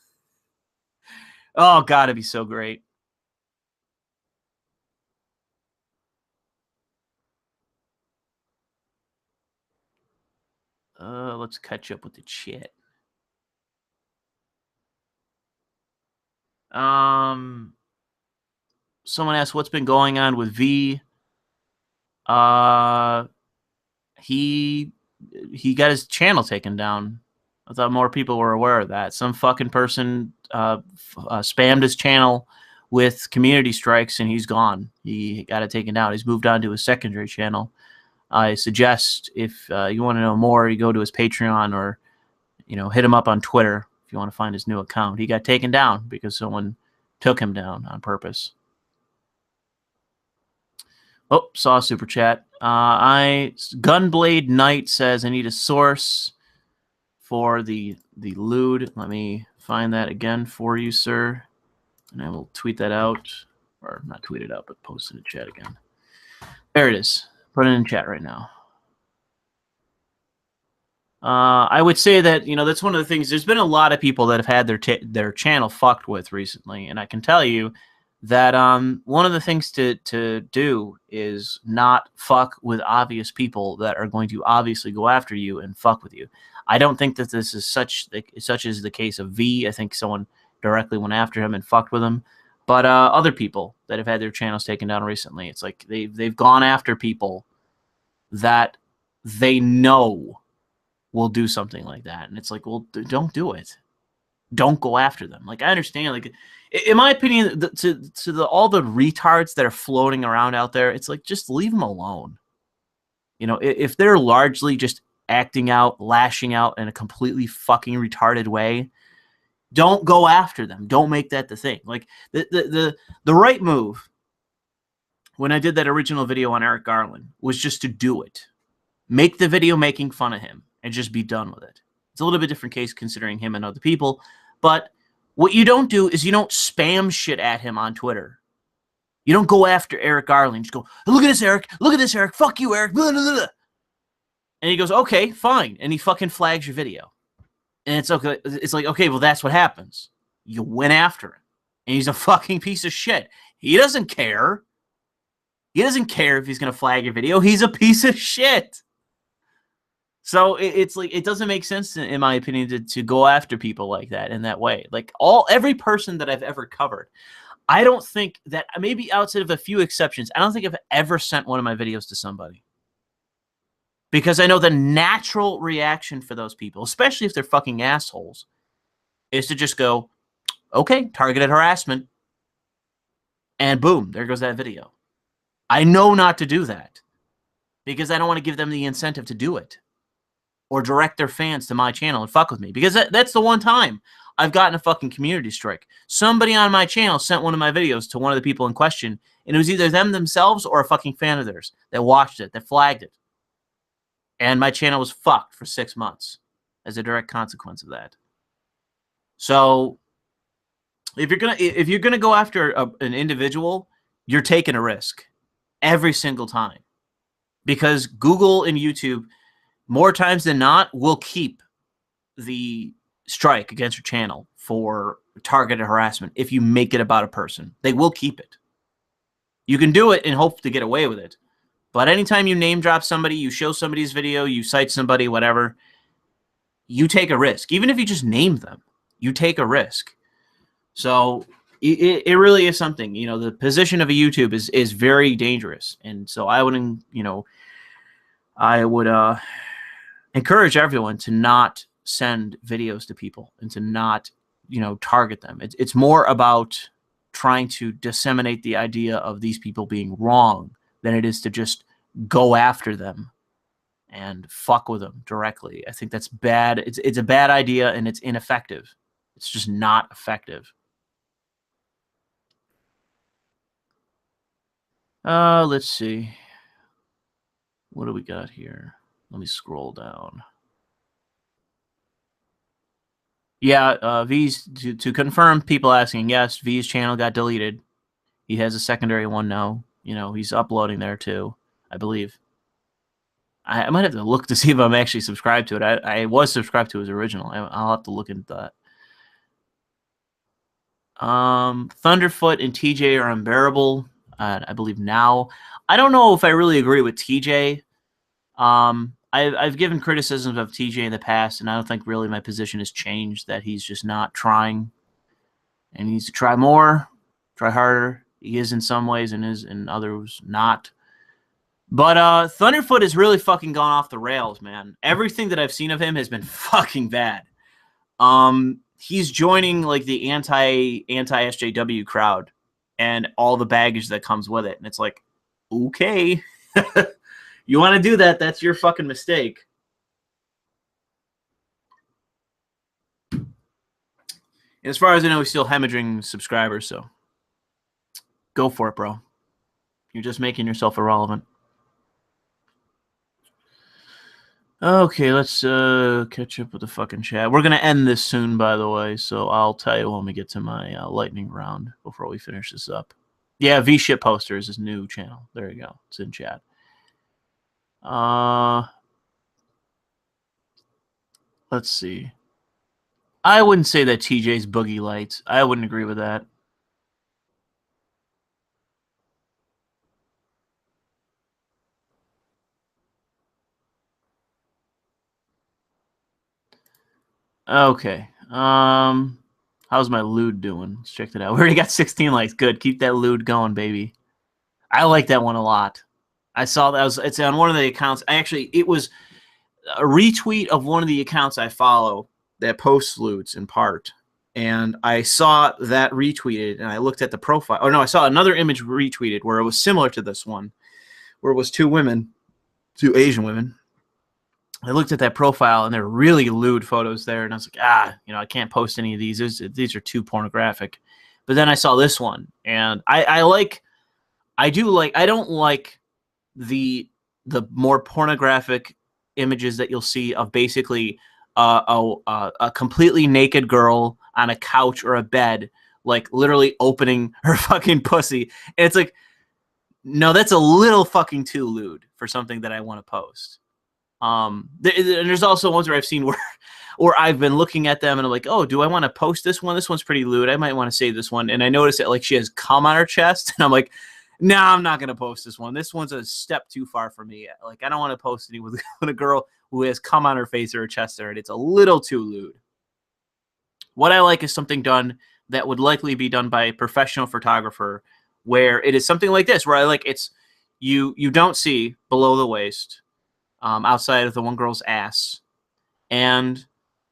Oh, God, it'd be so great. Let's catch up with the chat. Someone asked what's been going on with V. He got his channel taken down. I thought more people were aware of that. Some fucking person spammed his channel with community strikes, and he's gone. He got it taken down. He's moved on to his secondary channel. I suggest if you want to know more, you go to his Patreon or, you know, hit him up on Twitter if you want to find his new account. He got taken down because someone took him down on purpose. Oh, saw a super chat. Gunblade Knight says I need a source for the lewd. Let me find that again for you, sir, and I will tweet that out, or not tweet it out, but post it in chat again. There it is. Put it in chat right now. I would say that, you know, that's one of the things. There's been a lot of people that have had their channel fucked with recently, and I can tell you that one of the things to do is not fuck with obvious people that are going to obviously go after you and fuck with you. I don't think that this is such as the case of V. I think someone directly went after him and fucked with him. But other people that have had their channels taken down recently, it's like they've gone after people that they know will do something like that. And it's like, well, don't do it. Don't go after them. Like, I understand, like, in my opinion, to all the retards that are floating around out there, it's like, just leave them alone. You know, if they're largely just acting out, lashing out in a completely fucking retarded way, don't go after them. Don't make that the thing. Like, the right move when I did that original video on Eric Garland was just to do it. Make the video making fun of him and just be done with it. It's a little bit different case considering him and other people, but what you don't do is you don't spam shit at him on Twitter. You don't go after Eric Garland. Just go, look at this, Eric. Look at this, Eric. Fuck you, Eric. Blah, blah, blah. And he goes, okay, fine. And he fucking flags your video. And it's okay. It's like, okay, well, that's what happens. You went after him. And he's a fucking piece of shit. He doesn't care. He doesn't care if he's going to flag your video. He's a piece of shit. So it's like, it doesn't make sense, in my opinion, to go after people like that in that way. Like, every person that I've ever covered, I don't think that, maybe outside of a few exceptions, I don't think I've ever sent one of my videos to somebody. Because I know the natural reaction for those people, especially if they're fucking assholes, is to just go, okay, targeted harassment. And boom, there goes that video. I know not to do that. Because I don't want to give them the incentive to do it. Or direct their fans to my channel and fuck with me. Because that's the one time I've gotten a fucking community strike. Somebody on my channel sent one of my videos to one of the people in question, and it was either them themselves or a fucking fan of theirs that watched it, that flagged it. And my channel was fucked for 6 months as a direct consequence of that. So if you're gonna go after an individual, you're taking a risk every single time. Because Google and YouTube, more times than not, will keep the strike against your channel for targeted harassment if you make it about a person. They will keep it. You can do it and hope to get away with it. But anytime you name drop somebody, you show somebody's video, you cite somebody, whatever, you take a risk. Even if you just name them, you take a risk. So it really is something. You know, the position of a YouTube is very dangerous. And so I would, encourage everyone to not send videos to people and to not, target them. It's more about trying to disseminate the idea of these people being wrong than it is to just go after them and fuck with them directly. I think that's bad. It's a bad idea and it's ineffective. It's just not effective. Let's see. What do we got here? Let me scroll down. Yeah, V's, to confirm, people asking, yes, V's channel got deleted. He has a secondary one now. He's uploading there too, I believe. I might have to look to see if I'm actually subscribed to it. I was subscribed to his original. I'll have to look into that. Thunderfoot and TJ are unbearable, I believe now. I don't know if I really agree with TJ. I've given criticisms of TJ in the past, and I don't think really my position has changed, that he's just not trying. And he needs to try more, try harder. He is in some ways and is in others not. But Thunderfoot has really fucking gone off the rails, man. Everything that I've seen of him has been fucking bad. He's joining like the anti-SJW crowd and all the baggage that comes with it. And it's like, okay. You want to do that, that's your fucking mistake. And as far as I know, he's still hemorrhaging subscribers, so go for it, bro. You're just making yourself irrelevant. Okay, let's catch up with the fucking chat. We're going to end this soon, by the way, so I'll tell you when we get to my lightning round before we finish this up. Yeah, V-Shit Poster is his new channel. There you go. It's in chat. Let's see. I wouldn't say that TJ's Boogie Lights. I wouldn't agree with that. Okay. How's my lewd doing? Let's check that out. We already got 16 likes. Good. Keep that lewd going, baby. I like that one a lot. I saw that. It's on one of the accounts. It was a retweet of one of the accounts I follow that posts lewds in part. And I saw that retweeted, and I looked at the profile. Oh, no, I saw another image retweeted where it was similar to this one, where it was two Asian women. I looked at that profile, and there were really lewd photos there, and I was like, I can't post any of these. These are too pornographic. But then I saw this one, and I don't like the more pornographic images that you'll see of basically a completely naked girl on a couch or a bed, like literally opening her fucking pussy. And it's like, no, that's a little fucking too lewd for something that I want to post. There's also ones where I've seen where I've been looking at them and I'm like, oh, do I want to post this one? This one's pretty lewd. I might want to save this one. And I notice that like she has cum on her chest, and I'm like, no, I'm not gonna post this one. This one's a step too far for me. Like, I don't want to post any with a girl who has cum on her face or her chest area. It's a little too lewd. What I like is something done that would likely be done by a professional photographer, where it is something like this, where I like it's you don't see below the waist, outside of the one girl's ass, and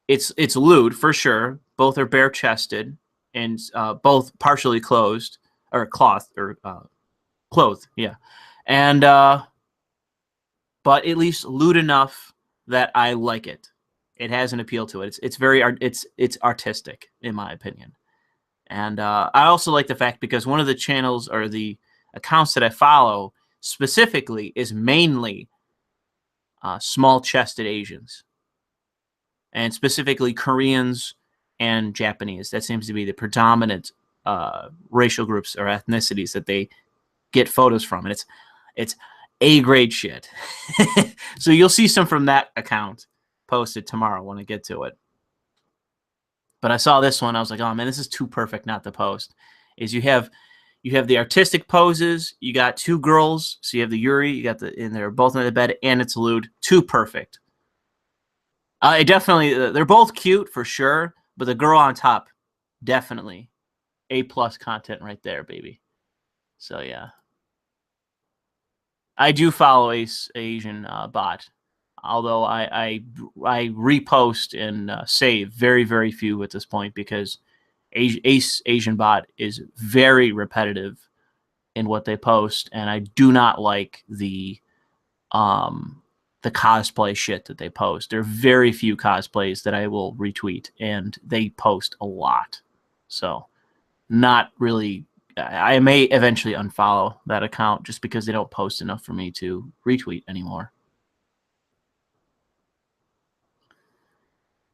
it's lewd for sure. Both are bare chested and both partially closed or clothed or clothed, yeah, and but at least lewd enough that I like it. It has an appeal to it. It's artistic in my opinion, and I also like the fact because one of the channels or the accounts that I follow specifically is mainly small-chested Asians, and specifically Koreans and Japanese. That seems to be the predominant racial groups or ethnicities that they get photos from, and it's A-grade shit. So you'll see some from that account posted tomorrow when I get to it. But I saw this one, I was like, oh man, this is too perfect not to post. Is you have the artistic poses, you got two girls, so you have the Yuri, you got and they're both in the bed, and it's lewd. Too perfect. They're both cute for sure, but the girl on top, definitely A+ content right there, baby. So yeah. I do follow Asian bot, although I repost and save very, very few at this point because Asian bot is very repetitive in what they post, and I do not like the cosplay shit that they post. There are very few cosplays that I will retweet, and they post a lot. So not really. I may eventually unfollow that account just because they don't post enough for me to retweet anymore.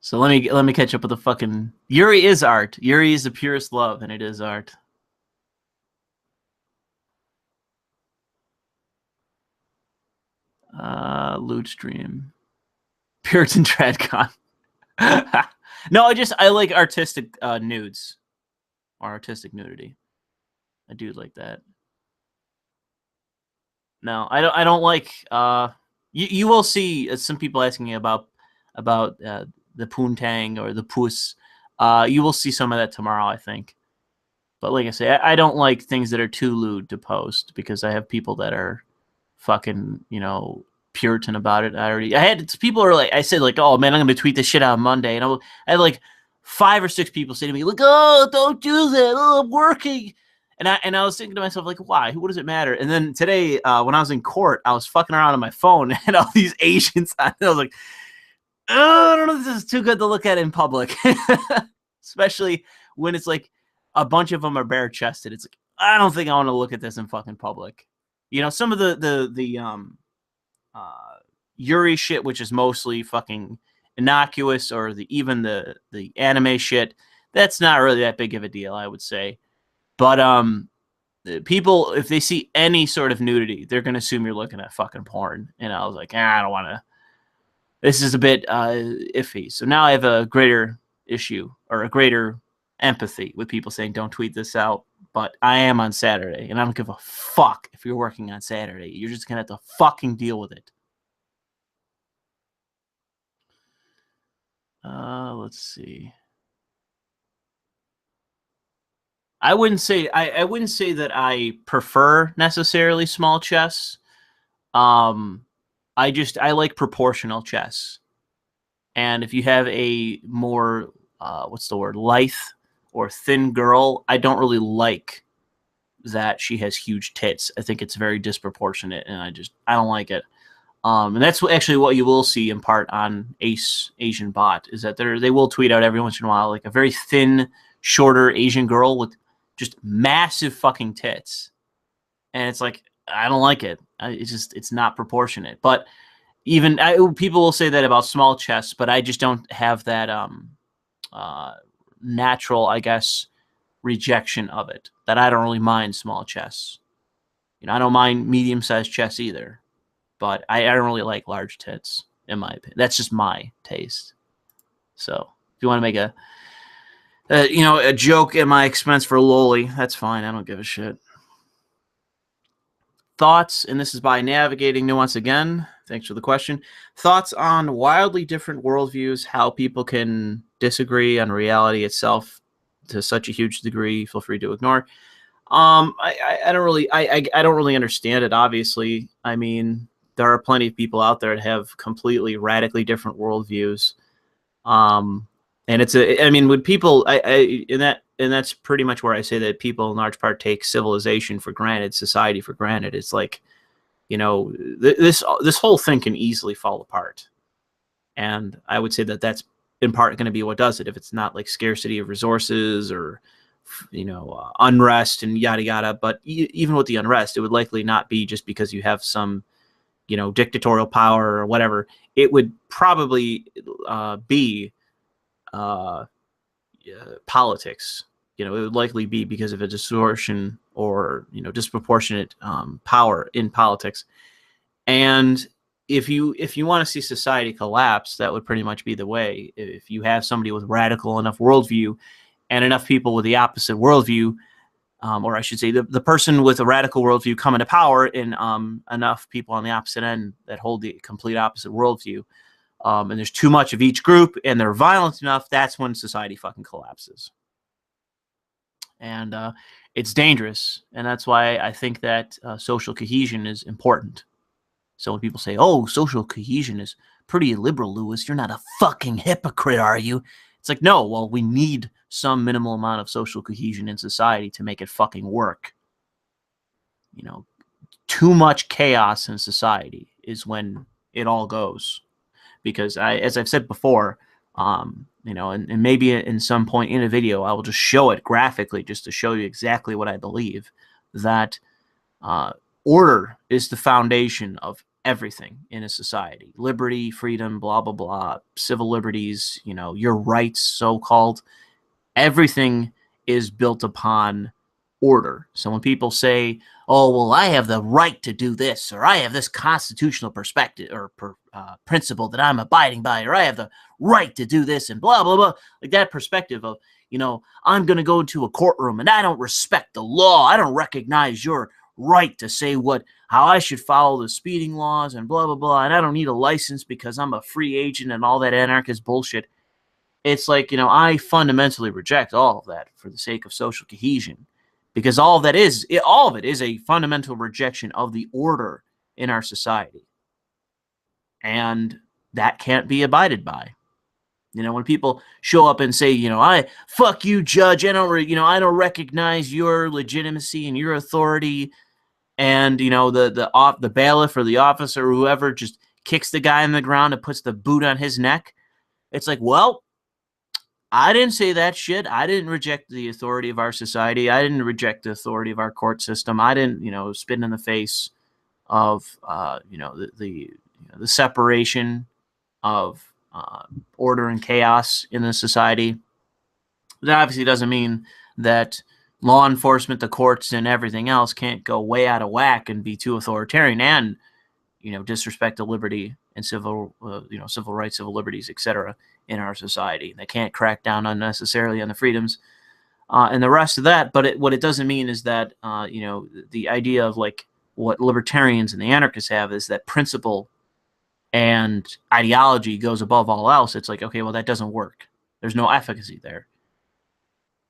So let me catch up with the fucking Yuri is art. Yuri is the purest love, and it is art. Loot stream. Puritan Tradcon. No, I like artistic nudes or artistic nudity. I do like that. No, I don't like. You will see some people asking me about the poontang or the puss. You will see some of that tomorrow, I think. But like I say, I don't like things that are too lewd to post because I have people that are fucking, Puritan about it. People are like, I said like, oh man, I'm gonna tweet this shit out on Monday, and I had like 5 or 6 people say to me like, oh, don't do that. Oh, I'm working. And I was thinking to myself, like, why? What does it matter? And then today, when I was in court, I was fucking around on my phone and all these Asians on it. I was like, oh, I don't know if this is too good to look at in public. Especially when it's like a bunch of them are bare chested. It's like, I don't think I want to look at this in fucking public. Some of the Yuri shit, which is mostly fucking innocuous, or even the anime shit, that's not really that big of a deal, I would say. But people, if they see any sort of nudity, they're gonna assume you're looking at fucking porn. And I was like, I don't want to. This is a bit iffy. So now I have a greater issue or a greater empathy with people saying, don't tweet this out. But I am on Saturday, and I don't give a fuck if you're working on Saturday. You're just gonna have to fucking deal with it. Let's see. I wouldn't say that I prefer necessarily small chests. I like proportional chess. And if you have a more, what's the word, lithe or thin girl, I don't really like that she has huge tits. I think it's very disproportionate, and I don't like it. And that's actually what you will see in part on Asian Bot, is that they will tweet out every once in a while like a very thin, shorter Asian girl with just massive fucking tits, and it's like, I don't like it. It's not proportionate. But even people will say that about small chests, but I just don't have that natural, I guess, rejection of it. That I don't really mind small chests. I don't mind medium-sized chests either, but I don't really like large tits, in my opinion. That's just my taste. So if you want to make a joke at my expense for Loli, that's fine. I don't give a shit. Thoughts, and this is by Navigating Nuance again. Thanks for the question. Thoughts on wildly different worldviews, how people can disagree on reality itself to such a huge degree. Feel free to ignore. I don't really understand it. Obviously, I mean, there are plenty of people out there that have completely radically different worldviews. And when people, and that's pretty much where I say that people in large part take civilization for granted, society for granted. It's like, this whole thing can easily fall apart. And I would say that that's in part going to be what does it. If it's not like scarcity of resources or, unrest and yada yada. But even with the unrest, it would likely not be just because you have some, dictatorial power or whatever. It would probably be politics. It would likely be because of a distortion or disproportionate power in politics. And if you want to see society collapse, that would pretty much be the way. If you have somebody with radical enough worldview and enough people with the opposite worldview, or I should say the person with a radical worldview come into power, and enough people on the opposite end that hold the complete opposite worldview, and there's too much of each group, and they're violent enough, that's when society fucking collapses. And it's dangerous, and that's why I think that social cohesion is important. So when people say, oh, social cohesion is pretty illiberal, Louis, you're not a fucking hypocrite, are you? It's like, no, well, we need some minimal amount of social cohesion in society to make it fucking work. Too much chaos in society is when it all goes. Because as I've said before, and maybe in some point in a video, I will just show it graphically just to show you exactly what I believe, that order is the foundation of everything in a society. Liberty, freedom, blah, blah, blah, civil liberties, your rights, so-called. Everything is built upon order. So when people say, oh, well, I have the right to do this, or I have this constitutional perspective or principle that I'm abiding by, or I have the right to do this, and blah, blah, blah, like that perspective of, I'm going to go into a courtroom and I don't respect the law. I don't recognize your right to say how I should follow the speeding laws and blah, blah, blah, and I don't need a license because I'm a free agent and all that anarchist bullshit. It's like, I fundamentally reject all of that for the sake of social cohesion, because all of it is a fundamental rejection of the order in our society. And that can't be abided by. When people show up and say, I fuck you, judge, I don't recognize your legitimacy and your authority, and the bailiff or the officer or whoever just kicks the guy in the ground and puts the boot on his neck. It's like, well, I didn't say that shit. I didn't reject the authority of our society. I didn't reject the authority of our court system. I didn't, spit in the face of, the separation of order and chaos in the society. That obviously doesn't mean that law enforcement, the courts, and everything else can't go way out of whack and be too authoritarian and, disrespect the liberty and civil rights, civil liberties, etc. in our society. They can't crack down unnecessarily on the freedoms and the rest of that. But what it doesn't mean is that, the idea of like what libertarians and the anarchists have is that principle and ideology goes above all else. It's like, okay, well, that doesn't work. There's no efficacy there.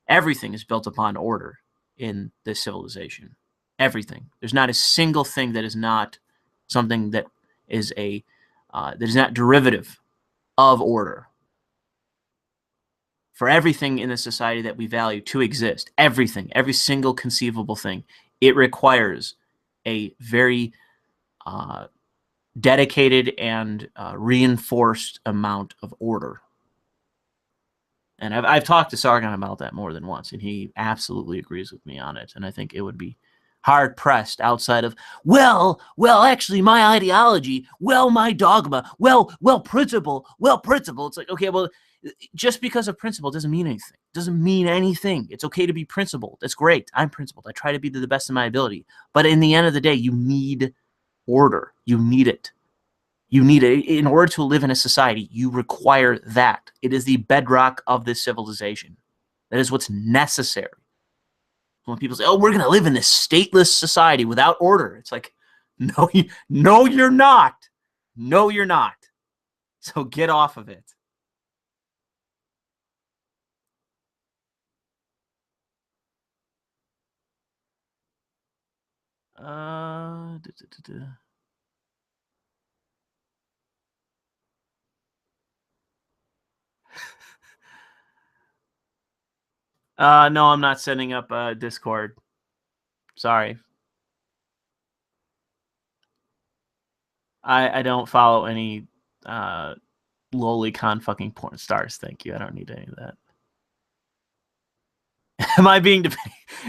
Everything is built upon order in this civilization. Everything. There's not a single thing that is not something that is that is not derivative of order. For everything in the society that we value to exist, everything, every single conceivable thing, it requires a very dedicated and reinforced amount of order. And I've talked to Sargon about that more than once, and he absolutely agrees with me on it. And I think it would be hard pressed outside of, well, actually, my ideology, well, my dogma, well, principle. It's like, okay, well, just because of principle doesn't mean anything. Doesn't mean anything. It's okay to be principled. That's great. I'm principled. I try to be to the best of my ability. But in the end of the day, you need order. You need it. You need it. In order to live in a society, you require that. It is the bedrock of this civilization. That is what's necessary. When people say, oh, we're going to live in this stateless society without order, it's like, no, you're not. No, you're not. So get off of it. No, I'm not setting up a Discord. Sorry. I don't follow any lowly con fucking porn stars. Thank you. I don't need any of that. Am I being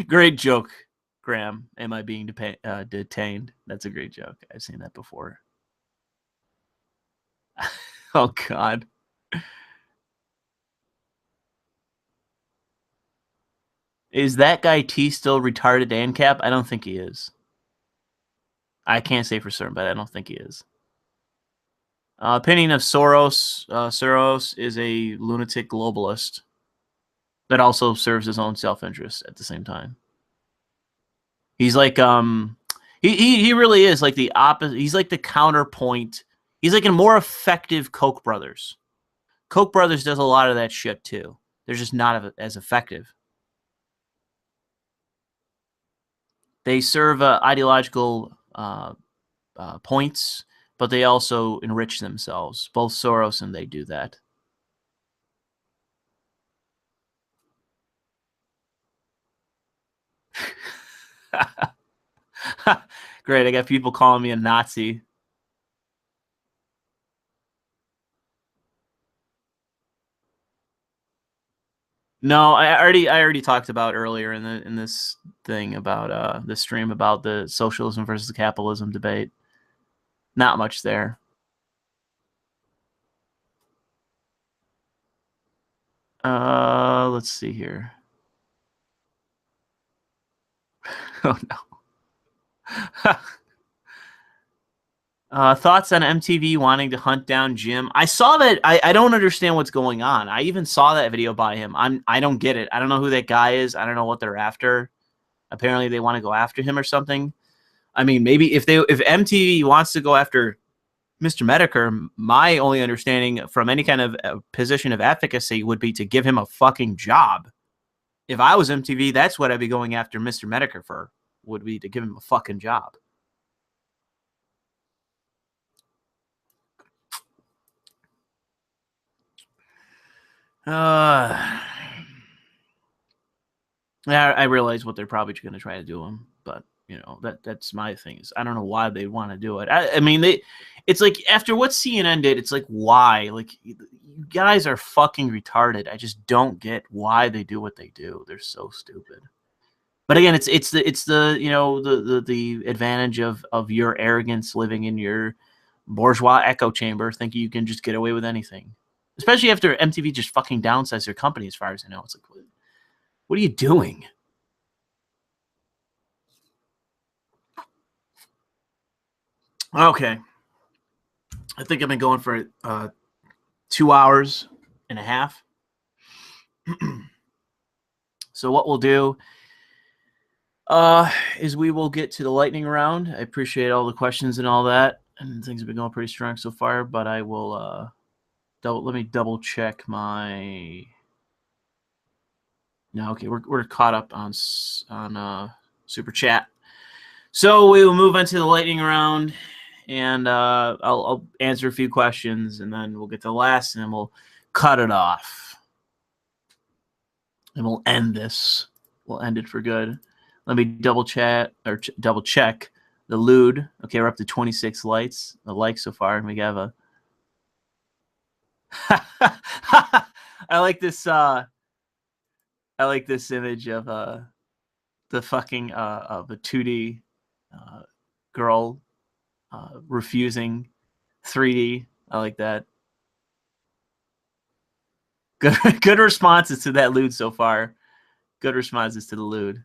great joke, Graham? Am I being detained? That's a great joke. I've seen that before. Oh God. Is that guy T still retarded ANCAP? I don't think he is. I can't say for certain, but I don't think he is. Opinion of Soros. Soros is a lunatic globalist that also serves his own self-interest at the same time. He's like he really is like the opposite. He's like the counterpoint. He's like a more effective Koch brothers. Koch brothers does a lot of that shit too. They're just not as effective. They serve ideological points, but they also enrich themselves. Both Soros and they do that. Great, I got people calling me a Nazi. No, I already talked about earlier in this thing about this stream about the socialism versus capitalism debate. Not much there. Let's see here. Oh no. Thoughts on MTV wanting to hunt down Jim? I saw that. I don't understand what's going on. I even saw that video by him. I don't get it. I don't know who that guy is. I don't know what they're after. Apparently they want to go after him or something. I mean, maybe if MTV wants to go after Mr. Medicare, my only understanding from any kind of position of efficacy would be to give him a fucking job. If I was MTV, that's what I'd be going after Mr. Medicare for, would be to give him a fucking job. Yeah, I realize what they're probably going to try to do him, but you know that's my thing. Is I don't know why they want to do it. I mean, it's like after what CNN did, it's like why? Like you guys are fucking retarded. I just don't get why they do what they do. They're so stupid. But again, it's the you know the advantage of your arrogance living in your bourgeois echo chamber, thinking you can just get away with anything. Especially after MTV just fucking downsized their company, as far as I know. It's like, what are you doing? Okay. I think I've been going for 2 hours and a half. So what we'll do is we will get to the lightning round. I appreciate all the questions and all that. And things have been going pretty strong so far, but I will let me double check my. No, okay, we're caught up on super chat. So we will move on to the lightning round, and I'll answer a few questions, and then we'll get to the last, and then we'll cut it off. And we'll end this. We'll end it for good. Let me double check the lewd. Okay, we're up to 26 likes so far, and we have a. I like this. I like this image of the fucking of a 2D girl refusing 3D. I like that. Good responses to that lewd so far. Good responses to the lewd.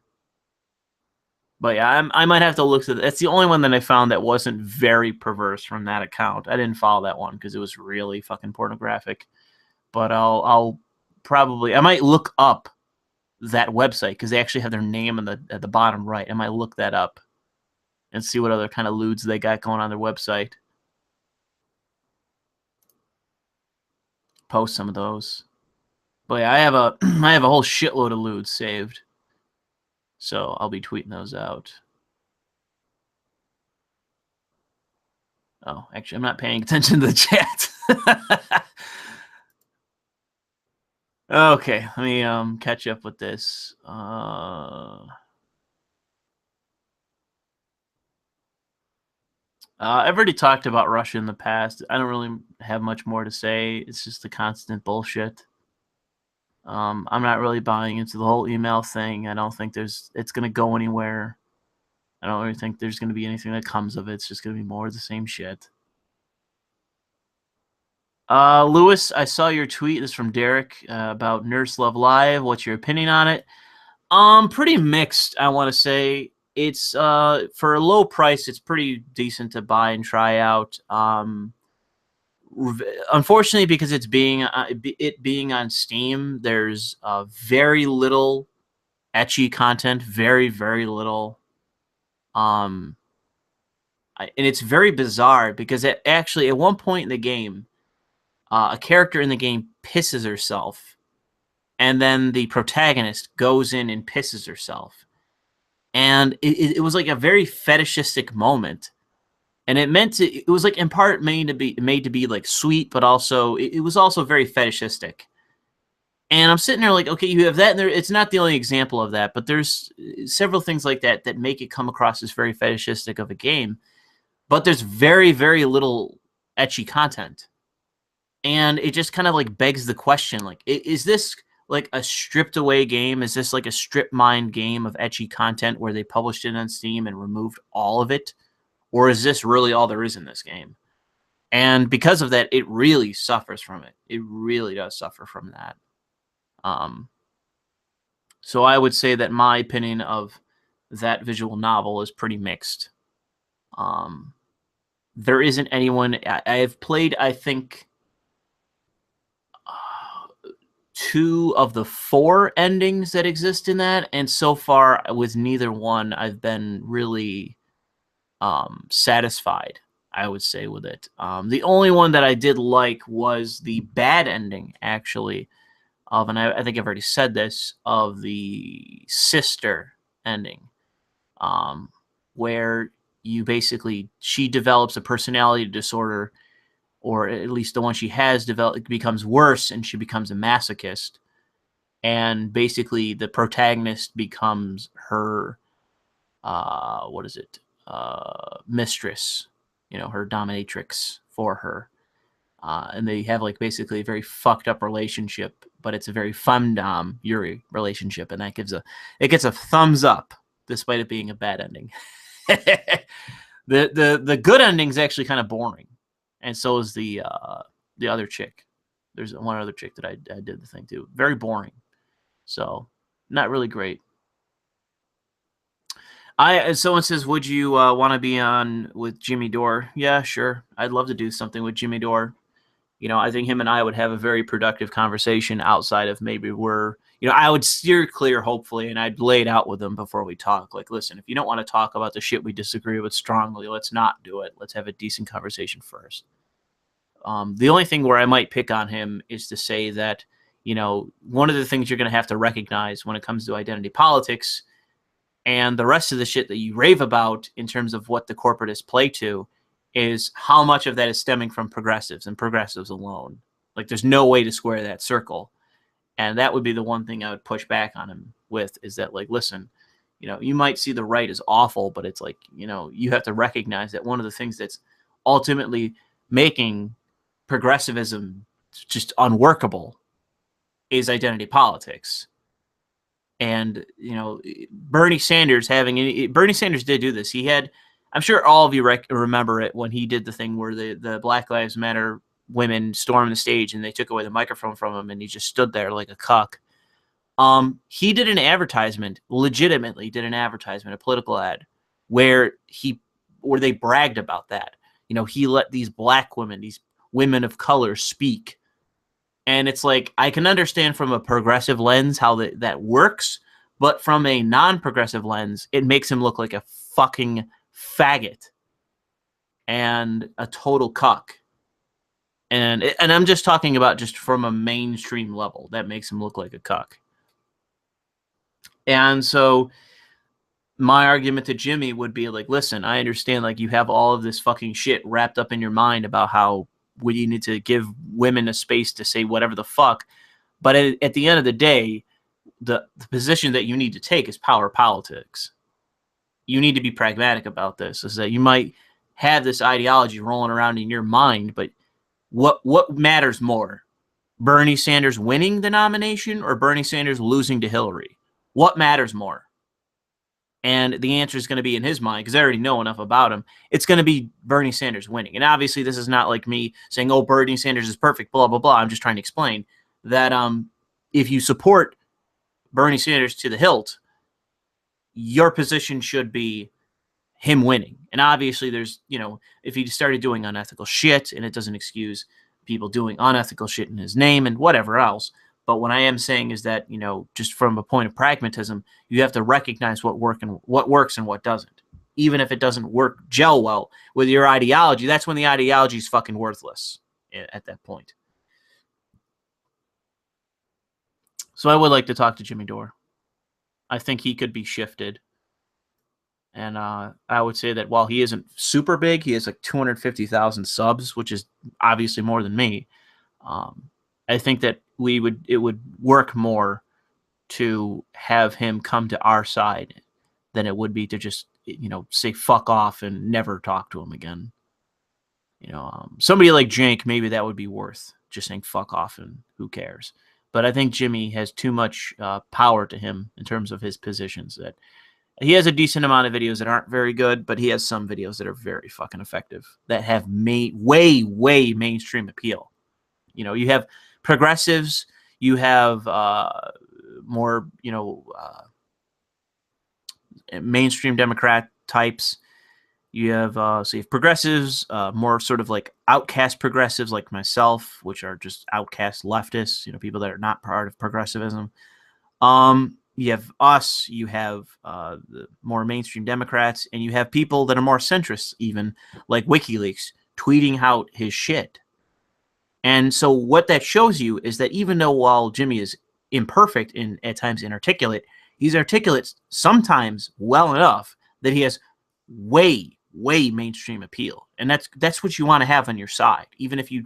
But yeah, I might have to look at it. That's the only one that I found that wasn't very perverse from that account. I didn't follow that one because it was really fucking pornographic. But I'll probably, I might look up that website because they actually have their name at the bottom right. I might look that up and see what other kind of lewds they got going on their website. Post some of those. But yeah, I have a whole shitload of lewds saved. So I'll be tweeting those out. Oh, actually, I'm not paying attention to the chat. Okay, let me catch up with this. I've already talked about Russia in the past. I don't really have much more to say. It's just the constant bullshit. I'm not really buying into the whole email thing. I don't think it's going to go anywhere. I don't really think there's going to be anything that comes of it. It's just going to be more of the same shit. Lewis, I saw your tweet. This is from Derek about Nurse Love Live. What's your opinion on it? Pretty mixed, I want to say. It's for a low price, it's pretty decent to buy and try out. Unfortunately, because it being on Steam, there's very little ecchi content, very little. And it's very bizarre because actually at one point in the game, a character in the game pisses herself, and then the protagonist goes in and pisses herself, and it was like a very fetishistic moment. And it was like in part made to be like sweet, but also it was also very fetishistic. And I'm sitting there like, okay, you have that, and it's not the only example of that, but there's several things like that that make it come across as very fetishistic of a game. But there's very little ecchi content, and it just kind of like begs the question, like, is this like a stripped away game? Is this like a strip mined game of ecchi content where they published it on Steam and removed all of it? Or is this really all there is in this game? And because of that, it really suffers from it. It really does suffer from that. So I would say that my opinion of that visual novel is pretty mixed. There isn't anyone... I have played, I think, 2 of the 4 endings that exist in that, and so far with neither one I've been really... satisfied, I would say, with it. The only one that I did like was the bad ending, actually, and I think I've already said this, of the sister ending, where she develops a personality disorder, or at least the one she has developed becomes worse, and she becomes a masochist, and basically the protagonist becomes her, mistress, her dominatrix for her, and they have like basically a very fucked up relationship, but it's a very femdom Yuri relationship, and it gets a thumbs up despite it being a bad ending. The good ending's actually kind of boring, and so is the other chick. There's one other chick that I did the thing too. Very boring, so not really great. Someone says, would you want to be on with Jimmy Dore? Yeah, sure. I'd love to do something with Jimmy Dore. I think him and I would have a very productive conversation outside of maybe I would steer clear, hopefully, and I'd lay it out with him before we talk. Like, listen, if you don't want to talk about the shit we disagree with strongly, let's not do it. Let's have a decent conversation first. The only thing where I might pick on him is to say that, one of the things you're going to have to recognize when it comes to identity politics and the rest of the shit that you rave about in terms of what the corporatists play to is how much of that is stemming from progressives and progressives alone. Like, there's no way to square that circle. And that would be the one thing I would push back on him with, is that, like, listen, you know, you might see the right as awful, but it's like, you know, you have to recognize that one of the things that's ultimately making progressivism just unworkable is identity politics. And, you know, Bernie Sanders did do this. He had, I'm sure all of you remember it, when he did the thing where the Black Lives Matter women stormed the stage and they took away the microphone from him and he just stood there like a cuck. He did an advertisement, legitimately did an advertisement, a political ad, where they bragged about that. You know, he let these black women, these women of color, speak. And it's like, I can understand from a progressive lens how that works, but from a non-progressive lens, it makes him look like a fucking faggot and a total cuck. And I'm just talking about just from a mainstream level. That makes him look like a cuck. And so my argument to Jimmy would be like, listen, I understand, like, you have all of this fucking shit wrapped up in your mind about how you need to give women a space to say whatever the fuck. But at the end of the day, the position that you need to take is power politics. You need to be pragmatic about this, is that you might have this ideology rolling around in your mind, but what matters more? Bernie Sanders winning the nomination or Bernie Sanders losing to Hillary? What matters more? And the answer is going to be, in his mind, because I already know enough about him, it's going to be Bernie Sanders winning. And obviously, this is not like me saying, oh, Bernie Sanders is perfect, blah, blah, blah. I'm just trying to explain that if you support Bernie Sanders to the hilt, your position should be him winning. And obviously, there's, you know, if he started doing unethical shit, and it doesn't excuse people doing unethical shit in his name and whatever else. But what I am saying is that, you know, just from a point of pragmatism, you have to recognize what works and what doesn't. Even if it doesn't gel well with your ideology, that's when the ideology is fucking worthless at that point. So I would like to talk to Jimmy Dore. I think he could be shifted. And I would say that while he isn't super big, he has like 250,000 subs, which is obviously more than me. I think that it would work more to have him come to our side than it would be to just, you know, say fuck off and never talk to him again. You know, somebody like Jank, maybe that would be worth just saying fuck off and who cares. But I think Jimmy has too much power to him in terms of his positions, that he has a decent amount of videos that aren't very good, but he has some videos that are very fucking effective, that have way mainstream appeal. You know, you have progressives, you have more, you know, mainstream Democrat types. You have so you have progressives, more sort of like outcast progressives like myself, which are just outcast leftists, you know, people that are not part of progressivism. You have us, you have the more mainstream Democrats, and you have people that are more centrists, even like WikiLeaks, tweeting out his shit. And so what that shows you is that even though while Jimmy is imperfect and at times inarticulate, he's articulate sometimes well enough that he has way mainstream appeal. And that's what you want to have on your side, even if you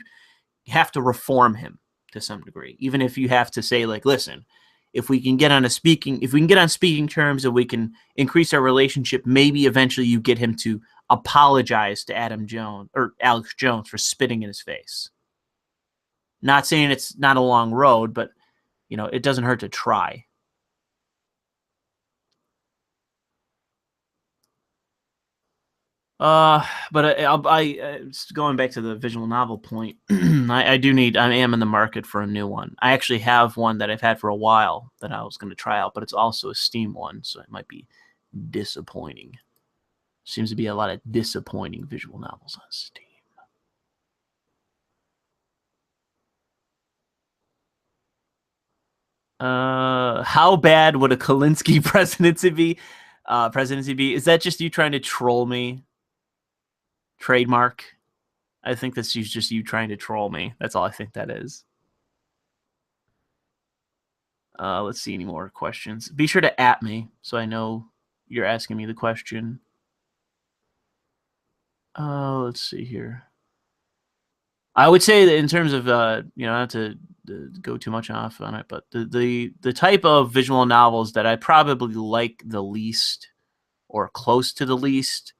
have to reform him to some degree, even if you have to say, like, listen, if we can get on speaking terms and we can increase our relationship, maybe eventually you get him to apologize to Alex Jones for spitting in his face. Not saying it's not a long road, but, you know, it doesn't hurt to try. But going back to the visual novel point, I am in the market for a new one. I actually have one that I've had for a while that I was going to try out, but it's also a Steam one, so it might be disappointing. Seems to be a lot of disappointing visual novels on Steam. How bad would a Kalinsky presidency be? Is that just you trying to troll me? Trademark? I think that's just you trying to troll me. That's all I think that is. Let's see any more questions. Be sure to @ me so I know you're asking me the question. Let's see here. I would say that in terms of not to go too much off on it, but the type of visual novels that I probably like the least or close to the least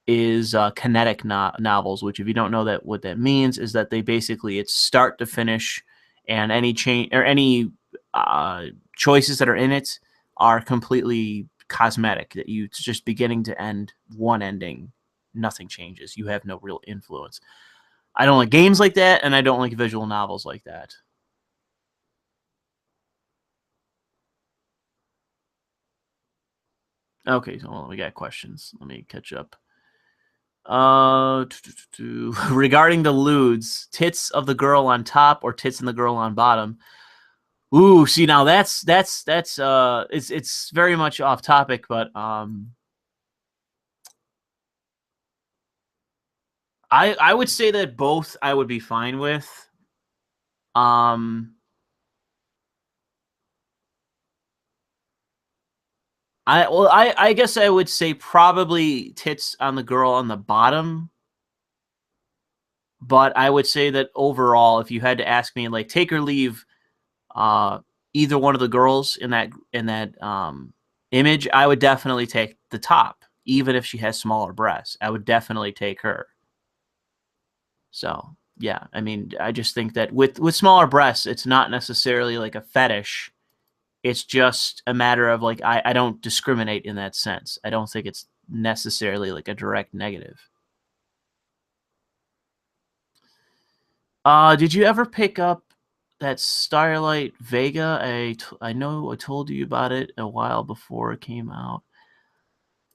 is kinetic novels, which, if you don't know what that means, is that they basically, it's start to finish, and any change or any choices that are in it are completely cosmetic. That it's just beginning to end, one ending, nothing changes. You have no real influence. I don't like games like that, and I don't like visual novels like that. Okay, so we got questions. Let me catch up. Regarding the lewds, tits of the girl on top or tits in the girl on bottom? Ooh, see, now that's it's very much off topic, but I would say that both I would be fine with. I guess I would say probably tits on the girl on the bottom. But I would say that overall, if you had to ask me, like, take or leave either one of the girls in that image, I would definitely take the top, even if she has smaller breasts. I would definitely take her. So yeah, I mean, I just think that with smaller breasts, it's not necessarily like a fetish. It's just a matter of, like, I don't discriminate in that sense. I don't think it's necessarily like a direct negative. Did you ever pick up that Starlight Vega? I know I told you about it a while before it came out.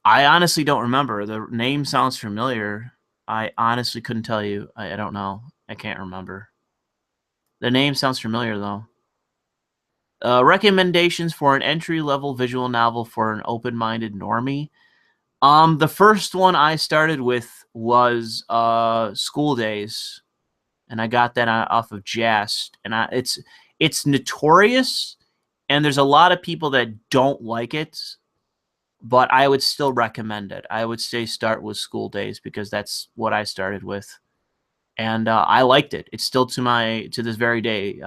I honestly don't remember. The name sounds familiar. I honestly couldn't tell you. I don't know. I can't remember. The name sounds familiar, though. Recommendations for an entry-level visual novel for an open-minded normie. The first one I started with was School Days, and I got that off of Jast, and it's notorious, and there's a lot of people that don't like it, but I would still recommend it. I would say start with School Days because that's what I started with, and I liked it. It's still to this very day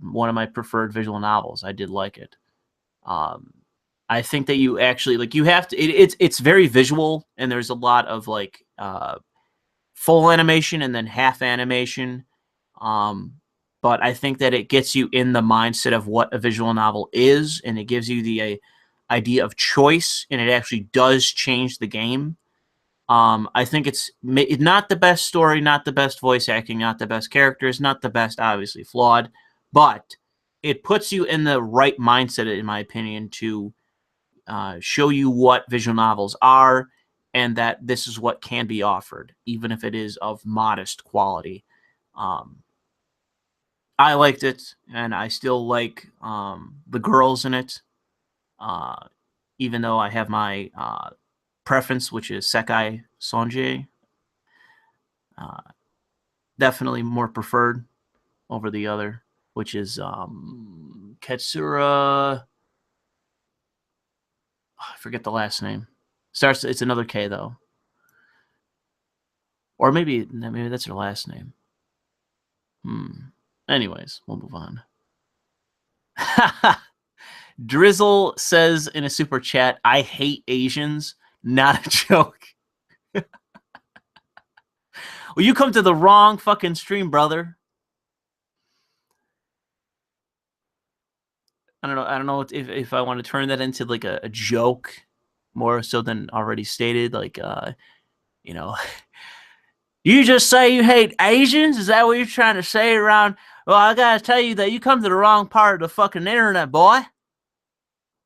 one of my preferred visual novels. I did like it. Um, I think that you actually, like, you have to. It's very visual, and there's a lot of, like, full animation and then half animation. But I think that it gets you in the mindset of what a visual novel is, and it gives you the idea of choice, and it actually does change the game. I think it's not the best story, not the best voice acting, not the best characters, not the best, obviously flawed, but it puts you in the right mindset, in my opinion, to show you what visual novels are, and that this is what can be offered, even if it is of modest quality. Um, I liked it, and I still like the girls in it, uh, even though I have my preference, which is Sekai Sonje. Uh, Definitely more preferred over the other, which is Katsura. I forget the last name. Starts. It's another K though, or maybe that's her last name. Anyways, we'll move on. Drizzle says in a super chat, "I hate Asians." Not a joke. Well, you come to the wrong fucking stream, brother. I don't know. I don't know if I want to turn that into like a joke more so than already stated. Like, you know, you just say you hate Asians? Is that what you're trying to say around? Well, I gotta tell you that you come to the wrong part of the fucking internet, boy.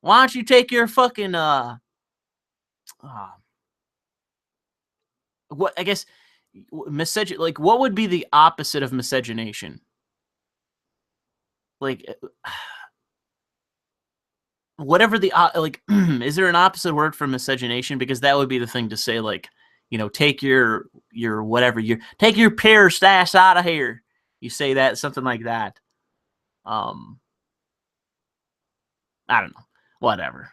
Why don't you take your fucking what, I guess, like, what would be the opposite of miscegenation? Like, whatever the like, is there an opposite word for miscegenation? Because that would be the thing to say, like, take your whatever, take your pear stash out of here. You say that, something like that. Um, I don't know. Whatever.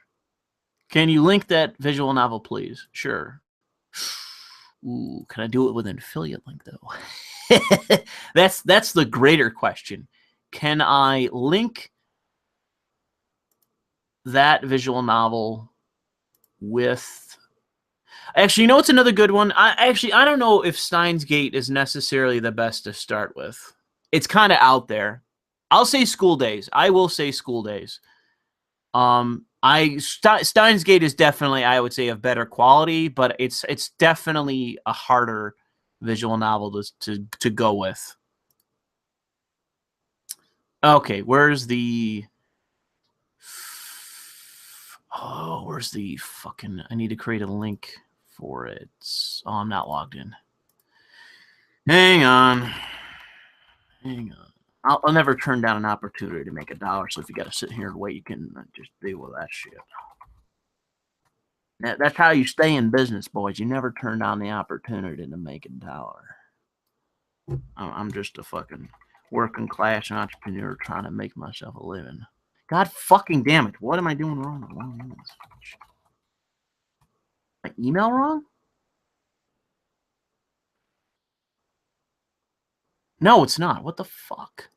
Can you link that visual novel, please? Sure. Ooh, can I do it with an affiliate link though? That's the greater question. Can I link that visual novel with... Actually, you know what's another good one? I don't know if Steins Gate is necessarily the best to start with. It's kind of out there. I'll say School Days. I will say School Days. Steins Gate is definitely, I would say, of better quality, but it's definitely a harder visual novel to go with. Okay, where's the... Oh, where's the fucking... I need to create a link for it. Oh, I'm not logged in. Hang on. I'll never turn down an opportunity to make $1, so if you got to sit here and wait, you can just deal with that shit. That's how you stay in business, boys. You never turn down the opportunity to make $1. I'm just a fucking working class entrepreneur trying to make myself a living. God fucking damn it. What am I doing wrong? My email wrong? No, it's not. What the fuck?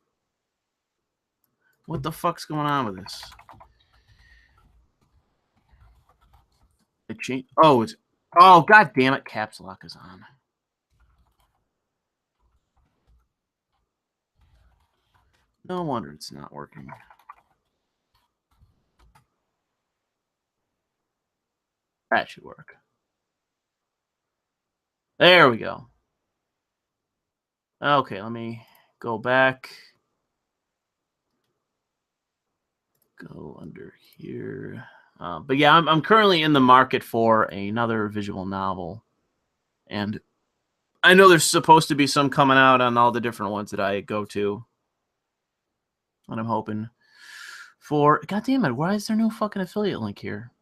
What the fuck's going on with this? It changed. Oh, it's... Oh, god damn it. Caps lock is on. No wonder it's not working. That should work. There we go. Okay, let me go back. Go under here. But yeah, I'm currently in the market for another visual novel. And I know there's supposed to be some coming out on all the different ones that I go to. And I'm hoping for... God damn it, why is there no fucking affiliate link here?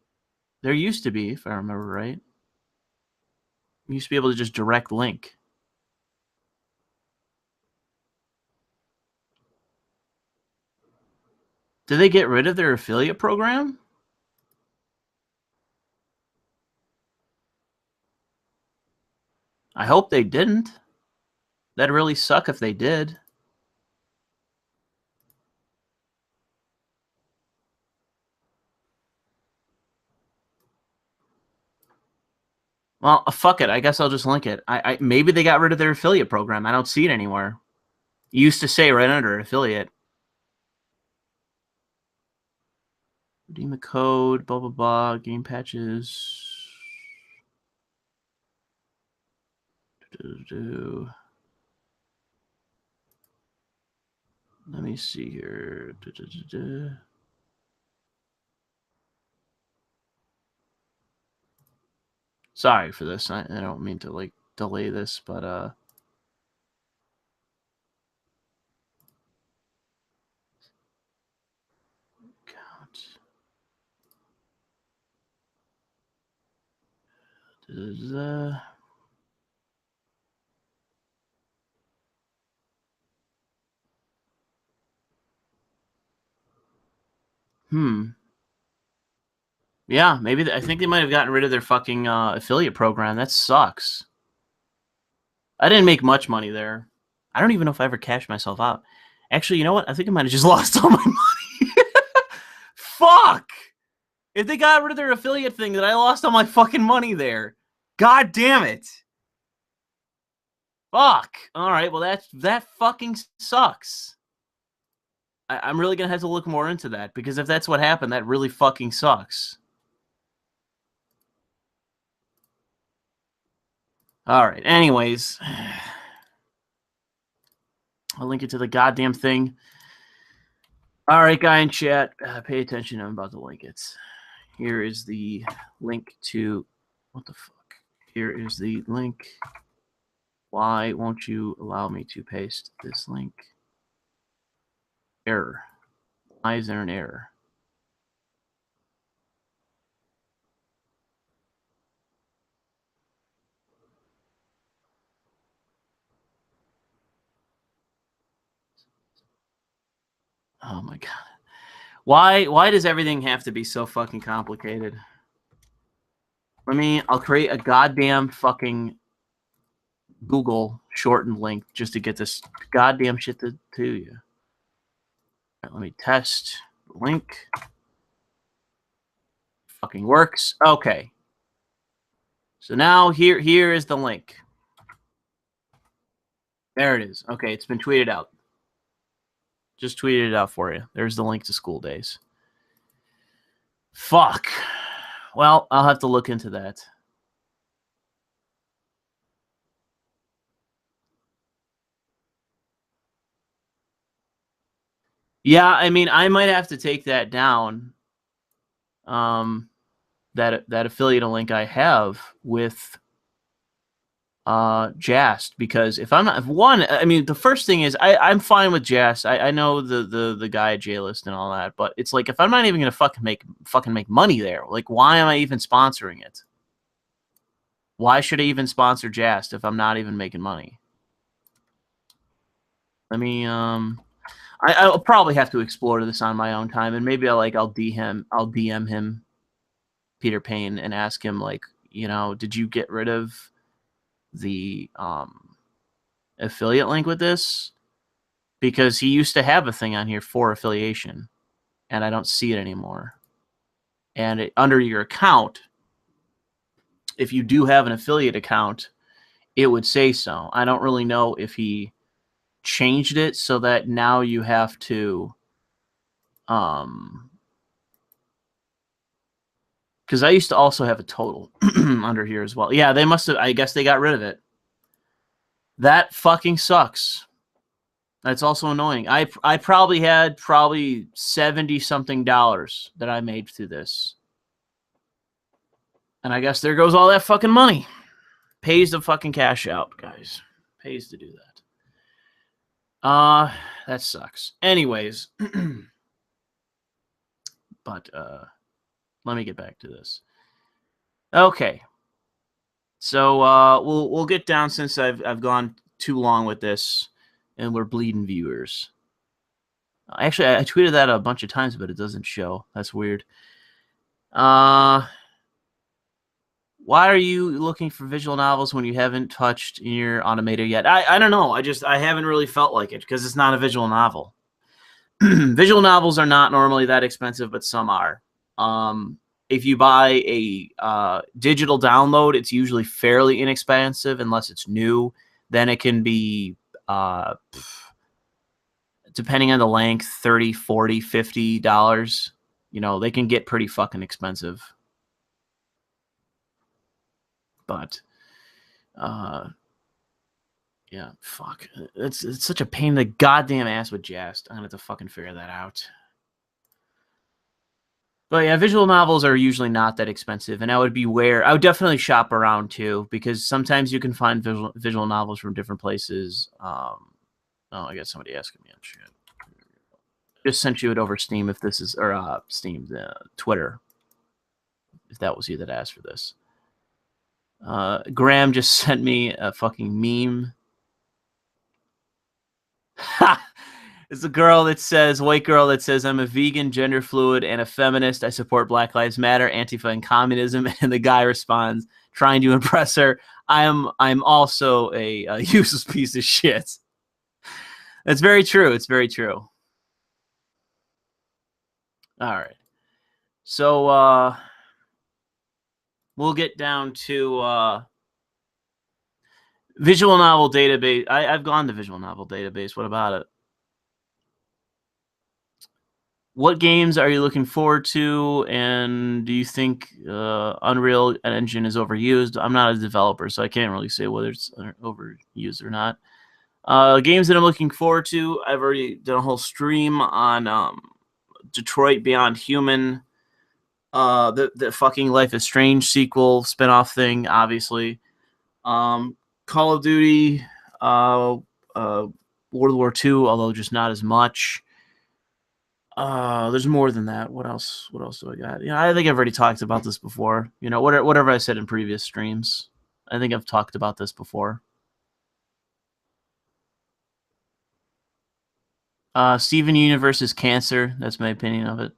There used to be, if I remember right. You used to be able to just direct link. Did they get rid of their affiliate program? I hope they didn't. That'd really suck if they did. Well, fuck it. I guess I'll just link it. Maybe they got rid of their affiliate program. I don't see it anywhere. It used to say right under affiliate. Redeem a code, blah, blah, blah, game patches. Let me see here. Sorry for this. I don't mean to like delay this, but yeah, maybe I think they might have gotten rid of their fucking affiliate program. That sucks. I didn't make much money there. I don't even know if I ever cashed myself out. Actually, you know what? I think I might have just lost all my money. Fuck! If they got rid of their affiliate thing, then I lost all my fucking money there. God damn it. Fuck. All right, well, that fucking sucks. I'm really going to have to look more into that, because if that's what happened, that really fucking sucks. All right, anyways. I'll link it to the goddamn thing. All right, guy in chat, pay attention. I'm about to link it. Here is the link to... What the fuck? Here is the link. Why won't you allow me to paste this link? Error. Why is there an error? Oh my god. Why does everything have to be so fucking complicated? I'll create a goddamn fucking Google shortened link just to get this goddamn shit to you. All right, let me test the link. Fucking works. Okay. So now here is the link. There it is. Okay, it's been tweeted out. Just tweeted it out for you. There's the link to School Days. Fuck. Well, I'll have to look into that. Yeah, I mean, I might have to take that down. That affiliate link I have with Jast, because if I'm not, if one, I mean, the first thing is I'm fine with Jast. I know the guy at JList and all that, but it's like, if I'm not even gonna fucking make money there, like, why am I even sponsoring it? Why should I even sponsor Jast if I'm not even making money? Let me I'll probably have to explore this on my own time, and maybe I'll DM him, Peter Payne, and ask him, like, you know, did you get rid of the affiliate link with this? Because he used to have a thing on here for affiliation, and I don't see it anymore. And under your account, if you do have an affiliate account, it would say so. I don't really know if he changed it so that now you have to because I used to also have a total under here as well. Yeah, they must have, I guess they got rid of it. That fucking sucks. That's also annoying. I probably had $70-something that I made through this. And I guess there goes all that fucking money. Pays to fucking cash out, guys. Pays to do that. That sucks. Anyways, but let me get back to this. Okay. So we'll get down, since I've gone too long with this and we're bleeding viewers. Actually, I tweeted that a bunch of times, but it doesn't show. That's weird. Why are you looking for visual novels when you haven't touched your automator yet? I don't know. I haven't really felt like it, because it's not a visual novel. Visual novels are not normally that expensive, but some are. If you buy a digital download, it's usually fairly inexpensive unless it's new. Then it can be, depending on the length, $30, $40, $50. You know, they can get pretty fucking expensive. But yeah, fuck. It's such a pain in the goddamn ass with Jast. I'm gonna have to fucking figure that out. But yeah, visual novels are usually not that expensive, and I would definitely shop around too, because sometimes you can find visual novels from different places. Oh, I got somebody asking me on shit. Just sent you it over Steam, if this is, or Steam, Twitter, if that was you that asked for this. Graham just sent me a fucking meme. It's a white girl that says, I'm a vegan, gender fluid, and a feminist. I support Black Lives Matter, Antifa, and communism. And the guy responds, trying to impress her, I'm also a useless piece of shit. That's very true. It's very true. All right. So we'll get down to visual novel database. I've gone to visual novel database. What about it? What games are you looking forward to, and do you think Unreal Engine is overused? I'm not a developer, so I can't really say whether it's overused or not. Games that I'm looking forward to, I've already done a whole stream on Detroit Beyond Human, the fucking Life is Strange sequel spinoff thing, obviously. Call of Duty, World War II, although just not as much. There's more than that. What else do I got? I think I've already talked about this before. Whatever I said in previous streams, I think I've talked about this before. Steven Universe is cancer. That's my opinion of it.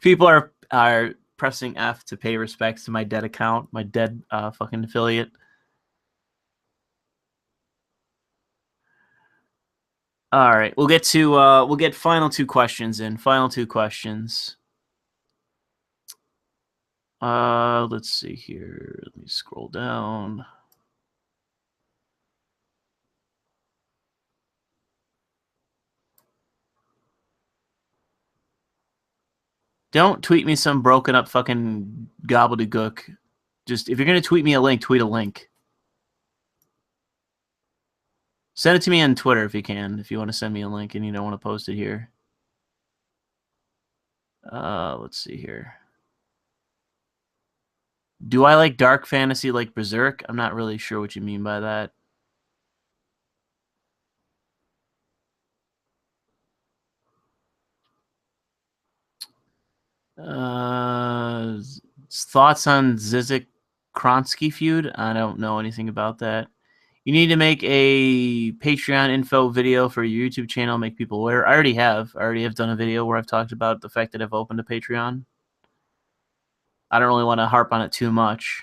People are pressing F to pay respects to my dead account, my dead fucking affiliate. All right, we'll get final two questions in. Final two questions. Let's see here. Let me scroll down. Don't tweet me some broken up fucking gobbledygook. Just if you're gonna tweet me a link, tweet a link. Send it to me on Twitter if you can. If you want to send me a link and you don't want to post it here. Let's see here. Do I like dark fantasy like Berserk? I'm not really sure what you mean by that. Thoughts on Zizek Kronsky feud? I don't know anything about that. You need to make a Patreon info video for your YouTube channel, make people aware. I already have. I already have done a video where I've talked about the fact that I've opened a Patreon. I don't really want to harp on it too much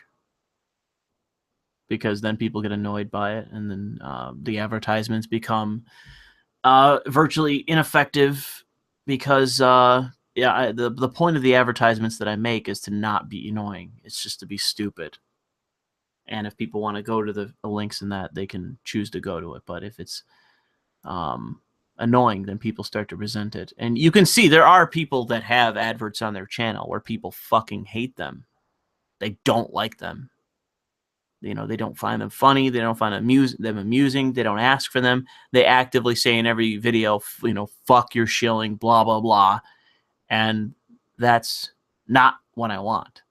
because then people get annoyed by it, and then the advertisements become virtually ineffective because the point of the advertisements that I make is to not be annoying. It's just to be stupid. And if people want to go to the links in that, they can choose to go to it. But if it's annoying, then people start to resent it. And you can see there are people that have adverts on their channel where people fucking hate them. They don't like them. You know, they don't find them funny. They don't find them amusing. They don't ask for them. They actively say in every video, you know, fuck your shilling, blah, blah, blah. And that's not what I want.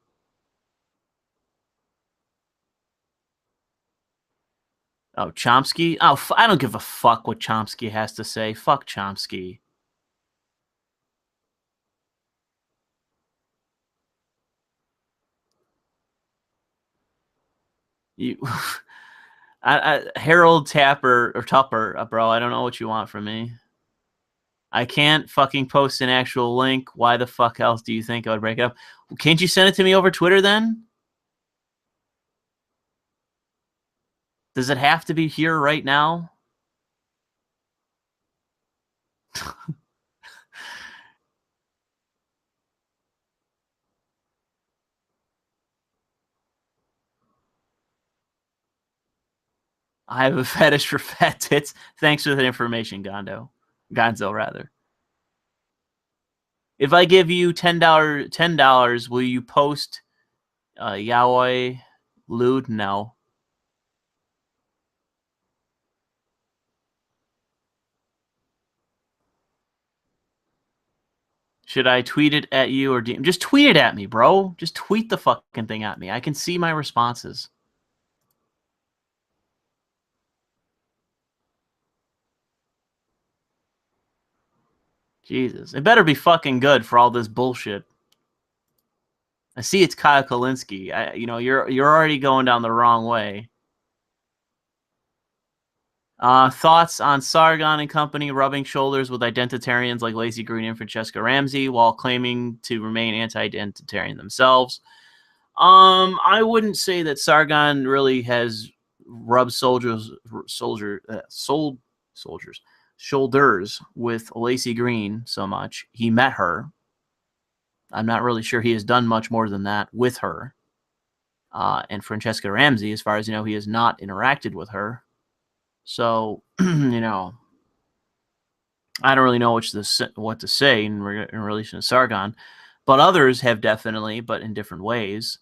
Oh, Chomsky? Oh, I don't give a fuck what Chomsky has to say. Fuck Chomsky. You, Harold Tapper or Tupper, bro. I don't know what you want from me. I can't fucking post an actual link. Why the fuck else do you think I would break it up? Can't you send it to me over Twitter then? Does it have to be here right now? I have a fetish for fat tits. Thanks for that information, Gonzo, rather. If I give you $10, will you post yaoi lewd? No. Should I tweet it at you or DM? Just tweet it at me, bro. Just tweet the fucking thing at me. I can see my responses. Jesus. It better be fucking good for all this bullshit. I see it's Kyle Kalinske. You know, you're already going down the wrong way. Thoughts on Sargon and company rubbing shoulders with identitarians like Lazy Green and Francesca Ramsey while claiming to remain anti-identitarian themselves. I wouldn't say that Sargon really has rubbed shoulders with Lacy Green so much. He met her. I'm not really sure he has done much more than that with her. And Francesca Ramsey, as far as you know, he has not interacted with her. So, you know, I don't really know what to say in relation to Sargon, but others have definitely, but in different ways.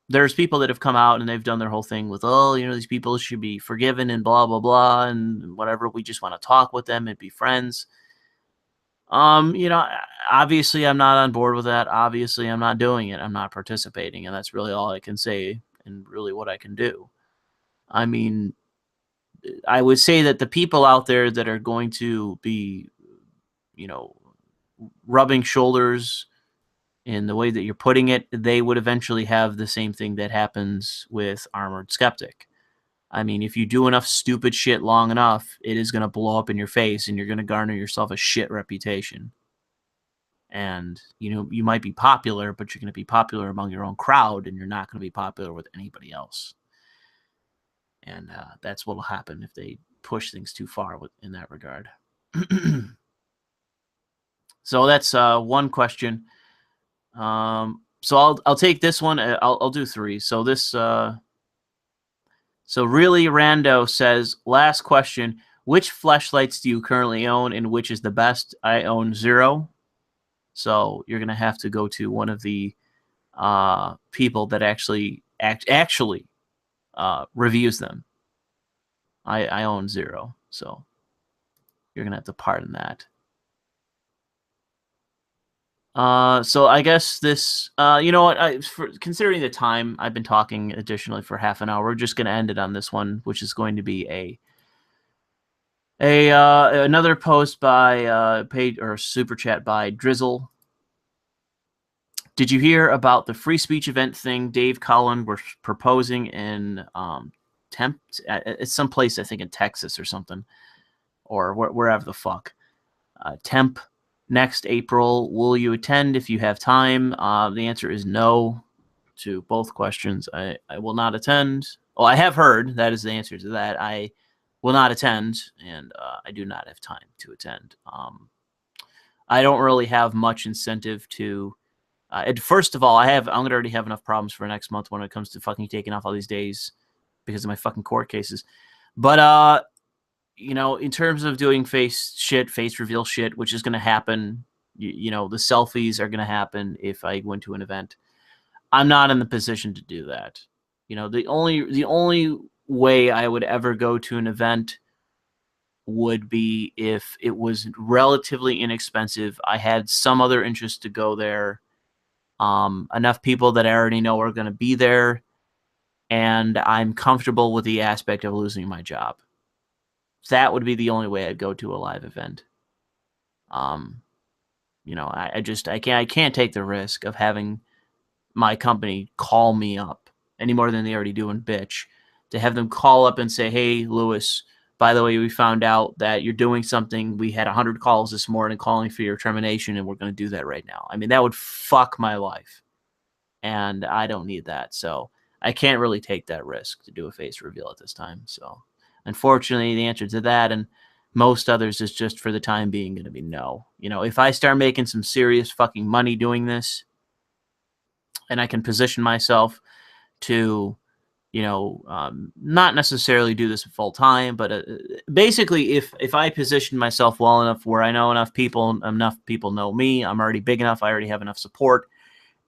There's people that have come out and they've done their whole thing with, oh, you know, these people should be forgiven and blah, blah, blah, and whatever. We just want to talk with them and be friends. You know, obviously I'm not on board with that. Obviously I'm not doing it. I'm not participating. And that's really all I can say and really what I can do. I mean, I would say that the people out there that are going to be, you know, rubbing shoulders in the way that you're putting it, they would eventually have the same thing that happens with Armored Skeptic. I mean, if you do enough stupid shit long enough, it is going to blow up in your face and you're going to garner yourself a shit reputation. And, you might be popular, but you're going to be popular among your own crowd, and you're not going to be popular with anybody else. And that's what will happen if they push things too far in that regard. So that's one question. So I'll take this one. I'll do three. So this so really Rando says, last question: which fleshlights do you currently own, and which is the best? I own 0. So you're gonna have to go to one of the people that actually reviews them. I own 0, so you're gonna have to pardon that. So I guess this, you know what? Considering the time, I've been talking additionally for half an hour. We're just gonna end it on this one, which is going to be another post by paid or super chat by Drizzle. Did you hear about the free speech event thing Dave Collin was proposing in it's someplace, I think in Texas or something, or wherever the fuck. Temp next April. Will you attend if you have time? The answer is no to both questions. I will not attend. Well, I have heard that is the answer to that. I will not attend, and I do not have time to attend. I don't really have much incentive to. First of all, I'm gonna already have enough problems for next month when it comes to fucking taking off all these days because of my fucking court cases. But in terms of doing face reveal shit, which is gonna happen, the selfies are gonna happen if I went to an event. I'm not in the position to do that. The only way I would ever go to an event would be if it was relatively inexpensive. I had some other interest to go there. Enough people that I already know are going to be there, and I'm comfortable with the aspect of losing my job. That would be the only way I'd go to a live event. I can't take the risk of having my company call me up any more than they already do in Bitch, to have them call up and say, hey, Louis, by the way, we found out that you're doing something. We had 100 calls this morning calling for your termination, and we're going to do that right now. I mean, that would fuck my life, and I don't need that. So I can't really take that risk to do a face reveal at this time. So unfortunately, the answer to that and most others is just for the time being going to be no. If I start making some serious fucking money doing this, and I can position myself to, not necessarily do this full time, but basically, if I position myself well enough where I know enough people know me, I'm already big enough, I already have enough support,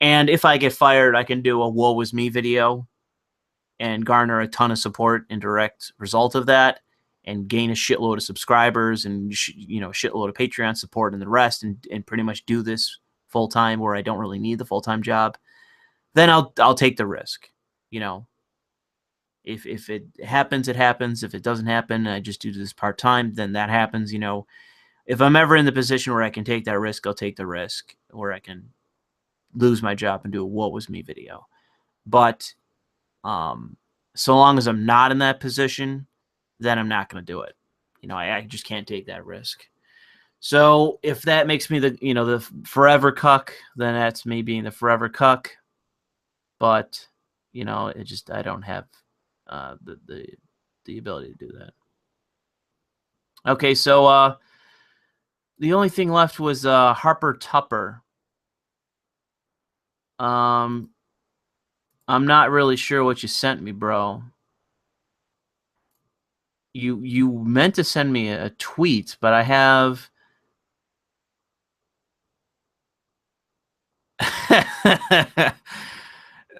and if I get fired, I can do a "woe was me" video and garner a ton of support in direct result of that, and gain a shitload of subscribers and shitload of Patreon support and the rest, and pretty much do this full time where I don't really need the full time job. Then I'll take the risk. If it happens, it happens. If it doesn't happen, I just do this part time, then that happens. If I'm ever in the position where I can take that risk, I'll take the risk, where I can lose my job and do a "what was me" video. But so long as I'm not in that position, then I'm not going to do it. I just can't take that risk. So if that makes me the forever cuck, then that's me being the forever cuck. But I don't have the ability to do that. Okay, so the only thing left was Harper Tupper. I'm not really sure what you sent me, bro. You meant to send me a tweet, but I have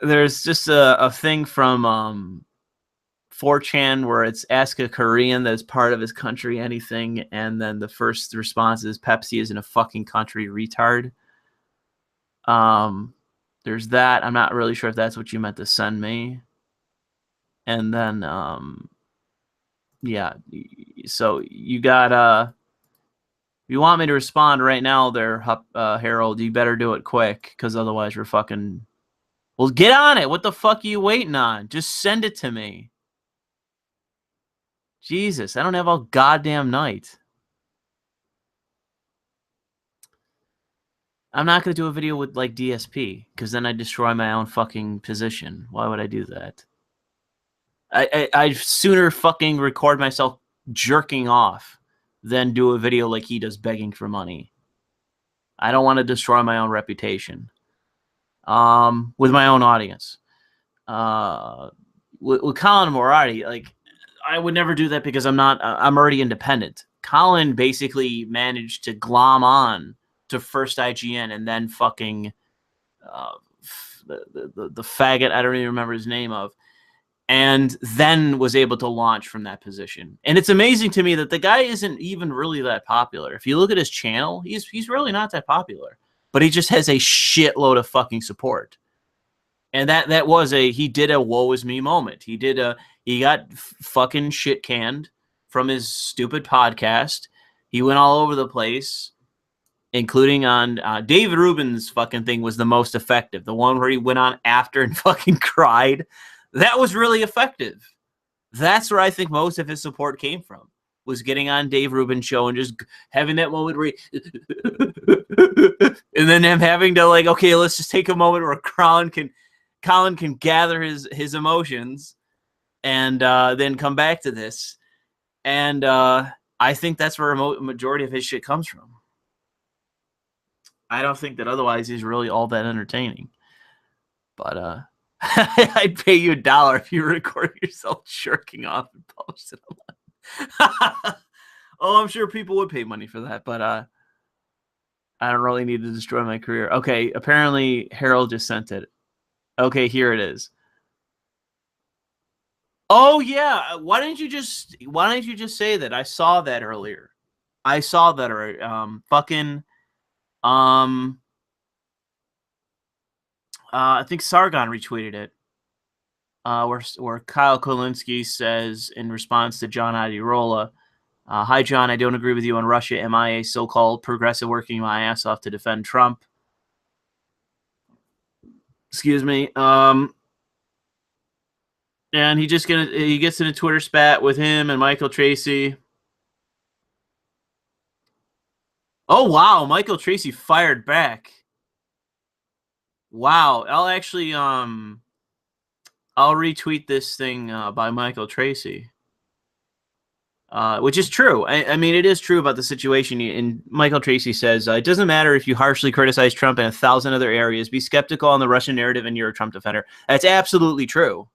there's just a thing from 4chan where it's ask a Korean that's part of his country anything, and then the first response is Pepsi isn't a fucking country, retard. There's that. I'm not really sure if that's what you meant to send me. And then yeah, so you got if you want me to respond right now there, Harold, you better do it quick, because otherwise we're fucking... Well, get on it. What the fuck are you waiting on? Just send it to me. Jesus, I don't have all goddamn night. I'm not going to do a video with, like, DSP, because then I destroy my own fucking position. Why would I do that? I'd sooner fucking record myself jerking off than do a video like he does begging for money. I don't want to destroy my own reputation with my own audience. With Colin Moriarty, like, I would never do that because I'm already independent. Colin basically managed to glom on to First IGN and then fucking the faggot I don't even remember his name of, and then was able to launch from that position. And it's amazing to me that the guy isn't even really that popular. If you look at his channel, he's really not that popular, but he just has a shitload of fucking support. And that was he did a woe is me moment. He got fucking shit canned from his stupid podcast. He went all over the place, including on David Rubin's fucking thing was the most effective. The one where he went on after and fucking cried. That was really effective. That's where I think most of his support came from, was getting on Dave Rubin's show and just having that moment where and then him having to, like, okay, let's just take a moment where Colin can gather his emotions and then come back to this. And I think that's where a majority of his shit comes from. I don't think that otherwise he's really all that entertaining. But I'd pay you $1 if you record yourself jerking off and post it online. Oh, I'm sure people would pay money for that, but I don't really need to destroy my career. Okay, apparently Harold just sent it. Okay, here it is. Oh yeah, why didn't you just say that? I saw that earlier. I think Sargon retweeted it. Where Kyle Kolinsky says in response to John Adirola, hi John, I don't agree with you on Russia. Am I a so-called progressive working my ass off to defend Trump? Excuse me. And he gets in a Twitter spat with him and Michael Tracy. Oh wow, Michael Tracy fired back. Wow, I'll actually I'll retweet this thing by Michael Tracy, which is true. I mean, it is true about the situation. And Michael Tracy says, it doesn't matter if you harshly criticize Trump in 1,000 other areas. Be skeptical on the Russian narrative and you're a Trump defender. That's absolutely true.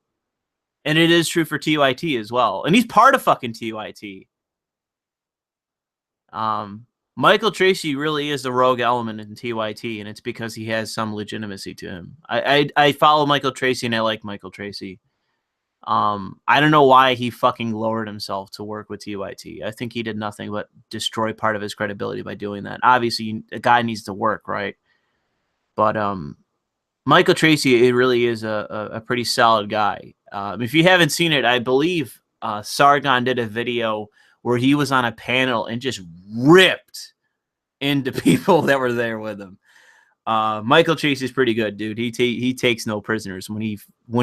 And it is true for TYT as well. And he's part of fucking TYT. Michael Tracy really is the rogue element in TYT, and it's because he has some legitimacy to him. I follow Michael Tracy, and I like Michael Tracy. I don't know why he fucking lowered himself to work with TYT. I think he did nothing but destroy part of his credibility by doing that. Obviously, a guy needs to work, right? But Michael Tracy, it really is a pretty solid guy. If you haven't seen it, I believe Sargon did a video where he was on a panel and just ripped into people that were there with him. Michael Tracy's pretty good, dude. He takes no prisoners. When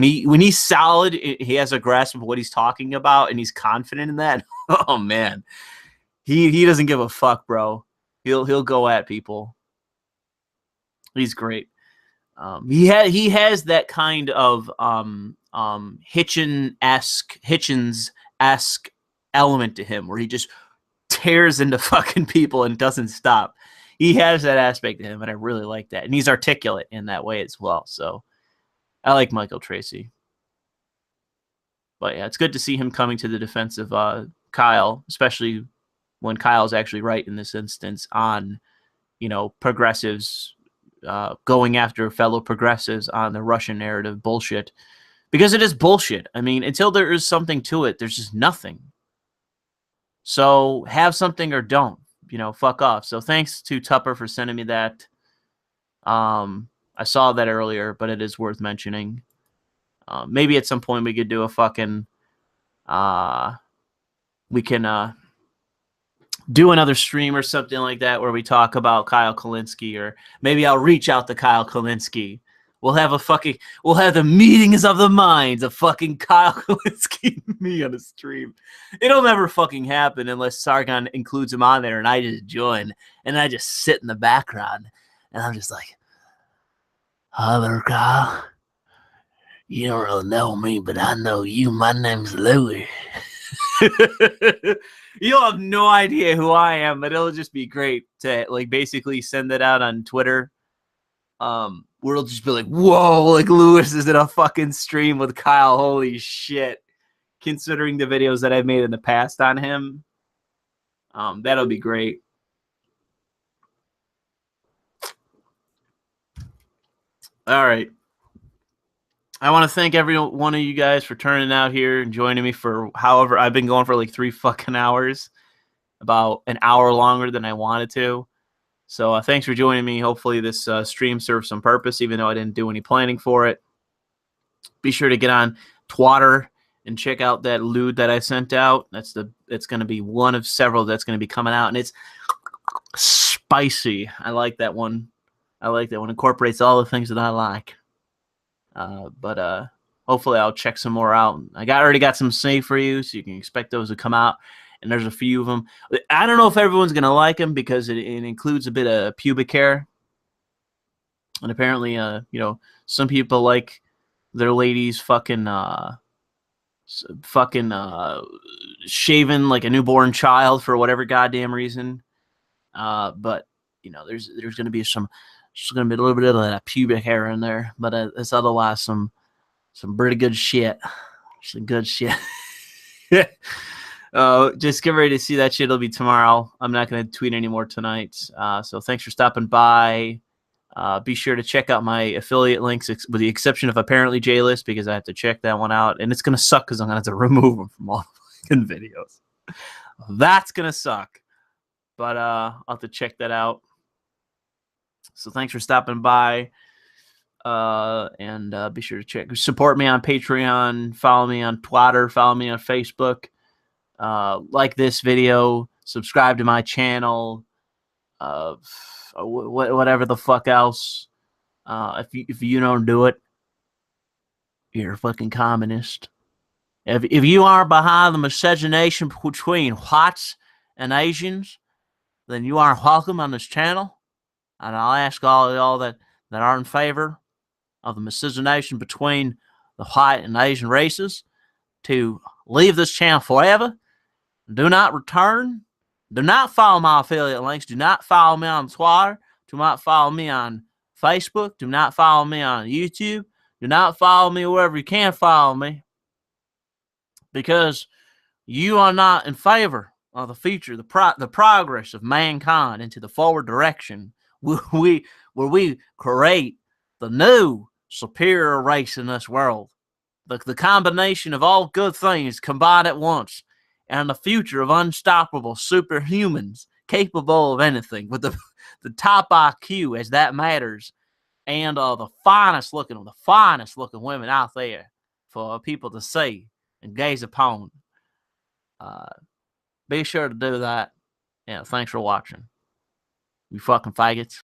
he's solid, he has a grasp of what he's talking about, and he's confident in that. Oh man, he doesn't give a fuck, bro. He'll go at people. He's great. He has that kind of Hitchens-esque element to him where he just tears into fucking people and doesn't stop. He has that aspect to him, and I really like that. And he's articulate in that way as well. So I like Michael Tracy. But yeah, it's good to see him coming to the defense of Kyle, especially when Kyle's actually right in this instance on, progressives going after fellow progressives on the Russian narrative bullshit. Because it is bullshit. I mean, until there is something to it, there's just nothing. So have something or don't, fuck off. So thanks to Tupper for sending me that. I saw that earlier, but it is worth mentioning. Maybe at some point we could do a fucking, we can do another stream or something like that where we talk about Kyle Kolinsky, or maybe I'll reach out to Kyle Kolinsky. We'll have the meetings of the minds of fucking Kyle Kolinsky and me on a stream. It'll never fucking happen unless Sargon includes him on there and I just join and I just sit in the background And I'm just like, hi there, Kyle. You don't really know me, but I know you. My name's Louis. You'll have no idea who I am, but it'll just be great to like basically send it out on Twitter. Where it'll just be like, whoa, like Lewis is in a fucking stream with Kyle. Holy shit. Considering the videos that I've made in the past on him. That'll be great. All right. I want to thank every one of you guys for turning out here and joining me for however I've been going for like 3 fucking hours, about an hour longer than I wanted to. So thanks for joining me. Hopefully this stream serves some purpose, even though I didn't do any planning for it. Be sure to get on Twitter and check out that lewd that I sent out. It's going to be one of several that's going to be coming out, and it's spicy. I like that one. I like that one. Incorporates all the things that I like. But hopefully I'll check some more out. I already got some saved for you, so you can expect those to come out. And there's a few of them. I don't know if everyone's going to like them because it includes a bit of pubic hair. And apparently, some people like their ladies fucking shaven like a newborn child for whatever goddamn reason. But, there's going to be there's going to be a little bit of that pubic hair in there. But it's otherwise some pretty good shit. Some good shit. Just get ready to see that shit. It'll be tomorrow. I'm not going to tweet anymore tonight. So thanks for stopping by. Be sure to check out my affiliate links, with the exception of apparently JList, because I have to check that one out. And it's going to suck because I'm going to have to remove them from all the videos. That's going to suck. But I'll have to check that out. So thanks for stopping by. And be sure to support me on Patreon, follow me on Twitter, follow me on Facebook, like this video, subscribe to my channel, whatever the fuck else. If you don't do it, you're a fucking communist. If you aren't behind the miscegenation between whites and Asians, then you aren't welcome on this channel. And I'll ask all of y'all that are in favor of the miscegenation between the white and Asian races to leave this channel forever. Do not return. Do not follow my affiliate links. Do not follow me on Twitter. Do not follow me on Facebook. Do not follow me on YouTube. Do not follow me wherever you can follow me, because you are not in favor of the future, the progress of mankind into the forward direction where we create the new superior race in this world. The combination of all good things combined at once, and the future of unstoppable superhumans capable of anything, with the top IQ as that matters, and the finest looking women out there for people to see and gaze upon. Be sure to do that. Yeah, thanks for watching. You fucking faggots.